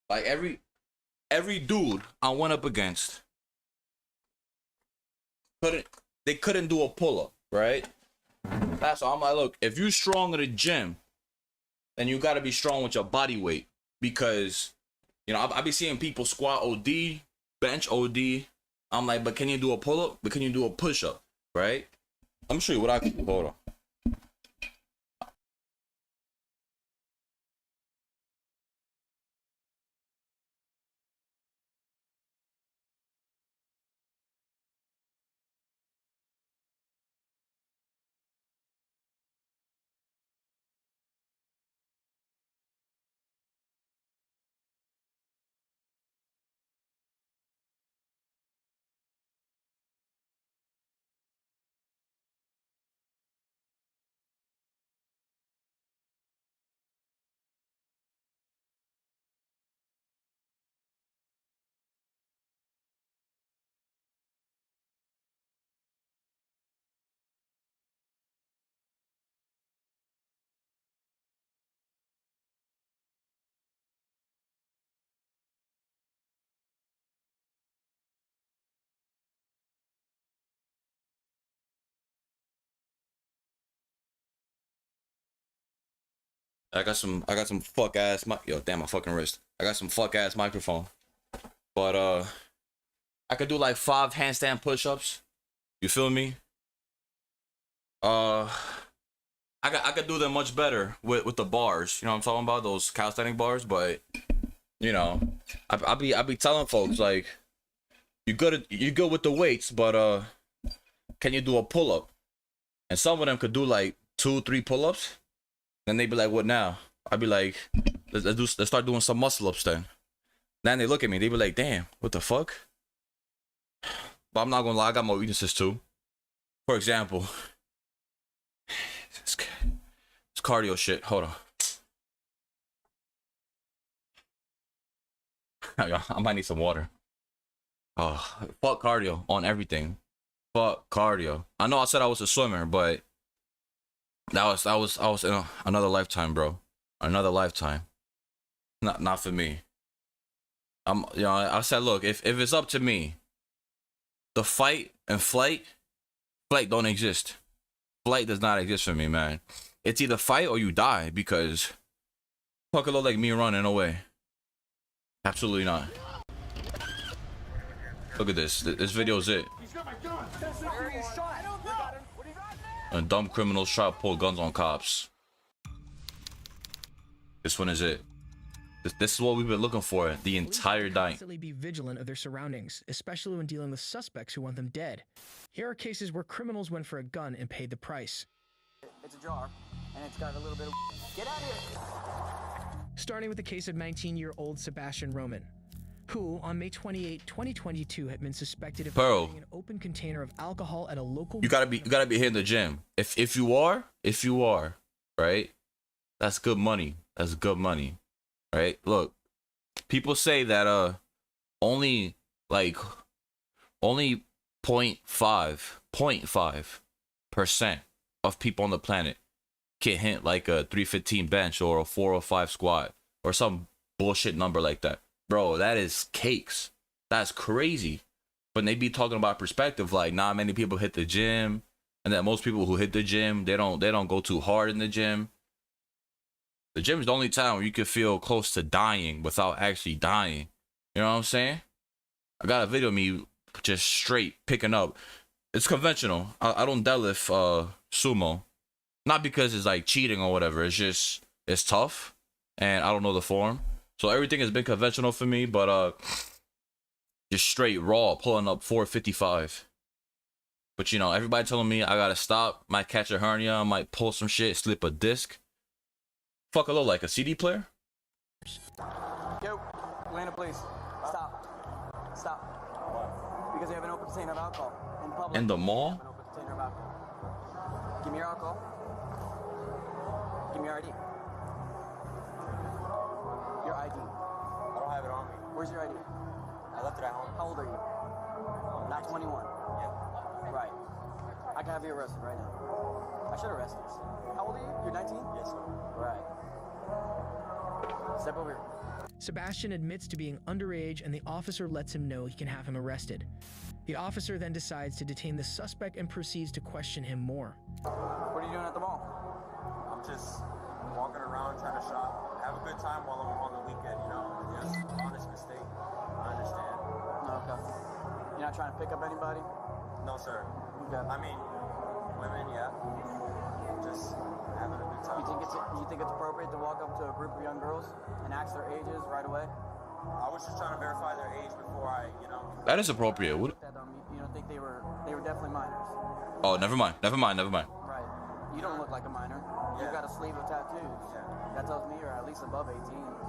Like every dude I went up against couldn't do a pull-up, right? That's why I'm like, look, if you're strong in the gym, then you gotta be strong with your body weight. Because I be seeing people squat OD, bench OD. I'm like, but can you do a pull-up? But can you do a push-up? Right? Let me show you what I can do. Hold on. I got some fuck ass yo, damn, my fucking wrist. I got some fuck ass microphone. But I could do like 5 handstand push-ups. You feel me? I could do them much better with the bars. You know what I'm talking about? Those calisthenic bars, but I be telling folks, like, you good with the weights, but can you do a pull-up? And some of them could do like 2-3 pull-ups. Then they be like, what now? I'd be like, let's start doing some muscle ups then. Then they look at me, they be like, damn, what the fuck? But I'm not gonna lie, I got my weaknesses too. For example, it's cardio shit. Hold on. I might need some water. Oh, fuck cardio on everything. Fuck cardio. I know I said I was a swimmer, but I was in another lifetime, bro. Another lifetime. Not for me. I said, look, if it's up to me, the fight and flight don't exist. Flight does not exist for me, man. It's either fight or you die, because fuck, it look like me running away. Absolutely not. Look at this. This video is it. A dumb criminals try to pull guns on cops. This one is it. This is what we've been looking for the entire night. Constantly be vigilant of their surroundings, especially when dealing with suspects who want them dead. Here are cases where criminals went for a gun and paid the price. It's a jar, and it's got a little bit of... Get out of here! Starting with the case of 19-year-old Sebastian Roman, who, on May 28, 2022, had been suspected of carrying an open container of alcohol at a local... You gotta be hitting the gym. If you are, right? That's good money. That's good money. Right? Look, people say that only 0.5% of people on the planet can hit like a 315 bench or a 405 squat or some bullshit number like that. Bro, that is cakes. That's crazy. But they be talking about perspective, like not many people hit the gym, and that most people who hit the gym, they don't go too hard in the gym. The gym is the only time where you can feel close to dying without actually dying. You know what I'm saying? I got a video of me just straight picking up. It's conventional. I don't deadlift sumo. Not because it's like cheating or whatever. It's just, it's tough. And I don't know the form. So everything has been conventional for me. But just straight raw pulling up 455. But you know, everybody telling me I gotta stop. Might catch a hernia. I might pull some shit, slip a disc. Fuck a little like a CD player. Yo, Atlanta police. Stop. Stop. Because they have an open container of alcohol in public. In the mall? An open container of alcohol. Give me your alcohol. Give me your ID. Your ID. I don't have it on me. Where's your ID? I left it at home. How old are you? Not 21. Yeah. Right. I can have you arrested right now. I should arrest you. How old are you? You're 19? Yes, sir. Right. Step over here. Sebastian admits to being underage, and the officer lets him know he can have him arrested. The officer then decides to detain the suspect and proceeds to question him more. What are you doing at the mall? I'm just walking around trying to shop, have a good time while I'm on the weekend, you know? Just honest mistake. I understand. Okay. You're not trying to pick up anybody? No, sir. Okay. I mean, women, yeah. Just having a good time. You think it's appropriate to walk up to a group of young girls and ask their ages right away? I was just trying to verify their age before I, you know. That is appropriate. You don't think they were definitely minors? Oh, never mind. Right. You don't look like a minor. You've got a sleeve of tattoos. Yeah. That tells me you're at least above 18.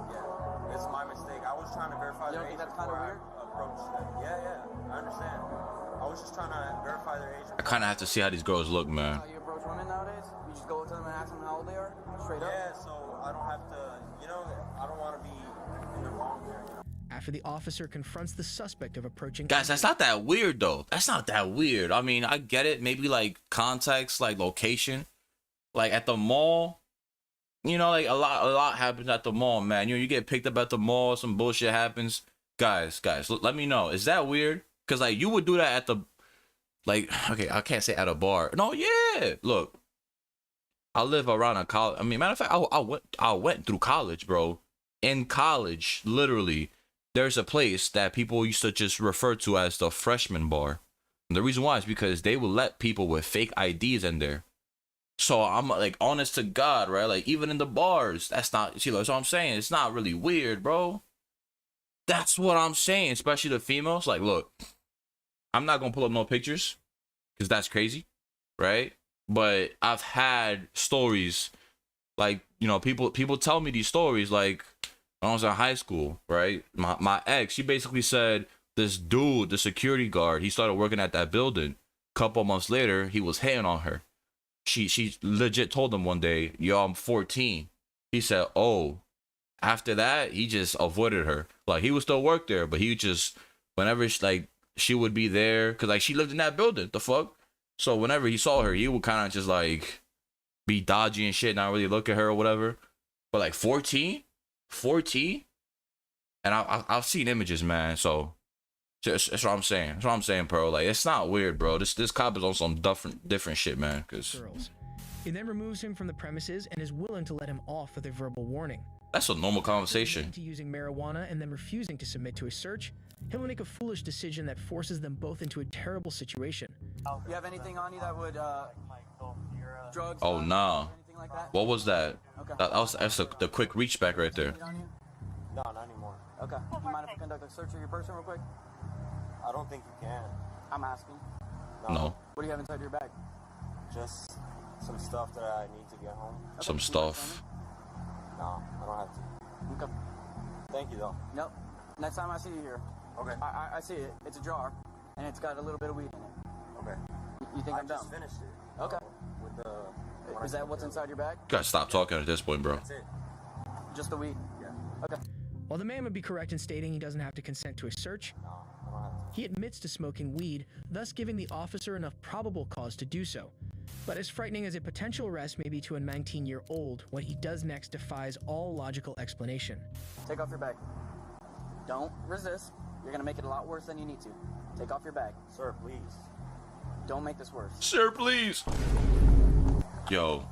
Yeah. It's my mistake. I was trying to verify their age before I approached them. Yeah. I understand. I was just trying to verify their age. I kind of have to see how these girls look, man. How you approach women nowadays? You just go up to them and ask them how old they are? Straight up? Yeah, so I don't have to, you know, I don't want to be in the wrong there. After the officer confronts the suspect of approaching... Guys, that's not that weird, though. That's not that weird. I mean, I get it. Maybe, like, context, like, location. Like, at the mall, you know, like, a lot happens at the mall, man. You know, you get picked up at the mall, some bullshit happens. Guys, let me know. Is that weird? Because, like, you would do that at the... Like, okay, I can't say at a bar. No, yeah. Look, I live around a college. I mean, matter of fact, I went through college, bro. In college, literally, there's a place that people used to just refer to as the freshman bar. And the reason why is because they would let people with fake IDs in there. So I'm like, honest to God, right? Like, even in the bars, that's not, see, that's what I'm saying. It's not really weird, bro. That's what I'm saying, especially the females. Like, look, I'm not going to pull up no pictures because that's crazy, right? But I've had stories, like, you know, people tell me these stories, like, when I was in high school, right? My ex, she basically said this dude, the security guard, he started working at that building. Couple months later, he was hitting on her. She legit told him one day, yo, I'm 14. He said, oh. After that, he just avoided her. Like, he would still work there, but he just, whenever she would be there, because, like, she lived in that building. The fuck? So whenever he saw her, he would kind of just, like, be dodgy and shit, not really look at her or whatever. But, like, 14? And I've seen images, man. So that's what I'm saying. That's what I'm saying, bro. Like, it's not weird, bro. This cop is on some different shit, man. Cause girls. He then removes him from the premises and is willing to let him off with a verbal warning. That's a normal conversation. To using marijuana and then refusing to submit to a search, he'll make a foolish decision that forces them both into a terrible situation. You have anything on you that would, drugs? Oh, nah. Anything like that? What was that? Okay. That's the quick reach back right there. No, not anymore. Okay. You mind if I conduct a search of your person real quick? I don't think you can. I'm asking. No. What do you have inside your bag? Just some stuff that I need to get home. Some stuff. No, I don't have to. Okay. Thank you, though. Nope. Next time I see you here. Okay. I see it. It's a jar, and it's got a little bit of weed in it. Okay. You think I'm just dumb? finished it. Okay. With the... Is that what's inside your bag? You gotta stop talking at this point, bro. That's it. Just the weed? Yeah. Okay. While the man would be correct in stating he doesn't have to consent to a search, No, I don't have to. he admits to smoking weed, thus giving the officer enough probable cause to do so. But as frightening as a potential arrest may be to a 19-year-old, what he does next defies all logical explanation. Take off your bag. Don't resist. You're gonna make it a lot worse than you need to. Take off your bag. Sir, please. Don't make this worse. Sir, please. Yo.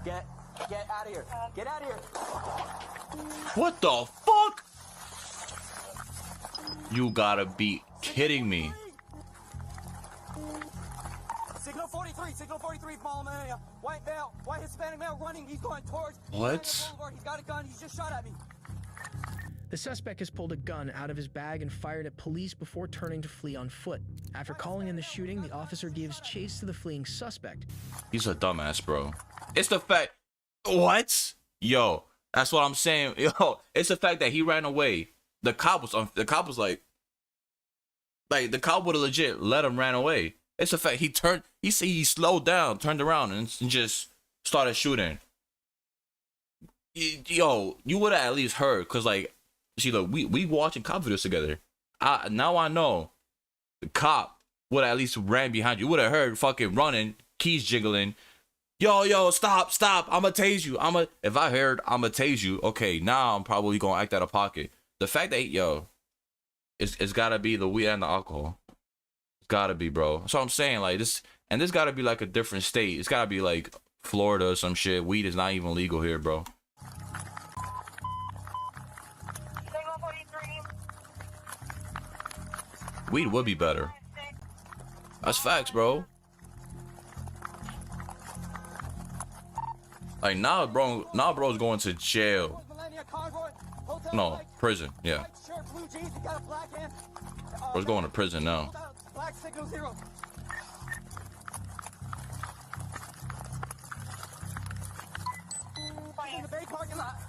Get out of here. Get out of here. What the fuck? You gotta be kidding me. Signal 43, follow me. White Hispanic male running. He's going towards. What? He's got a gun. He's just shot at me. The suspect has pulled a gun out of his bag and fired at police before turning to flee on foot. After calling in the shooting, the officer gives chase to the fleeing suspect. He's a dumbass, bro. It's the fact. What? Yo, that's what I'm saying. Yo, it's the fact that he ran away. The cop was like the cop would have legit let him ran away. It's the fact he slowed down, turned around, and just started shooting. Yo, you would have at least heard, cause like, see, look, we watching cop videos together. Now I know the cop would have at least ran behind you. You would have heard fucking running, keys jiggling. Yo, stop, I'ma tase you. If I heard I'ma tase you, okay, now I'm probably gonna act out of pocket. The fact that, it's gotta be the weed and the alcohol. It's gotta be, bro. That's what I'm saying, like this gotta be like a different state. It's gotta be like Florida or some shit. Weed is not even legal here, bro. Weed would be better. That's facts, bro. Like now, bro's going to jail. No, prison. Yeah. Bro's going to prison now. Black signal 0. In the Bay parking lot.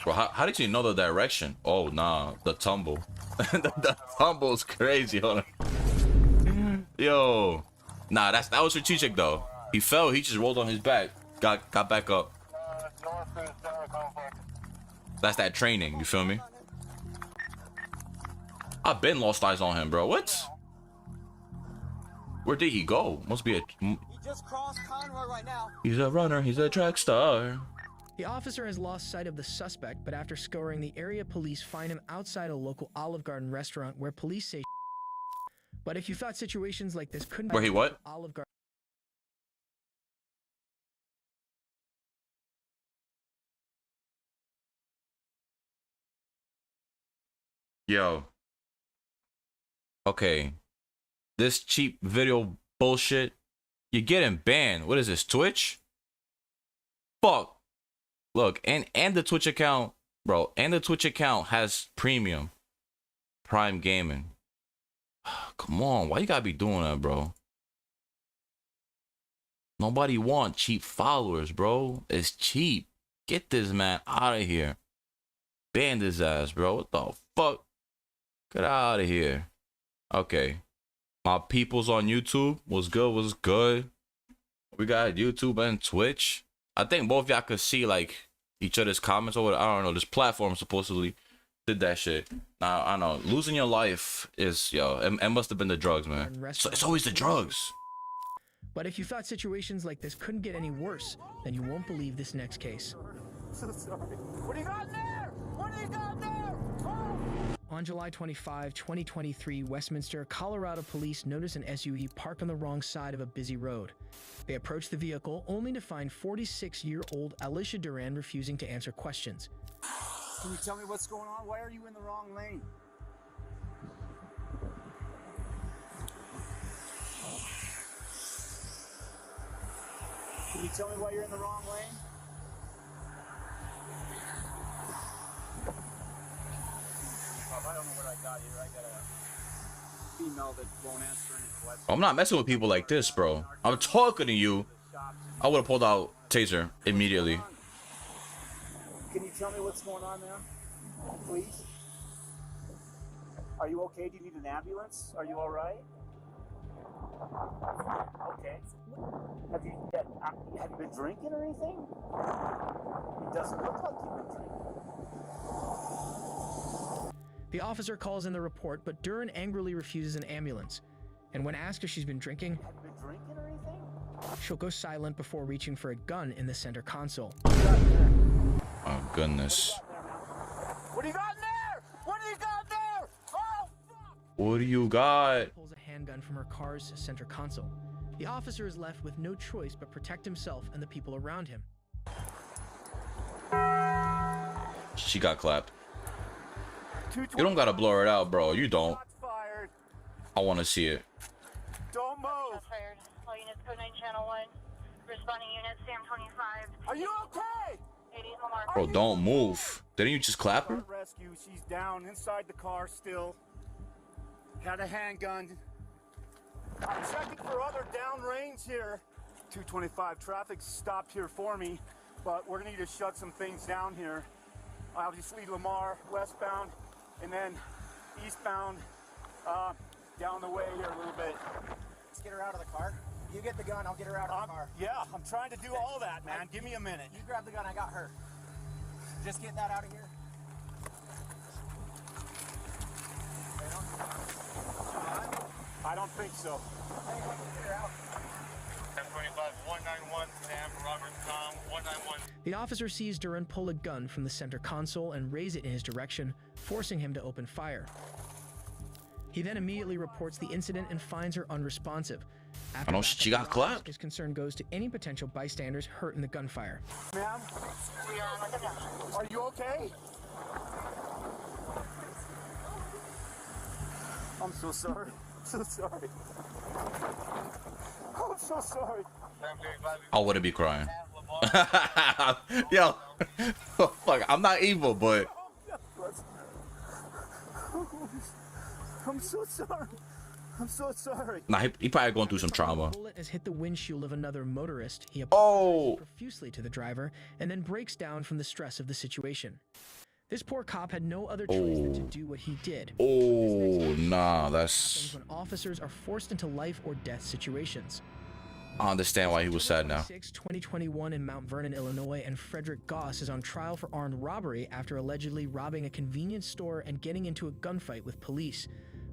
Bro, how did you know the direction? Oh, nah, the tumble. the tumble's crazy. Hold on. Yo. Nah, that was strategic, though. He fell. He just rolled on his back. Got back up. That's that training. You feel me? I've been lost eyes on him, bro. What? Where did he go? Must be a... He just crossed Conroy right now. He's a runner. He's a track star. The officer has lost sight of the suspect, but after scouring the area, police find him outside a local Olive Garden restaurant where police say. But if you thought situations like this couldn't... Where he what? Olive Garden. Yo. Okay. This cheap video bullshit. You're getting banned. What is this, Twitch? Fuck. Look, and the Twitch account, bro, and the Twitch account has premium. Prime Gaming. Come on, why you gotta be doing that, bro? Nobody want cheap followers, bro. It's cheap. Get this man out of here. Ban his ass, bro. What the fuck? Get out of here. Okay. My peoples on YouTube, what's good? We got YouTube and Twitch. I think both y'all could see like each other's comments or whatever. I don't know. This platform supposedly did that shit. Now I know losing your life is it must have been the drugs, man. So it's always the drugs. But if you thought situations like this couldn't get any worse, then you won't believe this next case. So sorry. What do you got there? What do you got there? Oh! On July 25, 2023, Westminster, Colorado police notice an SUV parked on the wrong side of a busy road. They approach the vehicle only to find 46-year-old Alicia Duran refusing to answer questions. Can you tell me what's going on? Why are you in the wrong lane? Can you tell me why you're in the wrong lane? I don't know what I got here. I got a female that won't answer any questions. I'm not messing with people like this, bro. I'm talking to you. I would have pulled out taser immediately. Can you tell me what's going on there, please? Are you okay? Do you need an ambulance? Are you all right? Okay. Have you been drinking or anything? It doesn't look like you've been drinking. The officer calls in the report, but Duran angrily refuses an ambulance. And when asked if she's been drinking, she'll go silent before reaching for a gun in the center console. Oh, goodness. What do you got in there? What do you got there? Oh, fuck! What do you got? Pulls a handgun from her car's center console. The officer is left with no choice but protect himself and the people around him. She got clapped. You don't gotta blur it out, bro. You don't. I want to see it. Don't move. All units, code 9 channel 1. Responding unit, Sam 25. Are you okay? 80 Lamar. Bro, don't move. Didn't you just clap her? Rescue. She's down inside the car still. Had a handgun. I'm checking for other downrange here. 225 traffic stopped here for me, but we're gonna need to shut some things down here. Obviously Lamar westbound, and then eastbound down the way here a little bit. Let's get her out of the car. You get the gun, I'll get her out of the car. Yeah, I'm trying to do all that, man. Give me a minute. You grab the gun, I got her. Just get that out of here. I don't think so. 1025 191 Sam Robert Tom 191. The officer sees Duran pull a gun from the center console and raise it in his direction, forcing him to open fire. He then immediately reports the incident and finds her unresponsive. I know she got clapped. His concern goes to any potential bystanders hurt in the gunfire. Ma'am, are you okay? I'm so sorry. I'm so sorry. I'm so sorry. I wouldn't be crying. Yo, fuck, I'm not evil, but I'm so sorry. I'm so sorry. nah, he probably going through some trauma. The bullet has hit the windshield of another motorist. He apologizes profusely to the driver and then breaks down from the stress of the situation. This poor cop had no other choice than to do what he did. Oh, nah, that's... When officers are forced into life or death situations. I understand why he was sad now. 2021 in Mount Vernon, Illinois, and Frederick Goss is on trial for armed robbery after allegedly robbing a convenience store and getting into a gunfight with police.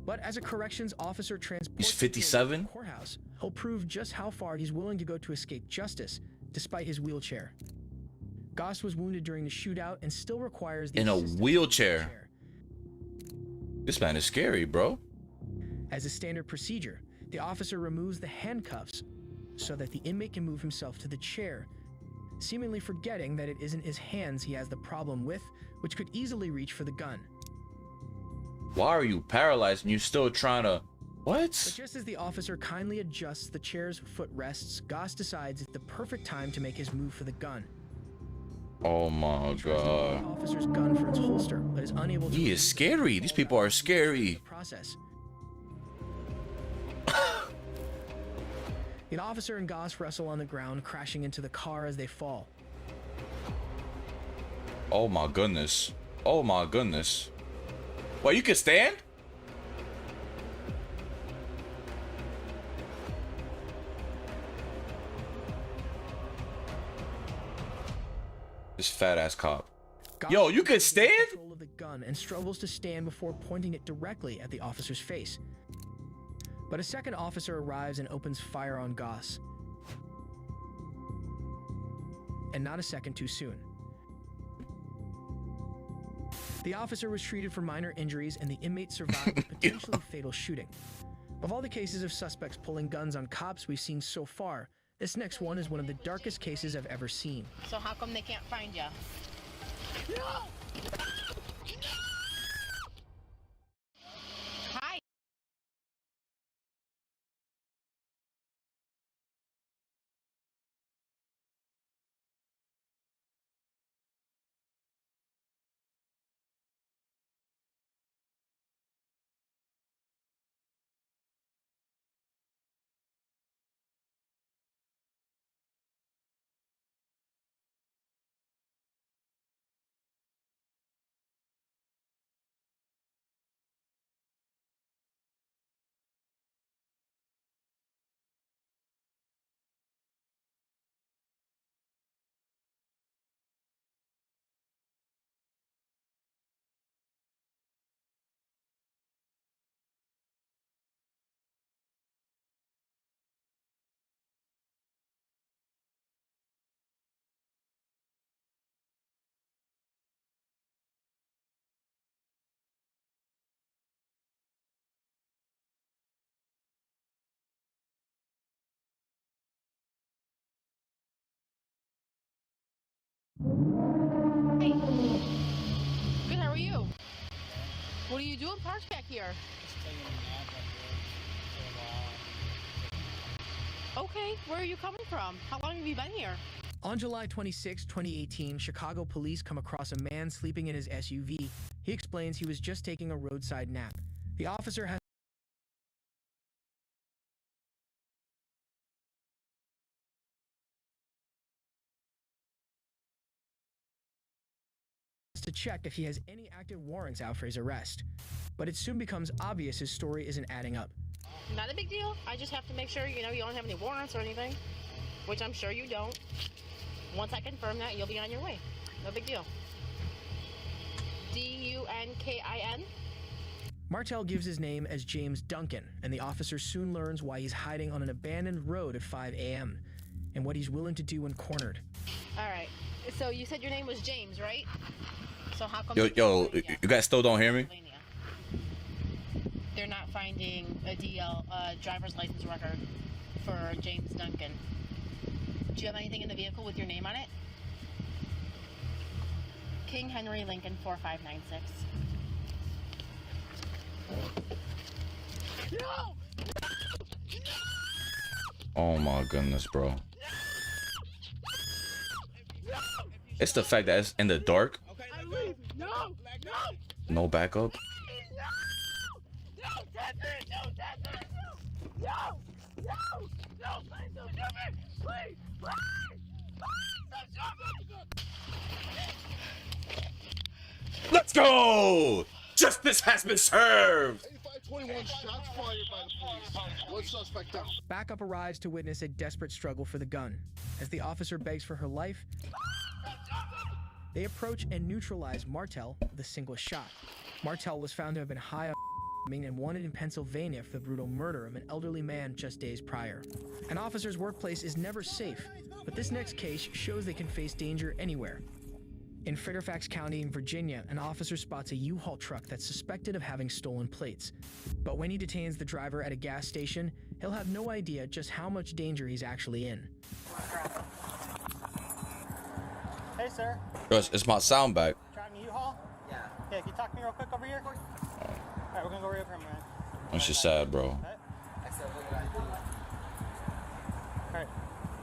But as a corrections officer transported He's 57? to the courthouse, he'll prove just how far he's willing to go to escape justice, despite his wheelchair. Goss was wounded during the shootout and still requires the in a wheelchair. This man is scary, bro. As a standard procedure, the officer removes the handcuffs so that the inmate can move himself to the chair, seemingly forgetting that it isn't his hands he has the problem with, which could easily reach for the gun. Why are you paralyzed and you're still trying to... What? But just as the officer kindly adjusts the chair's footrests, Goss decides it's the perfect time to make his move for the gun. Oh my god. The officer's gun for its holster, but is unable to... He is scary. These people are scary. Process. The officer and Goss wrestle on the ground, crashing into the car as they fall. Oh my goodness. Oh my goodness. Well, you can stand? This fat ass cop. Yo, you can stand? Control of the gun and struggles to stand before pointing it directly at the officer's face. But a second officer arrives and opens fire on Goss. And not a second too soon. The officer was treated for minor injuries and the inmate survived a potentially fatal shooting. Of all the cases of suspects pulling guns on cops we've seen so far, this next one is one of the darkest cases I've ever seen. So how come they can't find you? Hi. Hey. Good, how are you? What are you doing parked back here? Okay, where are you coming from? How long have you been here? On July 26, 2018, Chicago police come across a man sleeping in his SUV. He explains he was just taking a roadside nap. The officer has to check if he has any active warrants out for his arrest. But it soon becomes obvious his story isn't adding up. Not a big deal. I just have to make sure, you don't have any warrants or anything, which I'm sure you don't. Once I confirm that, you'll be on your way. No big deal. D-U-N-K-I-N? Martell gives his name as James Duncan, and the officer soon learns why he's hiding on an abandoned road at 5 a.m. and what he's willing to do when cornered. All right. So you said your name was James, right? So how come you guys still don't hear me? They're not finding a driver's license record for James Duncan. Do you have anything in the vehicle with your name on it? King Henry Lincoln 4596. No! Oh my goodness, bro. It's the fact that it's in the dark. No backup. Let's go! Justice has been served! 8521 shots fired by the police. One suspect down. Backup arrives to witness a desperate struggle for the gun. As the officer begs for her life, they approach and neutralize Martell with a single shot. Martell was found to have been high on and wanted in Pennsylvania for the brutal murder of an elderly man just days prior. An officer's workplace is never safe, but this next case shows they can face danger anywhere. In Fairfax County in Virginia, an officer spots a U-Haul truck that's suspected of having stolen plates. But when he detains the driver at a gas station, he'll have no idea just how much danger he's actually in. Hey, sir. It's my sound back. Driving a U-Haul? Yeah. Yeah, can you talk to me real quick over here? Alright, we're gonna go right over here, man. That's just sad, bro. Alright,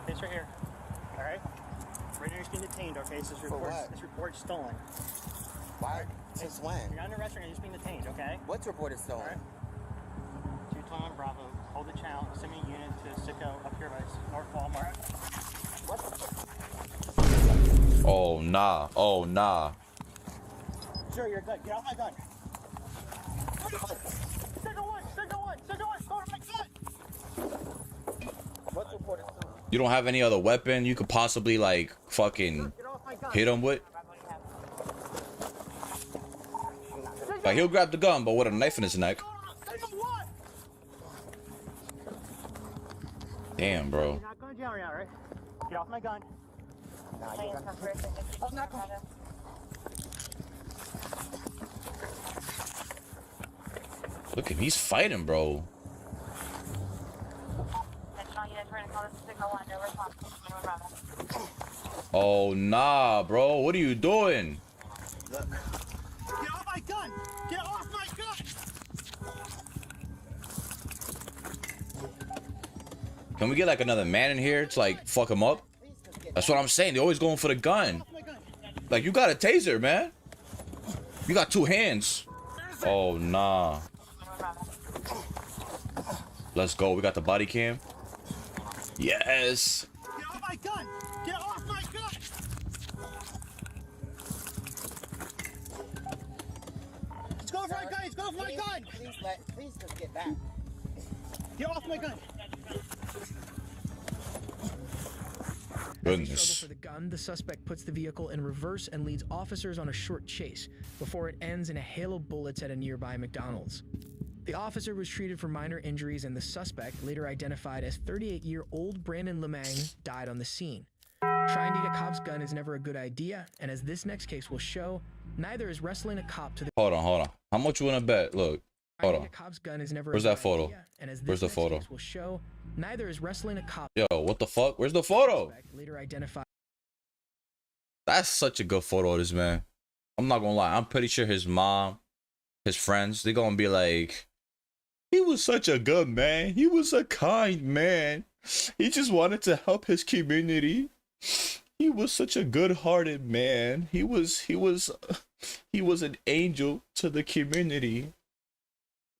it's right here. Alright? Right now you're being detained, okay? This report's stolen. Why? Since when? You're not in a restaurant, you're just being detained, okay? What's reported stolen? Alright. 221 Bravo, hold the channel, send me a unit to Sicko up here by North Walmart. What the fuck? Oh, nah. Oh, nah. Sure, you're good. Get off my gun. Sicko one, go to my gun! What's reported stolen? You don't have any other weapon you could possibly, like, fucking hit him with? Like, he'll grab the gun, but with a knife in his neck. Damn, bro. You're not going to jail right now, right? Get off my gun. Nah, you're gonna... Look at he's fighting, bro. Oh nah, bro. What are you doing? Look. Get off my gun! Get off my gun! Can we get like another man in here to like fuck him up? That's what I'm saying. They're always going for the gun. Like you got a taser, man. You got two hands. Oh nah. Let's go. We got the body cam. Yes. Get off my gun! Get off my gun! He's going for my gun! He's going for my gun! Please just get back. Get off my gun! Goodness. For the gun, the suspect puts the vehicle in reverse and leads officers on a short chase before it ends in a hail of bullets at a nearby McDonald's. The officer was treated for minor injuries, and the suspect, later identified as 38-year-old Brandon Lemang, died on the scene. Trying to get a cop's gun is never a good idea, and as this next case will show, neither is wrestling a cop to the— Hold on. How much you wanna bet? Look. Hold on. Where's that photo? Where's the photo? Will show, neither is wrestling a cop— Yo, what the fuck? Where's the photo? Later identified— That's such a good photo of this man. I'm not gonna lie. I'm pretty sure his mom, his friends, they're gonna be like, he was such a good man. He was a kind man. He just wanted to help his community. He was such a good-hearted man. He was an angel to the community.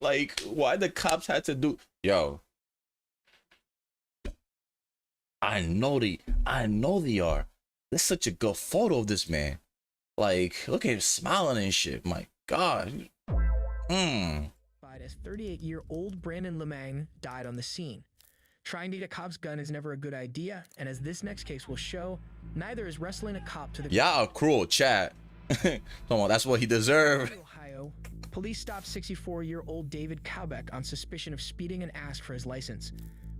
Like, why the cops had to do— Yo. I know they are. That's such a good photo of this man. Like, look at him smiling and shit. My God. As 38-year-old Brandon Lemang died on the scene. Trying to get a cop's gun is never a good idea, and as this next case will show, neither is wrestling a cop to the— Y'all cruel, chat. Come on, that's what he deserved. Ohio, police stopped 64-year-old David Cowbeck on suspicion of speeding and asked for his license.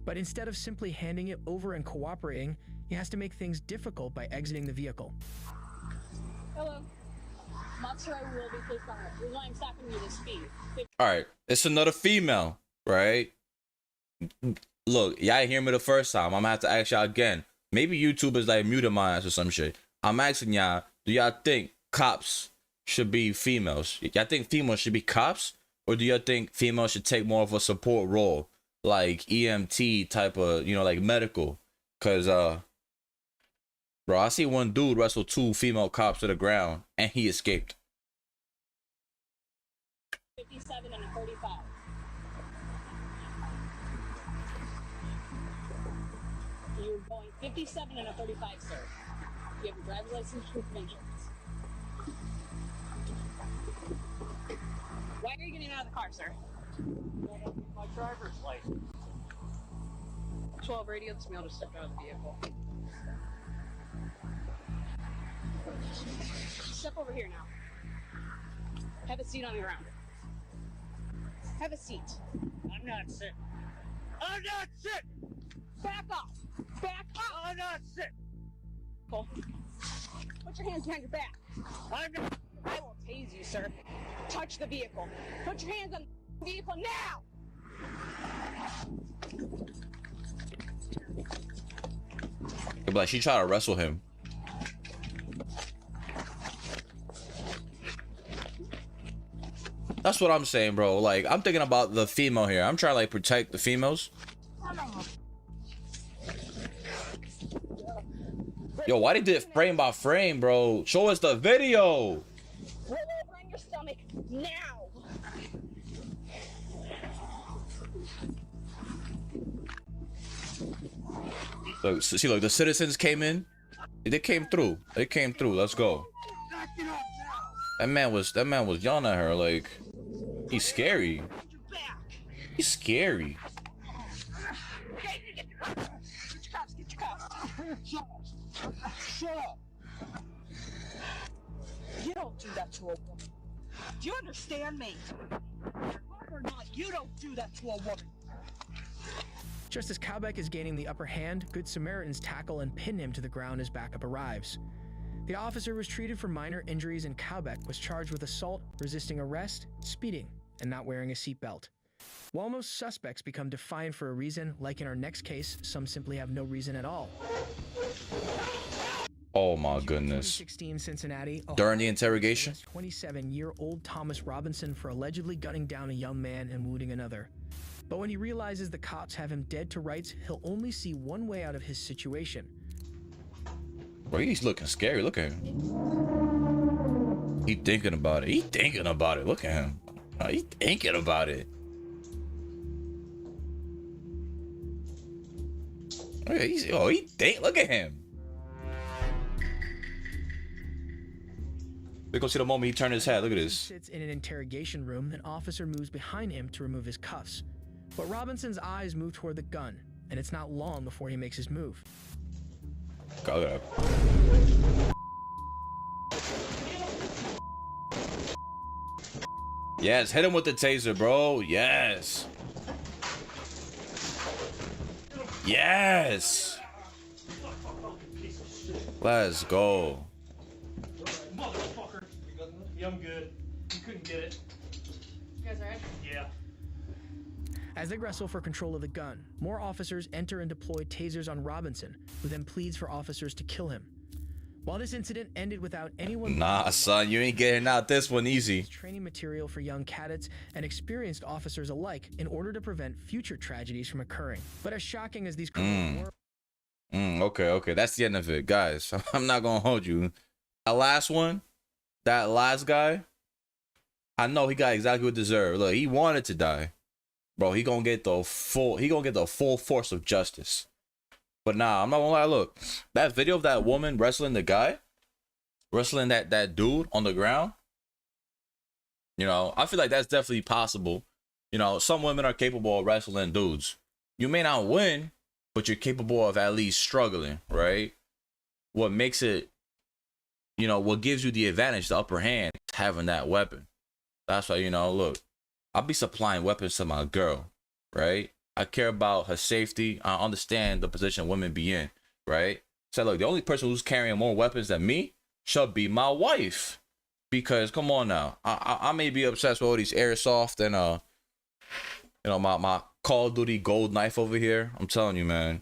But instead of simply handing it over and cooperating, he has to make things difficult by exiting the vehicle. Hello. I'm not sure I will be placed on it. Here's why I'm stopping you to speed. All right, it's another female, right? Look, y'all didn't hear me the first time. I'm gonna have to ask y'all again. Maybe YouTube is like muted my ass or some shit. I'm asking y'all, do y'all think cops should be females? Y'all think females should be cops? Or do y'all think females should take more of a support role? Like EMT type of, like medical? Cause, bro, I see one dude wrestle two female cops to the ground and he escaped. 57 and a 35. You're going 57 and a 35, sir. You have your driver's license proof of insurance. Why are you getting out of the car, sir? My driver's license. 12 radio, this male just stepped out of the vehicle. Step over here now. Have a seat on the ground. Have a seat. I'm not sitting. I'm not sitting! Back off! Back off! I'm not sitting! Cole, put your hands behind your back. I'm not. I will tase you, sir. Touch the vehicle. Put your hands on the vehicle now! Like she tried to wrestle him. That's what I'm saying, bro. Like, I'm thinking about the female here. I'm trying to like protect the females. Yo, why they did it frame by frame, bro? Show us the video. Roll over on your stomach now. Look, see, look, the citizens came in. They came through. They came through. Let's go. That man was yelling at her like, he's scary. He's scary. Get your cuffs. Shut up. You don't do that to a woman. Do you understand me? Or not, you don't do that to a woman. Just as Cowbeck is gaining the upper hand, Good Samaritans tackle and pin him to the ground as backup arrives. The officer was treated for minor injuries and Cowbeck was charged with assault, resisting arrest, speeding, and not wearing a seatbelt. While most suspects become defiant for a reason, like in our next case, some simply have no reason at all. Oh my goodness. 2016 Cincinnati, During the interrogation? 27-year-old Thomas Robinson for allegedly gunning down a young man and wounding another. But when he realizes the cops have him dead to rights, he'll only see one way out of his situation. Bro, he's looking scary. Look at him. He thinking about it. He thinking about it. Look at him. He thinking about it. Look at, look at him. We go see the moment he turned his head. Look at this. He sits in an interrogation room. An officer moves behind him to remove his cuffs. But Robinson's eyes move toward the gun, and it's not long before he makes his move. God. Yes, hit him with the taser, bro. Yes. Yes. Let's go. Motherfucker. Yeah, I'm good. You couldn't get it. You guys alright? Yeah. As they wrestle for control of the gun, more officers enter and deploy tasers on Robinson, who then pleads for officers to kill him. While this incident ended without anyone... Nah, son, you ain't getting out this one easy. ...training material for young cadets and experienced officers alike in order to prevent future tragedies from occurring. But as shocking as these criminals were... Okay, that's the end of it, guys. I'm not gonna hold you. That last one, that last guy, I know he got exactly what he deserved. Look, he wanted to die. Bro, he gonna get the full force of justice. But nah, I'm not gonna lie, look. That video of that woman wrestling the guy, wrestling that dude on the ground, you know, I feel like that's definitely possible. You know, some women are capable of wrestling dudes. You may not win, but you're capable of at least struggling, right? What makes it, you know, what gives you the advantage, the upper hand, is having that weapon. That's why, you know, look, I'll be supplying weapons to my girl, right? I care about her safety. I understand the position women be in, right? So look, the only person who's carrying more weapons than me should be my wife. Because come on now, I may be obsessed with all these airsoft and you know, my Call of Duty gold knife over here. I'm telling you, man.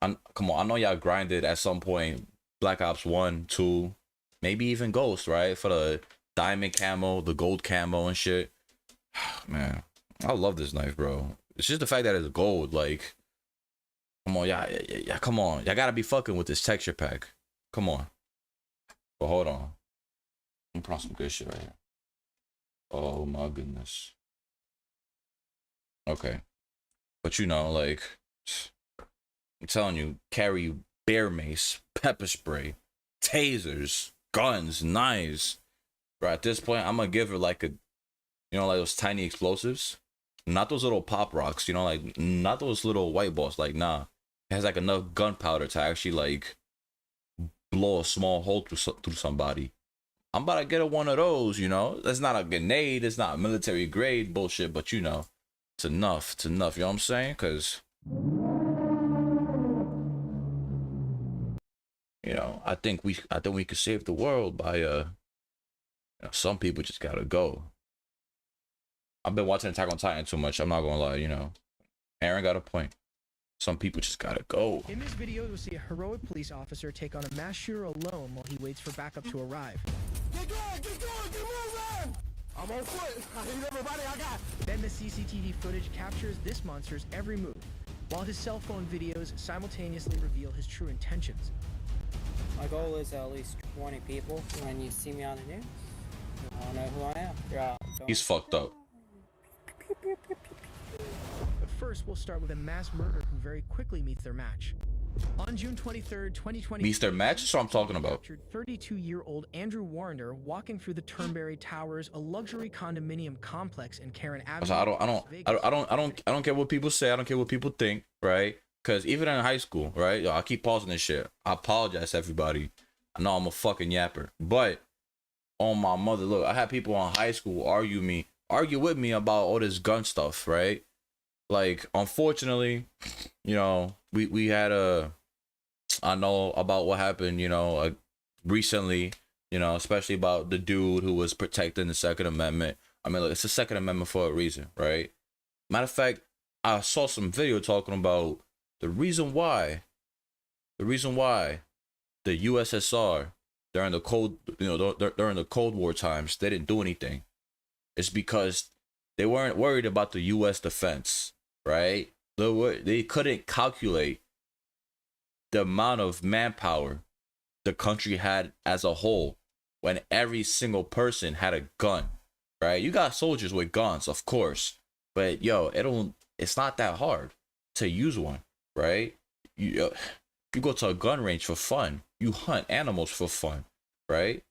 Come on, I know y'all grinded at some point Black Ops 1, 2, maybe even Ghost, right? For the diamond camo, the gold camo and shit. Man, I love this knife, bro. It's just the fact that it's gold. Like, come on, yeah, come on. Y'all gotta be fucking with this texture pack. Come on. But hold on. I'm putting on some good shit right here. Oh my goodness. Okay. But you know, like, I'm telling you, carry bear mace, pepper spray, tasers, guns, knives. But at this point, I'm gonna give her like a, you know, like those tiny explosives. Not those little pop rocks, you know, like, not those little white balls. Like, nah. It has like enough gunpowder to actually like blow a small hole through somebody. I'm about to get her one of those, you know. That's not a grenade. It's not military grade bullshit, but you know, it's enough. It's enough. You know what I'm saying? Because, you know, I think we could save the world by you know, some people just gotta go. I've been watching Attack on Titan too much. I'm not gonna lie, you know. Aaron got a point. Some people just gotta go. In this video, you'll see a heroic police officer take on a mass shooter alone while he waits for backup to arrive. Get moving! I'm on foot. I need everybody I got. Then the CCTV footage captures this monster's every move, while his cell phone videos simultaneously reveal his true intentions. My goal is at least 20 people. When you see me on the news, you don't know who I am. You're out. He's fucked up. But first, we'll start with a mass murder who very quickly meets their match. On June 23rd, 2020, Meets their match? That's what I'm talking about. 32-year-old Andrew Warner walking through the Turnberry Towers, a luxury condominium complex in Karen Avenue. So I don't care what people say. I don't care what people think, right? Because even in high school, right? Yo, I keep pausing this shit. I apologize to everybody. I know I'm a fucking yapper, but on my mother, look, I had people in high school argue with me about all this gun stuff, right? Like, unfortunately, you know, we had I know about what happened, you know, recently, you know, especially about the dude who was protecting the Second Amendment. I mean, look, it's the Second Amendment for a reason, right? Matter of fact, I saw some video talking about the reason why the USSR during the during the Cold War times, they didn't do anything. It's because they weren't worried about the U.S. defense, right? They couldn't calculate the amount of manpower the country had as a whole when every single person had a gun, right? You got soldiers with guns, of course, but yo, it's not that hard to use one, right? You go to a gun range for fun. You hunt animals for fun, right?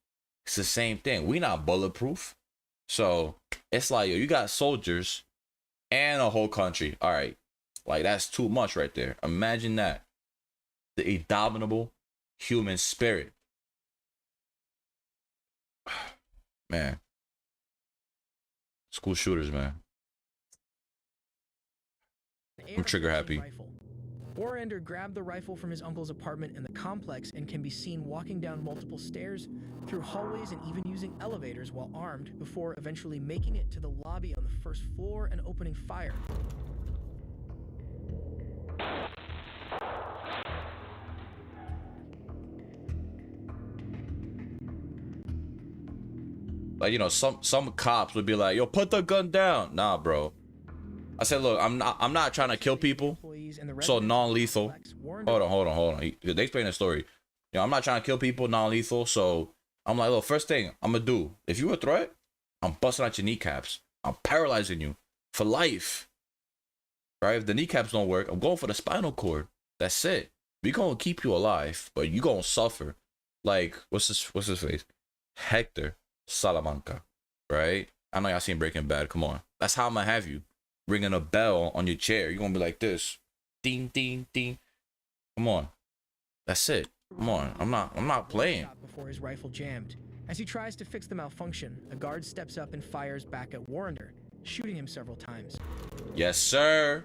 It's the same thing. We not bulletproof. So it's like, yo, you got soldiers and a whole country. All right. Like, that's too much right there. Imagine that. The indomitable human spirit. Man. School shooters, man. I'm trigger happy. Warrender grabbed the rifle from his uncle's apartment in the complex and can be seen walking down multiple stairs, through hallways, and even using elevators while armed, before eventually making it to the lobby on the first floor and opening fire. Like, you know, some cops would be like, yo, put the gun down. Nah, bro. I said, look, I'm not trying to kill people. So non-lethal. Hold on. They explain the story. You know, I'm not trying to kill people, non-lethal. So I'm like, look, first thing I'm gonna do, if you a threat, I'm busting out your kneecaps. I'm paralyzing you for life. Right? If the kneecaps don't work, I'm going for the spinal cord. That's it. We gonna keep you alive, but you gonna suffer. Like, what's his face? Hector Salamanca. Right? I know y'all seen Breaking Bad. Come on. That's how I'm gonna have you. Ringing a bell on your chair. You're gonna be like this. Ding, ding, ding. Come on. That's it. Come on. I'm not playing. Before his rifle jammed. As he tries to fix the malfunction, a guard steps up and fires back at Warrender, shooting him several times. Yes, sir.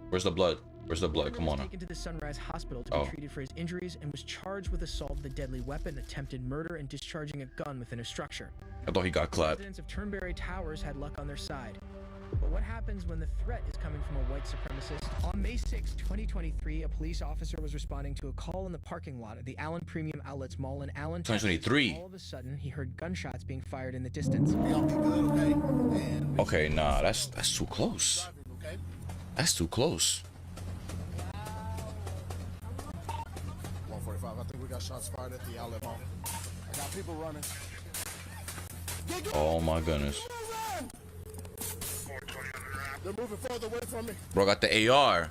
Where's the blood? Where's the blood? Come on. He was taken to the Sunrise Hospital to be treated for his injuries and was charged with assault with a deadly weapon, attempted murder, and discharging a gun within a structure. I thought he got clapped. Residents of Turnberry Towers had luck on their side. But what happens when the threat is coming from a white supremacist? On May 6, 2023, a police officer was responding to a call in the parking lot at the Allen Premium Outlets Mall in Allen, 2023. All of a sudden, he heard gunshots being fired in the distance. Okay, nah, that's too close. That's too close. 145. I think we got shots fired at the outlet mall. I got people running. Oh my goodness. They're moving further away from me. Bro got the AR.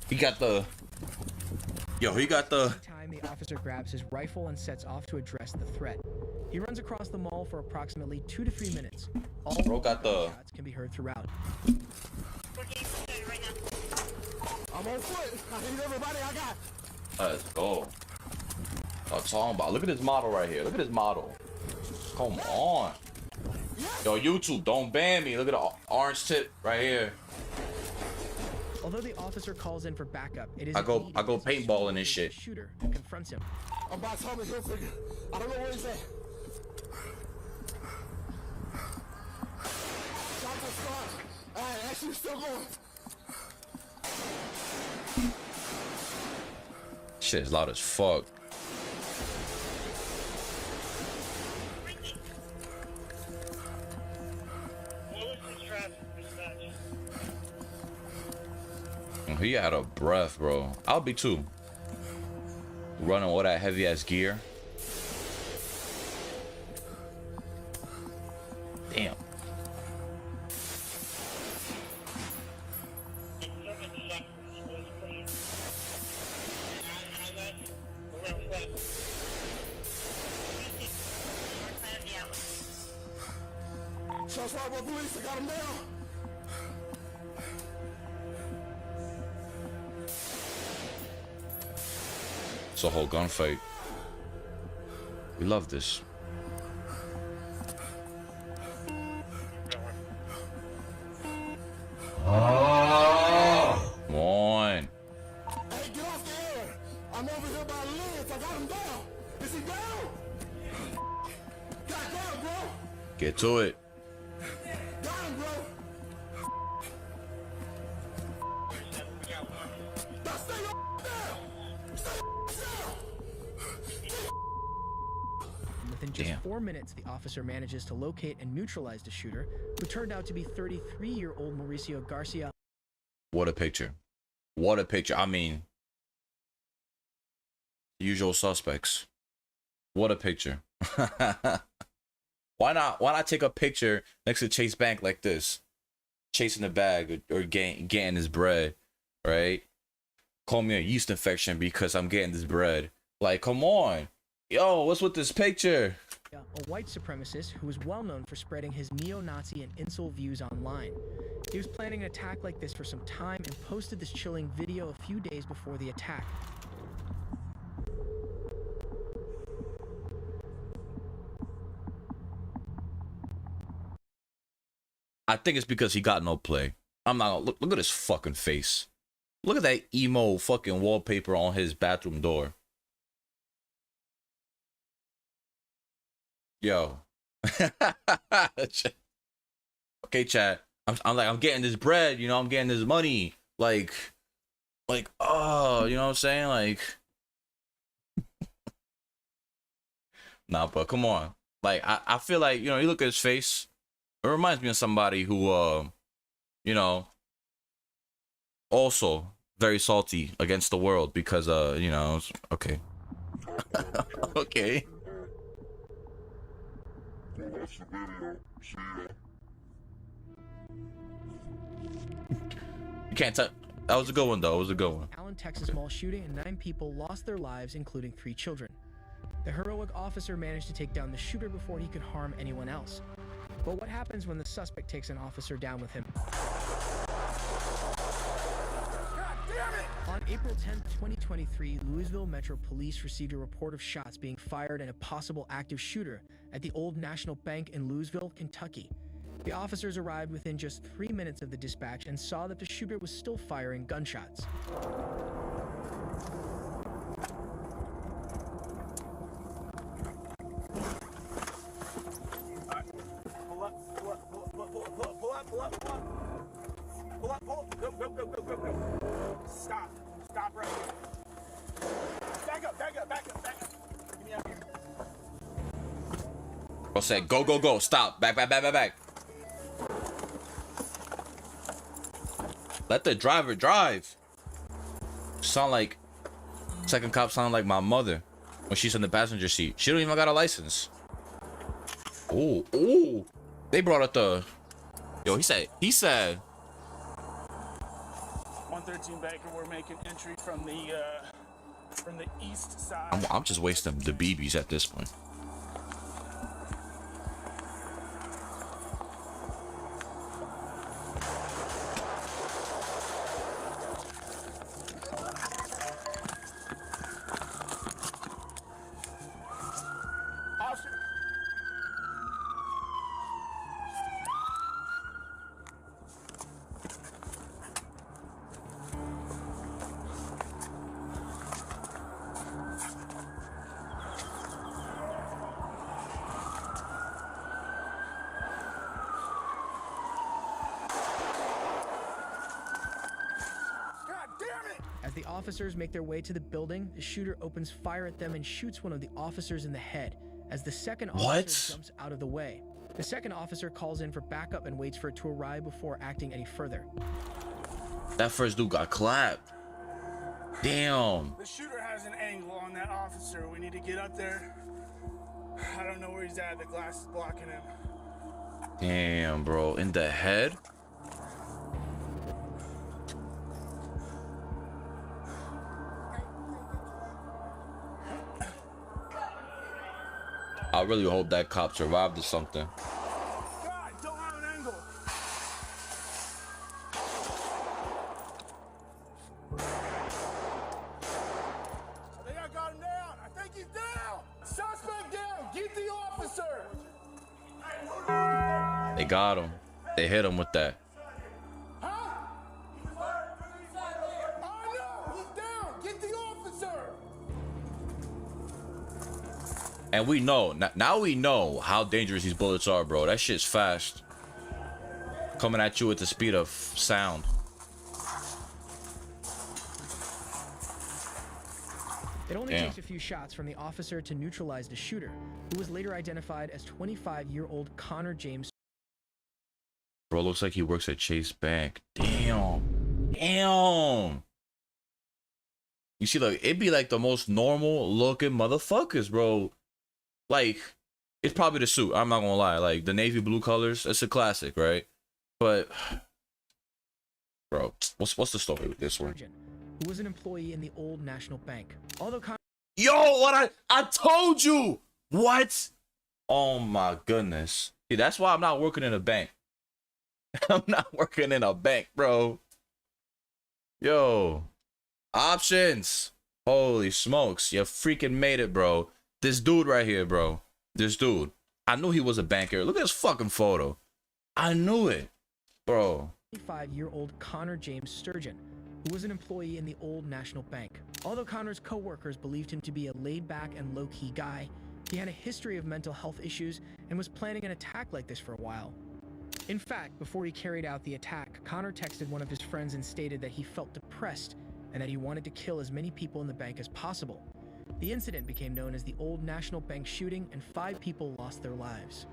He got the. Yo, he got the. Time the officer grabs his rifle and sets off to address the threat. He runs across the mall for approximately 2 to 3 minutes. All Bro got the. shots can be heard throughout. I'm on foot. I need everybody I got. Let's go. I'm talking about. Look at this model right here. Look at this model. Come on. Yo, YouTube, don't ban me. Look at the orange tip right here. Although the officer calls in for backup, it is I go paintballing this shit. Shooter who confronts him. I'm about to Tommy Hilfiger. I don't know where he's at. Shots are stopped. Alright, actually still going. Shit is loud as fuck. He out of breath, bro. I'll be too. Running all that heavy ass gear. Damn. Shots fired by police. I got him down. It's a whole gunfight. We love this. Get to it. Within just 4 minutes, the officer manages to locate and neutralize the shooter, who turned out to be 33-year-old Mauricio Garcia. What a picture. What a picture. I mean, usual suspects. What a picture. Why not take a picture next to Chase Bank like this? Chasing the bag or getting his bread, right? Call me a yeast infection because I'm getting this bread. Like, come on. Yo, what's with this picture? A white supremacist who was well known for spreading his neo-Nazi and incel views online. He was planning an attack like this for some time and posted this chilling video a few days before the attack. I think it's because he got no play. I'm not gonna look at his fucking face. Look at that emo fucking wallpaper on his bathroom door. Yo. Okay, chat. I'm getting this bread, you know, I'm getting this money. Like, oh, you know what I'm saying? Like, nah, but come on. Like, I feel like, you know, you look at his face, it reminds me of somebody who, you know, also very salty against the world because, you know, okay. Okay. You can't tell. That was a good one, though. It was a good one. Allen, Texas mall shooting, and 9 people lost their lives, including 3 children. The heroic officer managed to take down the shooter before he could harm anyone else. But what happens when the suspect takes an officer down with him? On April 10, 2023, Louisville Metro Police received a report of shots being fired and a possible active shooter at the Old National Bank in Louisville, Kentucky. The officers arrived within just 3 minutes of the dispatch and saw that the shooter was still firing gunshots. Go. Stop right here. Back up. Get me out here. Bro said, go. Stop. Back. Let the driver drive. Second cop sound like my mother when she's in the passenger seat. She don't even got a license. Ooh. They brought up the... Yo, he said... 113 Baker, we're making entry from the east side. I'm just wasting the BBs at this point. As the officers make their way to the building, the shooter opens fire at them and shoots one of the officers in the head as the second officer jumps out of the way. The second officer calls in for backup and waits for it to arrive before acting any further. That first dude got clapped. Damn. The shooter has an angle on that officer. We need to get up there. I don't know where he's at. The glass is blocking him. Damn, bro. In the head? I really hope that cop survived or something. God, don't have an angle. I think I got him down. I think he's down. Suspect down. Get the officer. They got him. They hit him with that. And we know, now we know how dangerous these bullets are, bro. That shit's fast. Coming at you at the speed of sound. It only takes a few shots from the officer to neutralize the shooter, who was later identified as 25-year-old Connor James. Bro, looks like he works at Chase Bank. Damn. Damn. You see, like, it'd be like the most normal looking motherfuckers, bro. Like, it's probably the suit. I'm not gonna lie. Like, the navy blue colors, it's a classic, right? But, bro, what's the story with this one? Who was an employee in the Old National Bank. Although Yo, what I told you. What? Oh my goodness. See, that's why I'm not working in a bank. I'm not working in a bank, bro. Yo. Options. Holy smokes. You freaking made it, bro. This dude right here, bro. This dude. I knew he was a banker. Look at his fucking photo. I knew it. Bro. 25-year-old Connor James Sturgeon, who was an employee in the Old National Bank. Although Connor's co-workers believed him to be a laid-back and low-key guy, he had a history of mental health issues and was planning an attack like this for a while. In fact, before he carried out the attack, Connor texted one of his friends and stated that he felt depressed and that he wanted to kill as many people in the bank as possible. The incident became known as the Old National Bank shooting, and 5 people lost their lives.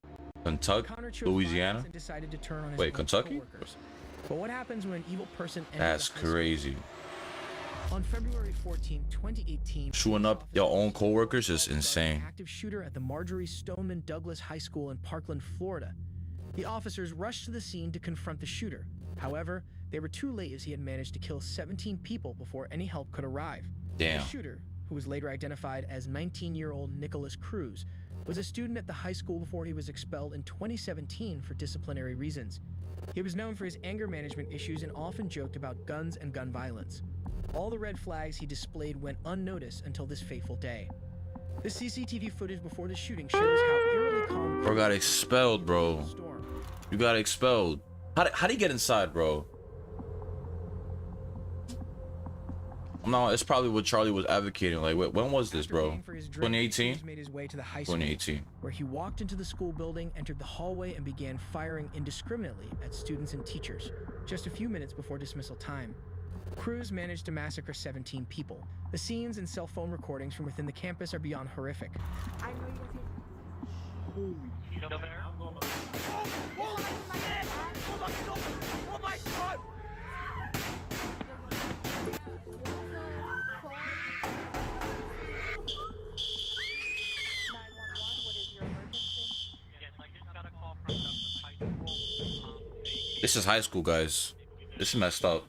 Kentucky? Louisiana? And decided to turn on his Wait, Kentucky? But what happens when an evil person enters That's the high school? crazy. On February 14, 2018, Shooting up your own co-workers is insane. active shooter at the Marjorie Stoneman Douglas High School in Parkland, Florida. The officers rushed to the scene to confront the shooter. However, they were too late as he had managed to kill 17 people before any help could arrive. Damn. The shooter, who was later identified as 19-year-old Nicholas Cruz, was a student at the high school before he was expelled in 2017 for disciplinary reasons. He was known for his anger management issues and often joked about guns and gun violence. All the red flags he displayed went unnoticed until this fateful day. The CCTV footage before the shooting shows how eerily calm... Bro got expelled, bro. You got expelled. How'd he get inside, bro? No, it's probably what Charlie was advocating. Like, when was this, bro? 2018? 2018. Where he walked into the school building, entered the hallway, and began firing indiscriminately at students and teachers, just a few minutes before dismissal time. Cruz managed to massacre 17 people. The scenes and cell phone recordings from within the campus are beyond horrific. I know you can see. Oh my God! This is high school, guys. This is messed up.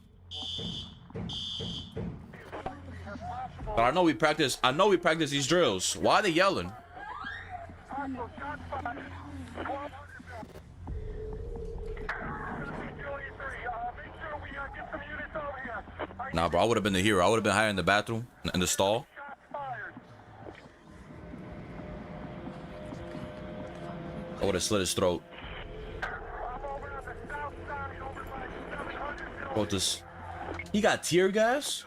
But I know we practice these drills. Why are they yelling? Nah, bro, I would have been the hero. I would have been hiding in the bathroom, in the stall. I would have slit his throat. Bro, this... He got tear gas?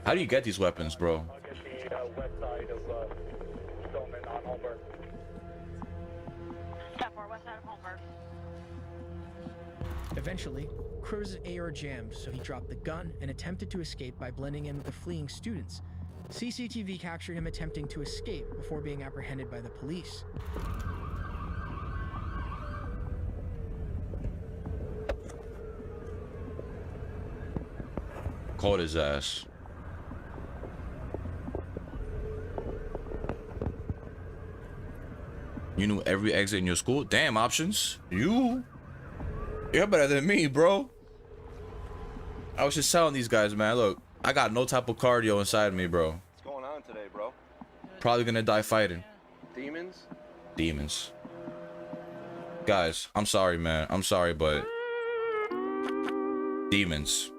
How do you get these weapons, bro? Eventually, Cruz's AR jammed, so he dropped the gun and attempted to escape by blending in with the fleeing students. CCTV captured him attempting to escape before being apprehended by the police. Caught his ass. You knew every exit in your school? Damn, options. You're better than me, bro. I was just telling these guys, man, look, I got no type of cardio inside me, bro. What's going on today, bro? Probably gonna die fighting. Demons? Demons. Guys, I'm sorry, man. I'm sorry, but... Demons.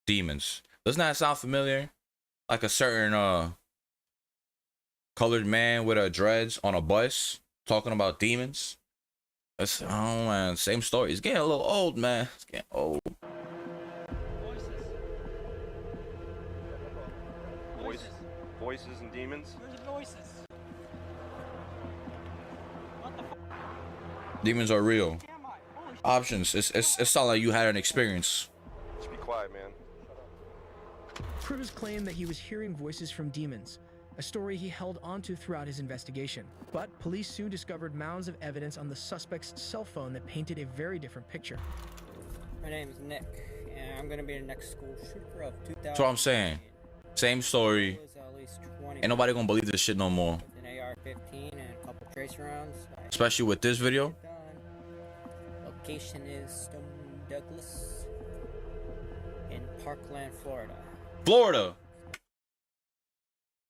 Demons. Doesn't that sound familiar? Like a certain, colored man with dreads on a bus talking about demons. That's, oh man, same story. It's getting a little old, man. It's getting old. voices and demons? Where's the voices? Demons are real. Options. It's not like you had an experience. Just be quiet, man. Cruz claimed that he was hearing voices from demons, a story he held onto throughout his investigation. But police soon discovered mounds of evidence on the suspect's cell phone that painted a very different picture. My name is Nick, and I'm gonna be the next school shooter of 2000. That's what I'm saying. Same story. Ain't nobody gonna believe this shit no more. An AR-15 and a couple trace rounds. Especially with this video. Location is Stone Douglas in Parkland, Florida. Florida.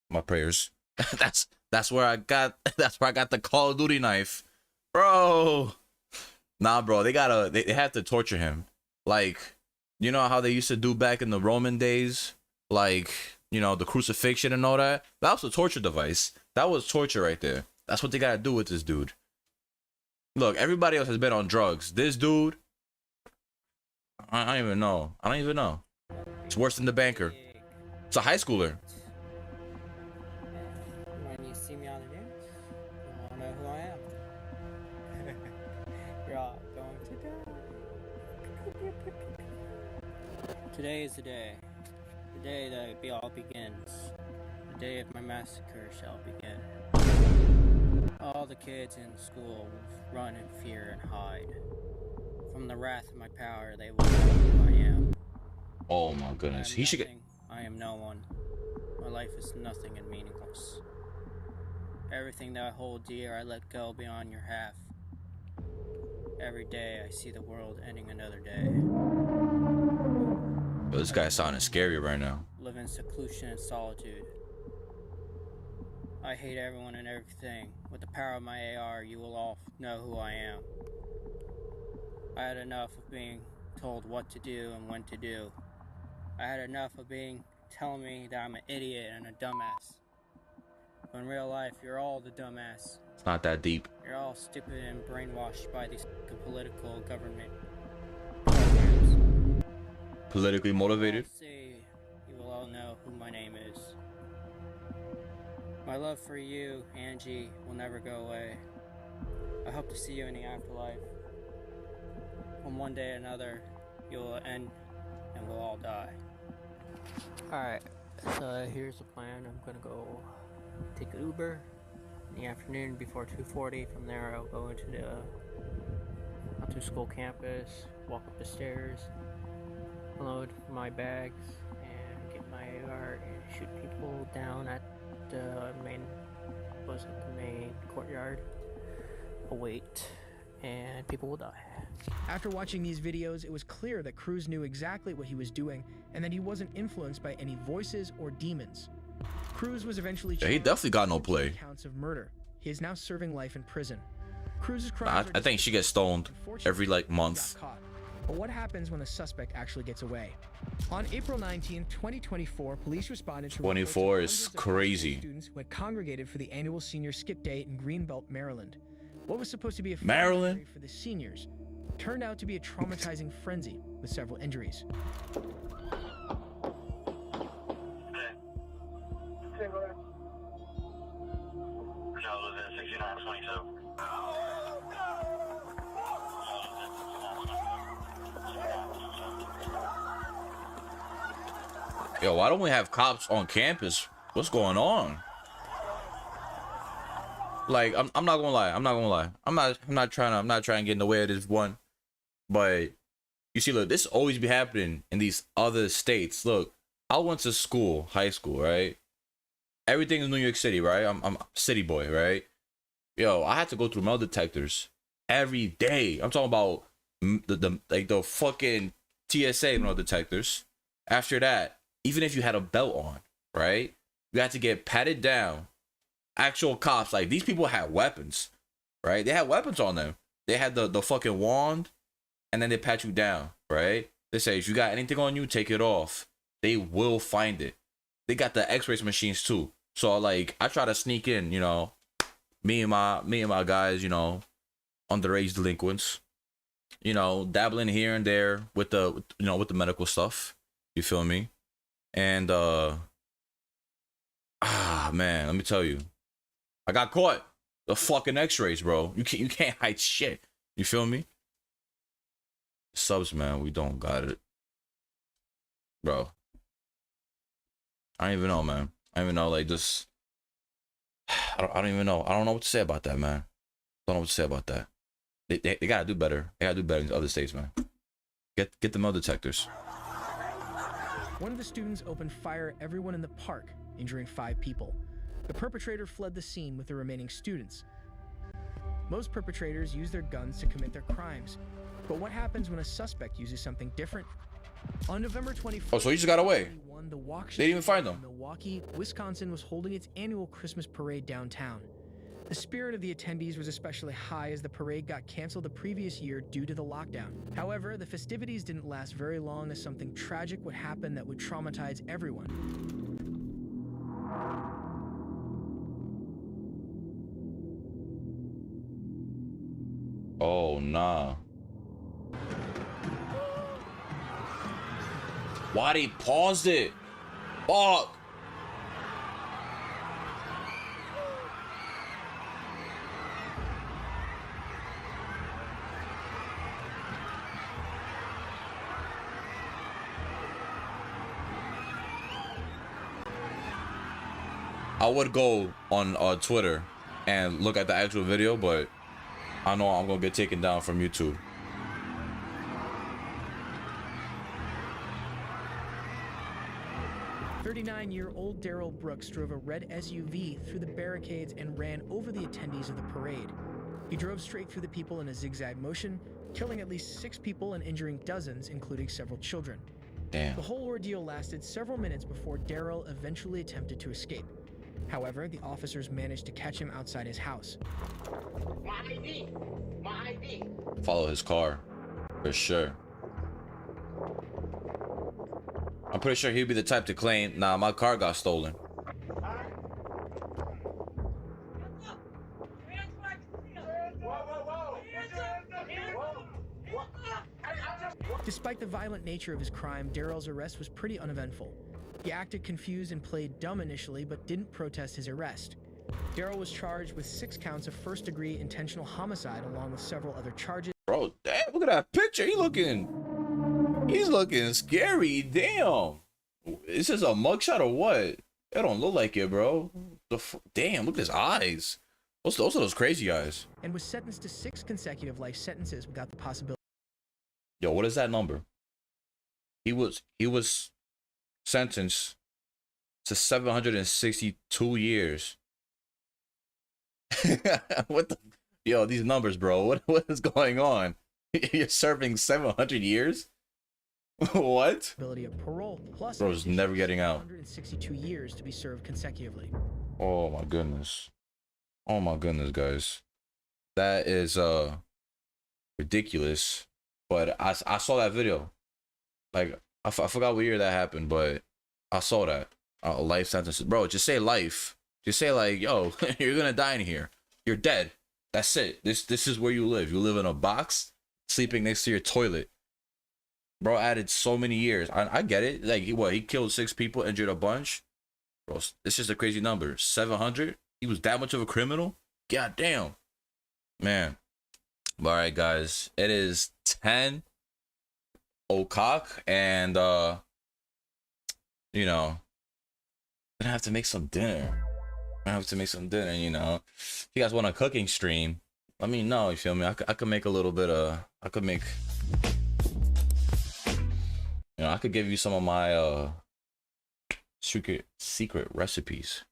My prayers. that's where I got the Call of Duty knife, bro. Nah, bro. They have to torture him. Like, you know how they used to do back in the Roman days, like, you know, the crucifixion and all that. That was a torture device. That was torture right there. That's what they gotta do with this dude. Look, everybody else has been on drugs. This dude, I don't even know. I don't even know. It's worse than the banker. It's a high schooler. When you see me on the news, you wanna know who I am. You're all going to die. Today is the day that it all begins. The day of my massacre shall begin. All the kids in school will run in fear and hide. From the wrath of my power, they will know who I am. Oh my goodness. He should get. I am no one. My life is nothing and meaningless. Everything that I hold dear, I let go beyond your half. Every day, I see the world ending another day. Yo, this guy's sounding scary right now. Live in seclusion and solitude. I hate everyone and everything. With the power of my AR, you will all know who I am. I had enough of being told what to do and when to do. I had enough of telling me that I'm an idiot and a dumbass. But in real life, you're all the dumbass. It's not that deep. You're all stupid and brainwashed by these political government programs. Politically motivated. You will all know who my name is. My love for you, Angie, will never go away. I hope to see you in the afterlife. When one day or another, you will end and we'll all die. Alright, so here's the plan. I'm gonna go take an Uber in the afternoon before 2:40. From there, I'll go into the school campus, walk up the stairs, load my bags, and get my AR and shoot people down at the main courtyard. Await, and people will die. After watching these videos, it was clear that Cruz knew exactly what he was doing and that he wasn't influenced by any voices or demons. Cruz was eventually charged. Yeah, he definitely got no play. Counts of murder. He is now serving life in prison. Cruz's crimes I think she gets stoned every like month. But what happens when the suspect actually gets away? On April 19, 2024, police responded to 24 is crazy. Students who had congregated for the annual senior skip day in Greenbelt, Maryland. What was supposed to be a Maryland for the seniors turned out to be a traumatizing frenzy with several injuries. Yo, why don't we have cops on campus? What's going on? Like, I'm not gonna lie. I'm not trying to get in the way of this one. But you see, look, this always be happening in these other states. Look, I went to school, high school, right? Everything in New York City, right? I'm a city boy, right? Yo, I had to go through metal detectors every day. I'm talking about the fucking TSA metal detectors. After that, even if you had a belt on, right? You had to get patted down. Actual cops, like, these people had weapons, right? They had weapons on them. They had the fucking wand, and then they pat you down, right? They say, if you got anything on you, take it off. They will find it. They got the X-ray machines too. So, like, I try to sneak in, you know, me and my guys, you know, underage delinquents, you know, dabbling here and there with the medical stuff. You feel me? And I Ah, man, let me tell you. I got caught. The fucking x-rays, bro. You can't hide shit. You feel me? Subs, man, we don't got it. Bro. I don't even know, man. I don't even know, like, just... I don't even know. I don't know what to say about that, man. I don't know what to say about that. They gotta do better. They gotta do better in other states, man. Get the metal detectors. One of the students opened fire at everyone in the park, injuring 5 people. The perpetrator fled the scene with the remaining students. Most perpetrators use their guns to commit their crimes. But what happens when a suspect uses something different? On November 24th, oh, so he just got away. The They didn't even find him. Milwaukee, Wisconsin was holding its annual Christmas parade downtown. The spirit of the attendees was especially high as the parade got canceled the previous year due to the lockdown. However, the festivities didn't last very long as something tragic would happen that would traumatize everyone. Oh, nah. Why they paused it? Fuck. I would go on Twitter and look at the actual video, but I know I'm gonna get taken down from YouTube. Thirty-nine-year-old Daryl Brooks drove a red SUV through the barricades and ran over the attendees of the parade. He drove straight through the people in a zigzag motion, killing at least 6 people and injuring dozens, including several children. Damn. The whole ordeal lasted several minutes before Daryl eventually attempted to escape. However, the officers managed to catch him outside his house. My ID! My ID! Follow his car, for sure. I'm pretty sure he'd be the type to claim, nah, my car got stolen. Despite the violent nature of his crime, Daryl's arrest was pretty uneventful. He acted confused and played dumb initially, but didn't protest his arrest. Daryl was charged with 6 counts of first-degree intentional homicide along with several other charges. Bro, damn, look at that picture. He's looking scary. Damn. Is this a mugshot or what? It don't look like it, bro. Damn, look at his eyes. Those are those crazy eyes. And was sentenced to 6 consecutive life sentences without the possibility. Yo, what is that number? He was sentenced to 762 years. What the? Yo, these numbers, bro. What is going on? You're serving 700 years? What? Of parole plus Bro's never getting out. 162 years to be served consecutively. Oh my goodness. Oh my goodness, guys. That is ridiculous. But I saw that video. Like I forgot what year that happened, but I saw that. Life sentences. Bro, just say life. Just say like, yo, you're gonna die in here. You're dead. That's it. This is where you live. You live in a box, sleeping next to your toilet. Bro added so many years. I get it. Like he killed 6 people, injured a bunch. Bro, it's just a crazy number. 700? He was that much of a criminal? God damn. Man. All right, guys. It is 10 o'clock, and you know, gonna have to make some dinner. You know. If you guys want a cooking stream, let me know. You feel me? I could make a little bit of. I could make. You know, I could give you some of my secret recipes.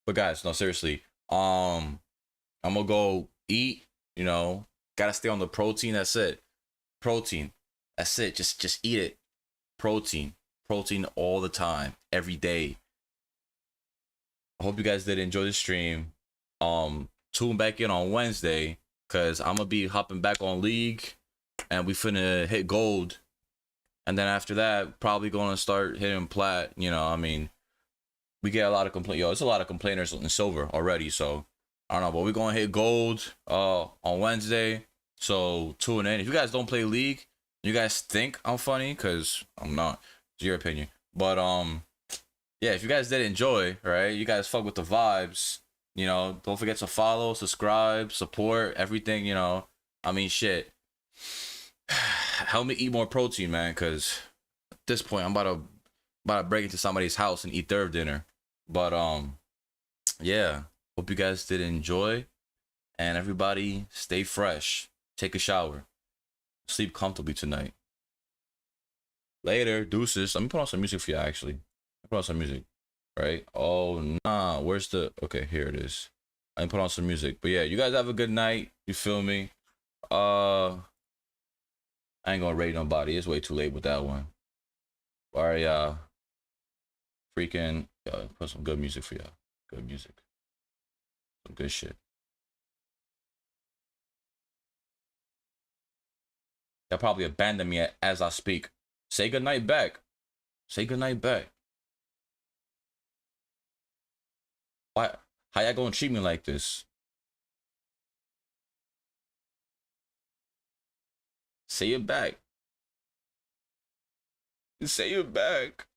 But guys, no, seriously. I'm gonna go eat. You know, gotta stay on the protein. That's it. Protein. That's it. Just eat it. Protein all the time, every day. I hope you guys did enjoy the stream. Tune back in on Wednesday, cause I'm gonna be hopping back on League, and we finna hit gold, and then after that, probably gonna start hitting plat. You know, I mean, we get a lot of there's a lot of complainers in silver already, so I don't know, but we're gonna hit gold on Wednesday. So tune in. If you guys don't play League, you guys think I'm funny, cause I'm not. It's your opinion. But yeah, if you guys did enjoy, right? You guys fuck with the vibes. You know, don't forget to follow, subscribe, support, everything, you know. I mean, shit. Help me eat more protein, man, because at this point, I'm about to break into somebody's house and eat their dinner. But, yeah. Hope you guys did enjoy. And everybody, stay fresh. Take a shower. Sleep comfortably tonight. Later, deuces. Let me put on some music for you, actually. Put on some music. Right? Oh, nah. Where's the... Okay, here it is. I can put on some music. But yeah, you guys have a good night. You feel me? I ain't gonna rate nobody. It's way too late with that one. Alright, y'all. Freaking... put some good music for y'all. Good music. Some good shit. They'll probably abandon me as I speak. Say goodnight back. Say goodnight back. Why? How y'all gonna treat me like this? Say it back. Say it back.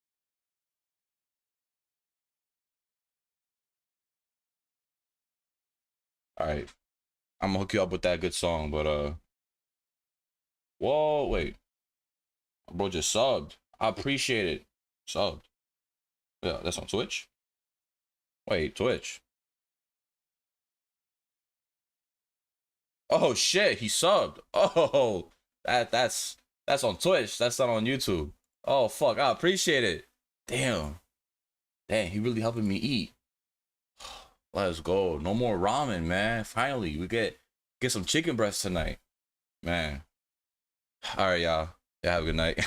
Alright. I'm gonna hook you up with that good song, but whoa, wait. Bro just subbed. I appreciate it. Subbed. Yeah, that's on Twitch. Wait, Twitch. Oh shit, he subbed. Oh, that's on Twitch. That's not on YouTube. Oh fuck, I appreciate it. Damn. Damn, he really helping me eat. Let's go. No more ramen, man. Finally, we get some chicken breast tonight. Man. Alright, y'all. Yeah, have a good night.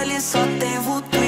Voglio sotto i